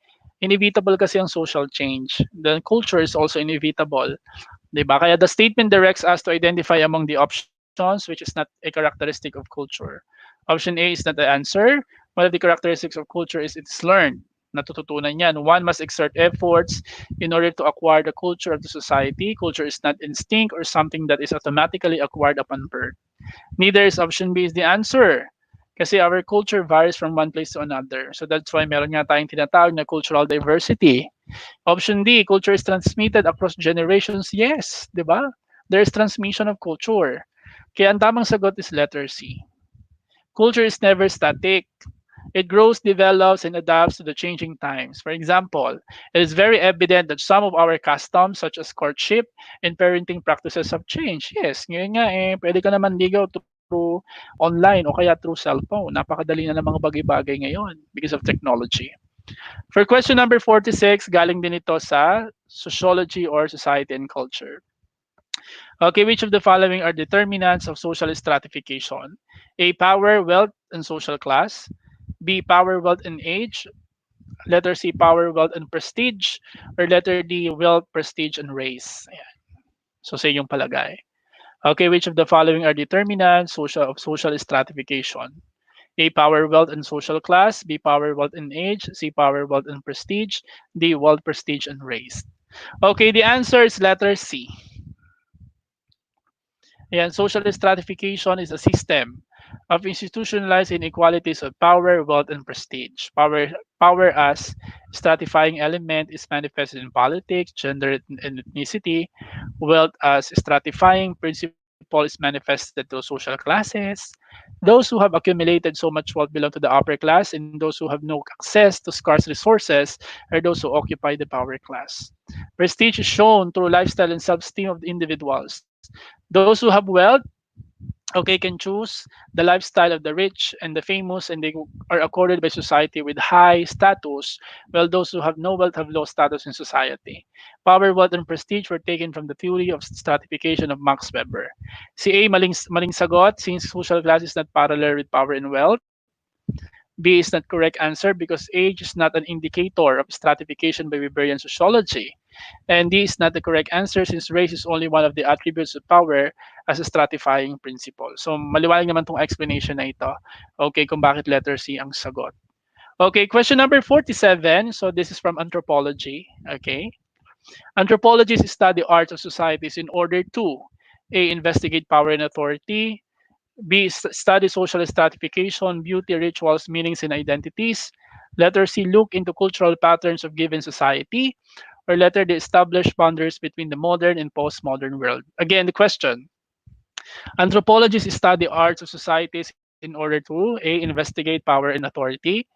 Inevitable kasi ang social change. The culture is also inevitable. 'Di ba? Kaya the statement directs us to identify among the options which is not a characteristic of culture. Option A is not the answer. One of the characteristics of culture is it's learned. Natututunan yan. One must exert efforts in order to acquire the culture of the society. Culture is not instinct or something that is automatically acquired upon birth. Neither is option B is the answer. Kasi our culture varies from one place to another. So that's why meron nga tayong tinatawag na cultural diversity. Option D, culture is transmitted across generations. Yes, di ba? There is transmission of culture. Kaya ang tamang sagot is letter C. Culture is never static. It grows, develops, and adapts to the changing times. For example, it is very evident that some of our customs, such as courtship and parenting practices, have changed. Yes, ngayon nga eh, pwede ka naman ligaw through online o kaya through cellphone. Napakadali na ng mga bagay-bagay ngayon because of technology. For question number 46, galing din ito sa sociology or society and culture. Okay, which of the following are determinants of social stratification? A, power, wealth, and social class. B, power, wealth, and age. Letter C, power, wealth, and prestige. Or letter D, wealth, prestige, and race. Ayan. So, sa inyong palagay. Okay, which of the following are determinants of social stratification? A, power, wealth, and social class. B, power, wealth, and age. C, power, wealth, and prestige. D, wealth, prestige, and race. Okay, the answer is letter C. Ayan, social stratification is a system of institutionalized inequalities of power, wealth, and prestige. Power as stratifying element is manifested in politics, gender, and ethnicity. Wealth as stratifying principle is manifested to social classes. Those who have accumulated so much wealth belong to the upper class, and those who have no access to scarce resources are those who occupy the power class. Prestige is shown through lifestyle and self-esteem of the individuals. Those who have wealth, okay, can choose the lifestyle of the rich and the famous, and they are accorded by society with high status, while those who have no wealth have low status in society. Power, wealth, and prestige were taken from the theory of stratification of Max Weber. Si A, maling sagot, since social class is not parallel with power and wealth. B is not correct answer because age is not an indicator of stratification by Weberian sociology. And D is not the correct answer since race is only one of the attributes of power as a stratifying principle. So maliwanag naman tong explanation na ito. Okay, kung bakit letter C ang sagot. Okay, question number 47. So this is from anthropology. Okay. Anthropologists study arts of societies in order to A, investigate power and authority. B, study social stratification, beauty, rituals, meanings, and identities. Letter C, look into cultural patterns of given society. Or letter D, establish boundaries between the modern and postmodern world. Again, the question. Anthropologists study arts of societies in order to A, investigate power and authority.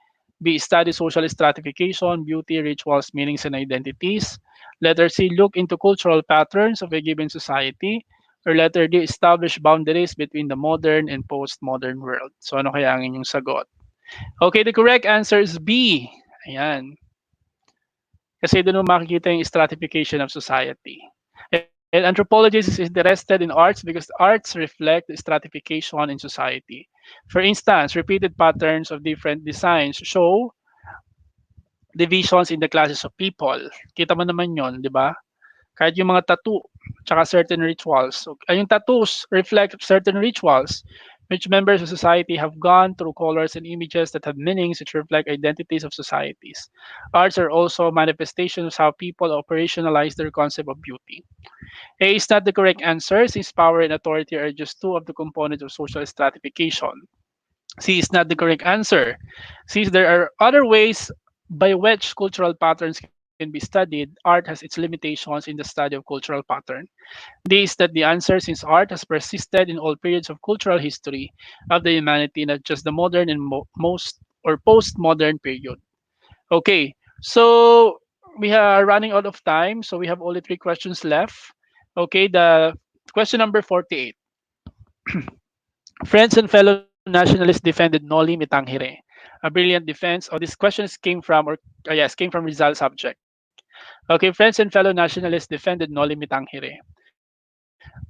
B, study social stratification, beauty, rituals, meanings, and identities. Letter C, look into cultural patterns of a given society. Or letter D, establish boundaries between the modern and postmodern world. So ano kaya ang inyong sagot? Okay, the correct answer is B. Ayan. Kasi doon mo makikita yung stratification of society. And anthropologists is interested in arts because arts reflect the stratification in society. For instance, repeated patterns of different designs show divisions in the classes of people. Kita mo naman yon, di ba? Kahit yung mga tattoo, tsaka certain rituals. So, yung tattoos reflect certain rituals which members of society have gone through colors and images that have meanings which reflect identities of societies. Arts are also manifestations of how people operationalize their concept of beauty. A is not the correct answer since power and authority are just two of the components of social stratification. C is not the correct answer since there are other ways by which cultural patterns can be studied. Art has its limitations in the study of cultural pattern. D is that the answer since art has persisted in all periods of cultural history of the humanity, not just the modern and most or postmodern period. Okay, so we are running out of time, so we have only three questions left. Okay, the question number 48. Friends and fellow nationalists defended Noli Me Tangere, a brilliant defense. Oh, this question came from, or yes, came from Rizal subject. Okay, friends and fellow nationalists defended Noli Me Tangere.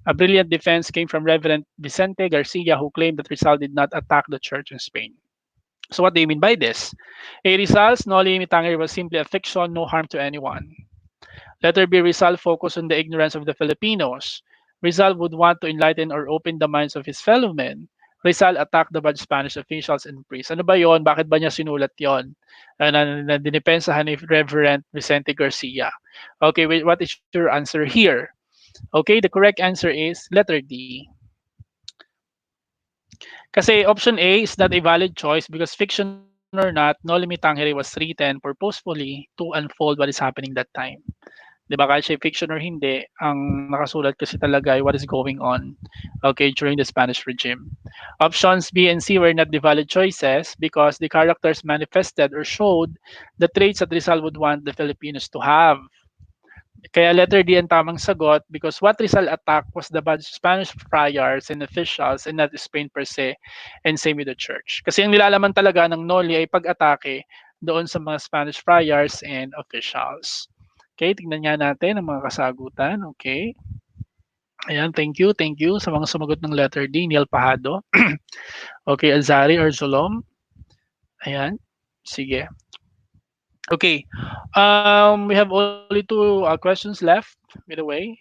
A brilliant defense came from Reverend Vicente Garcia, who claimed that Rizal did not attack the church in Spain. So what do you mean by this? A Rizal's Noli Me Tangere was simply a fiction, no harm to anyone. Letter B, Rizal focused on the ignorance of the Filipinos. Rizal would want to enlighten or open the minds of his fellow men. Rizal attacked the bad Spanish officials and priests. Ano ba yon? Bakit ba niya sinulat yon? Na dinipensahan ni Reverend Vicente Garcia. Okay, wait, what is your answer here? Okay, the correct answer is letter D. Kasi option A is not a valid choice because fiction or not, Noli Me Tangere was written purposefully to unfold what is happening that time. 'Di ba kahit siya fiction or hindi, ang nakasulat kasi talaga ay what is going on, okay, during the Spanish regime. Options B and C were not the valid choices because the characters manifested or showed the traits that Rizal would want the Filipinos to have. Kaya letter D ang tamang sagot because what Rizal attacked was the bad Spanish friars and officials and not Spain per se, and same with the church. Kasi ang nilalaman talaga ng Noli ay pag-atake doon sa mga Spanish friars and officials. Okay, tingnan nga natin ang mga kasagutan. Okay. Ayan, thank you sa mga sumagot ng letter D, Neil Pahado. Okay, Azari or Zolom. Ayan, sige. Okay, we have only two questions left, by the way.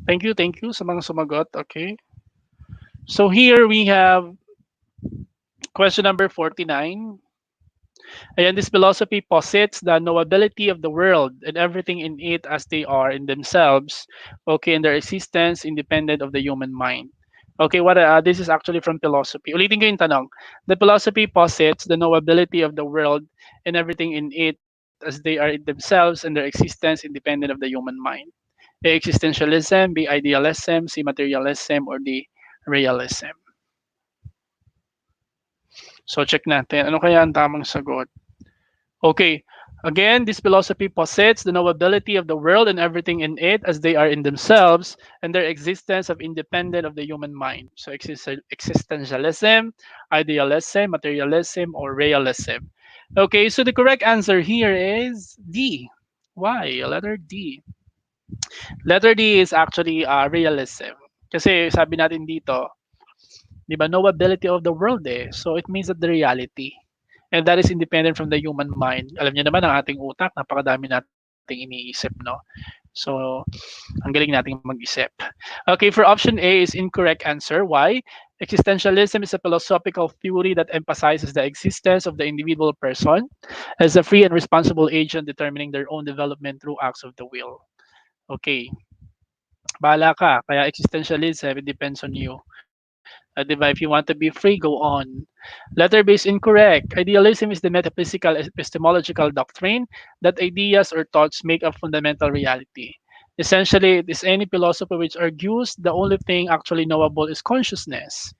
Thank you sa mga sumagot. Okay. So here we have question number 49. And this philosophy posits the knowability of the world and everything in it as they are in themselves, okay, and their existence independent of the human mind. Okay, what this is actually from philosophy. Ulitin ko yung tanong. The philosophy posits the knowability of the world and everything in it as they are in themselves and their existence independent of the human mind. A existentialism, B idealism, C materialism, or D realism. So check natin. Ano kaya ang tamang sagot? Okay. Again, this philosophy posits the knowability of the world and everything in it as they are in themselves and their existence of independent of the human mind. So existentialism, idealism, materialism, or realism. Okay, so the correct answer here is D. Why? Letter D. Letter D is actually realism. Kasi sabi natin dito, di ba, knowability of the world eh. So it means that the reality. And that is independent from the human mind. Alam niyo naman ang ating utak, napakadami nating iniisip, no? So, ang galing nating mag-isip. Okay, for option A is incorrect answer. Why? Existentialism is a philosophical theory that emphasizes the existence of the individual person as a free and responsible agent determining their own development through acts of the will. Okay, bahala ka. Kaya existentialism, it depends on you. Diba? If you want to be free, go on. Letter B is incorrect. Idealism is the metaphysical epistemological doctrine that ideas or thoughts make a fundamental reality. Essentially, it is any philosophy which argues the only thing actually knowable is consciousness.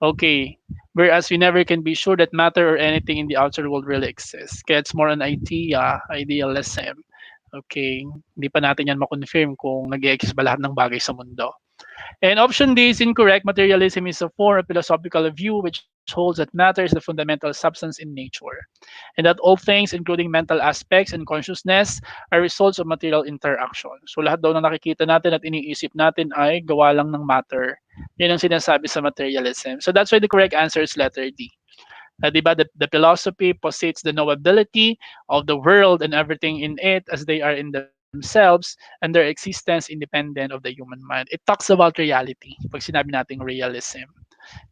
Okay. Whereas we never can be sure that matter or anything in the outer world really exists. Kaya it's more an idea, idealism. Okay. Hindi pa natin yan makonfirm kung nag-exist ba lahat ng bagay sa mundo. And option D is incorrect. Materialism is a form of philosophical view which holds that matter is the fundamental substance in nature, and that all things, including mental aspects and consciousness, are results of material interaction. So lahat daw na nakikita natin at iniisip natin ay gawa lang ng matter. Yun ang sinasabi sa materialism. So that's why the correct answer is letter D. Diba? The philosophy posits the knowability of the world and everything in it as they are in themselves and their existence independent of the human mind. It talks about reality pag sinabi nating realism.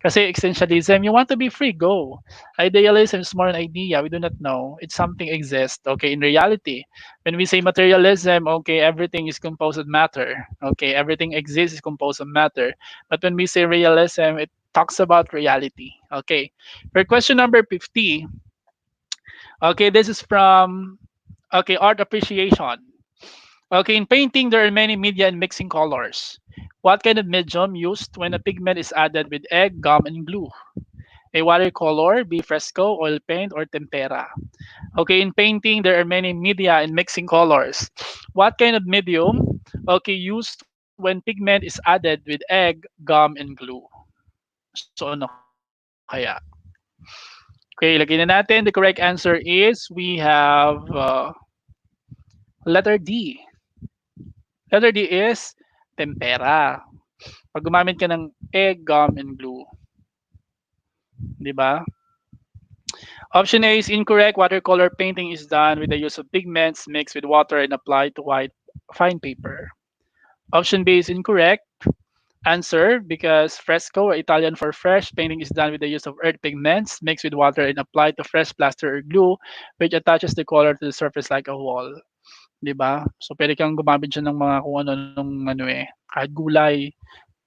Kasi existentialism, you want to be free, go. Idealism is more an idea. We do not know. It's something exists. Okay, in reality. When we say materialism, okay, everything is composed of matter. Okay, everything exists is composed of matter. But when we say realism, it talks about reality. Okay. For question number 50, okay, this is from, okay, art appreciation. Okay, in painting, there are many media and mixing colors. What kind of medium used when a pigment is added with egg, gum, and glue? A watercolor, be fresco, oil paint, or tempera. Okay, in painting, there are many media and mixing colors. What kind of medium, okay, used when pigment is added with egg, gum, and glue? So ano kaya? Okay, lagyan na natin. The correct answer is we have letter D. Letter D is tempera. Pag gumamit ka ng egg, gum, and glue. Di ba? Option A is incorrect. Watercolor painting is done with the use of pigments mixed with water and applied to white fine paper. Option B is incorrect. Answer, because fresco, or Italian for fresh, painting is done with the use of earth pigments mixed with water and applied to fresh plaster or glue, which attaches the color to the surface like a wall. 'Di ba? So pwede kang gumamit diyan ng mga kung ano nung ano kahit gulay,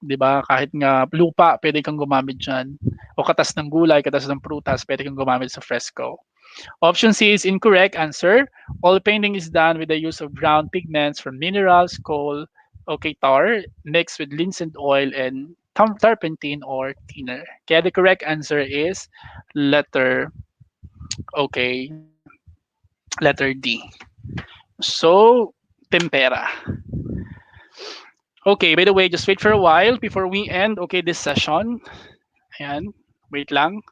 'di ba? Kahit nga lupa, pwede kang gumamit diyan. O katas ng gulay, katas ng prutas, pwede kang gumamit sa fresco. Option C is incorrect. Answer, all painting is done with the use of brown pigments from minerals, coal, okay, tar, mixed with linseed oil and turpentine or thinner. Kaya the correct answer is letter, okay, letter D. So, tempera. Okay, by the way, just wait for a while before we end, okay, this session. Ayan, wait lang.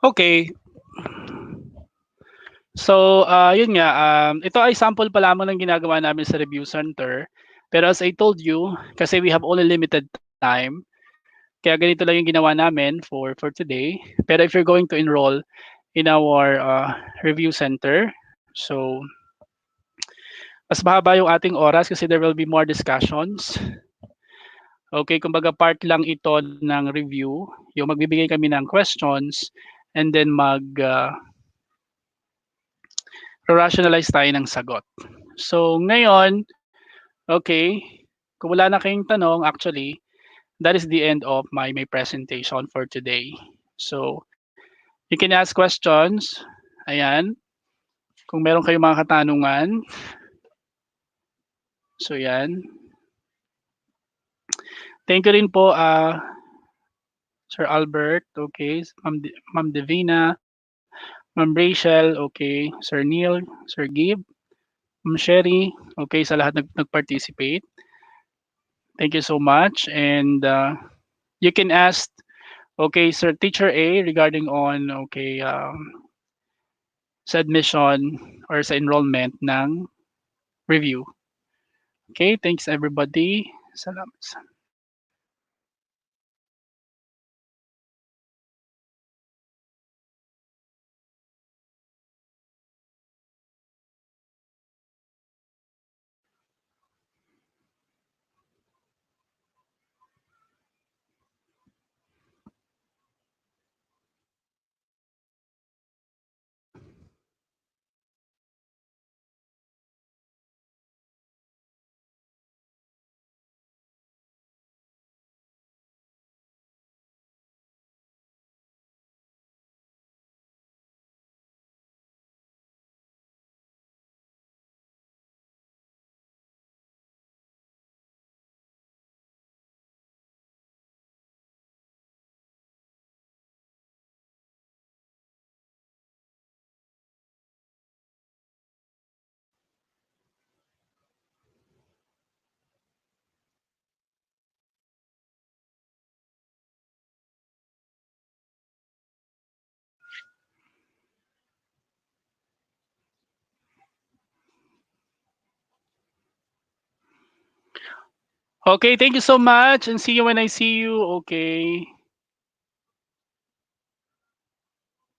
Okay, so, yun nga, ito ay sample pa lamang ng ginagawa namin sa review center. Pero as I told you, kasi we have only limited time, kaya ganito lang yung ginawa namin for today. Pero if you're going to enroll in our review center, so mas mahaba yung ating oras kasi there will be more discussions. Okay, kumbaga part lang ito ng review. Yung magbibigay kami ng questions and then rationalize tayo ng sagot. So ngayon, okay, kung wala na kayong tanong, actually, that is the end of my presentation for today. So you can ask questions. Ayan. Kung meron kayong mga katanungan. So yan. Thank you rin po, Sir Albert. Okay, Ma'am Divina. Ma'am Rachel, okay. Sir Neil, Sir Gib, Ma'am Sherry, okay, sa lahat nag-participate. Thank you so much. And you can ask, okay, Sir Teacher A regarding on, okay, sa admission or sa enrollment ng review. Okay, thanks everybody. Salamat. Okay, thank you so much and see you when I see you. Okay.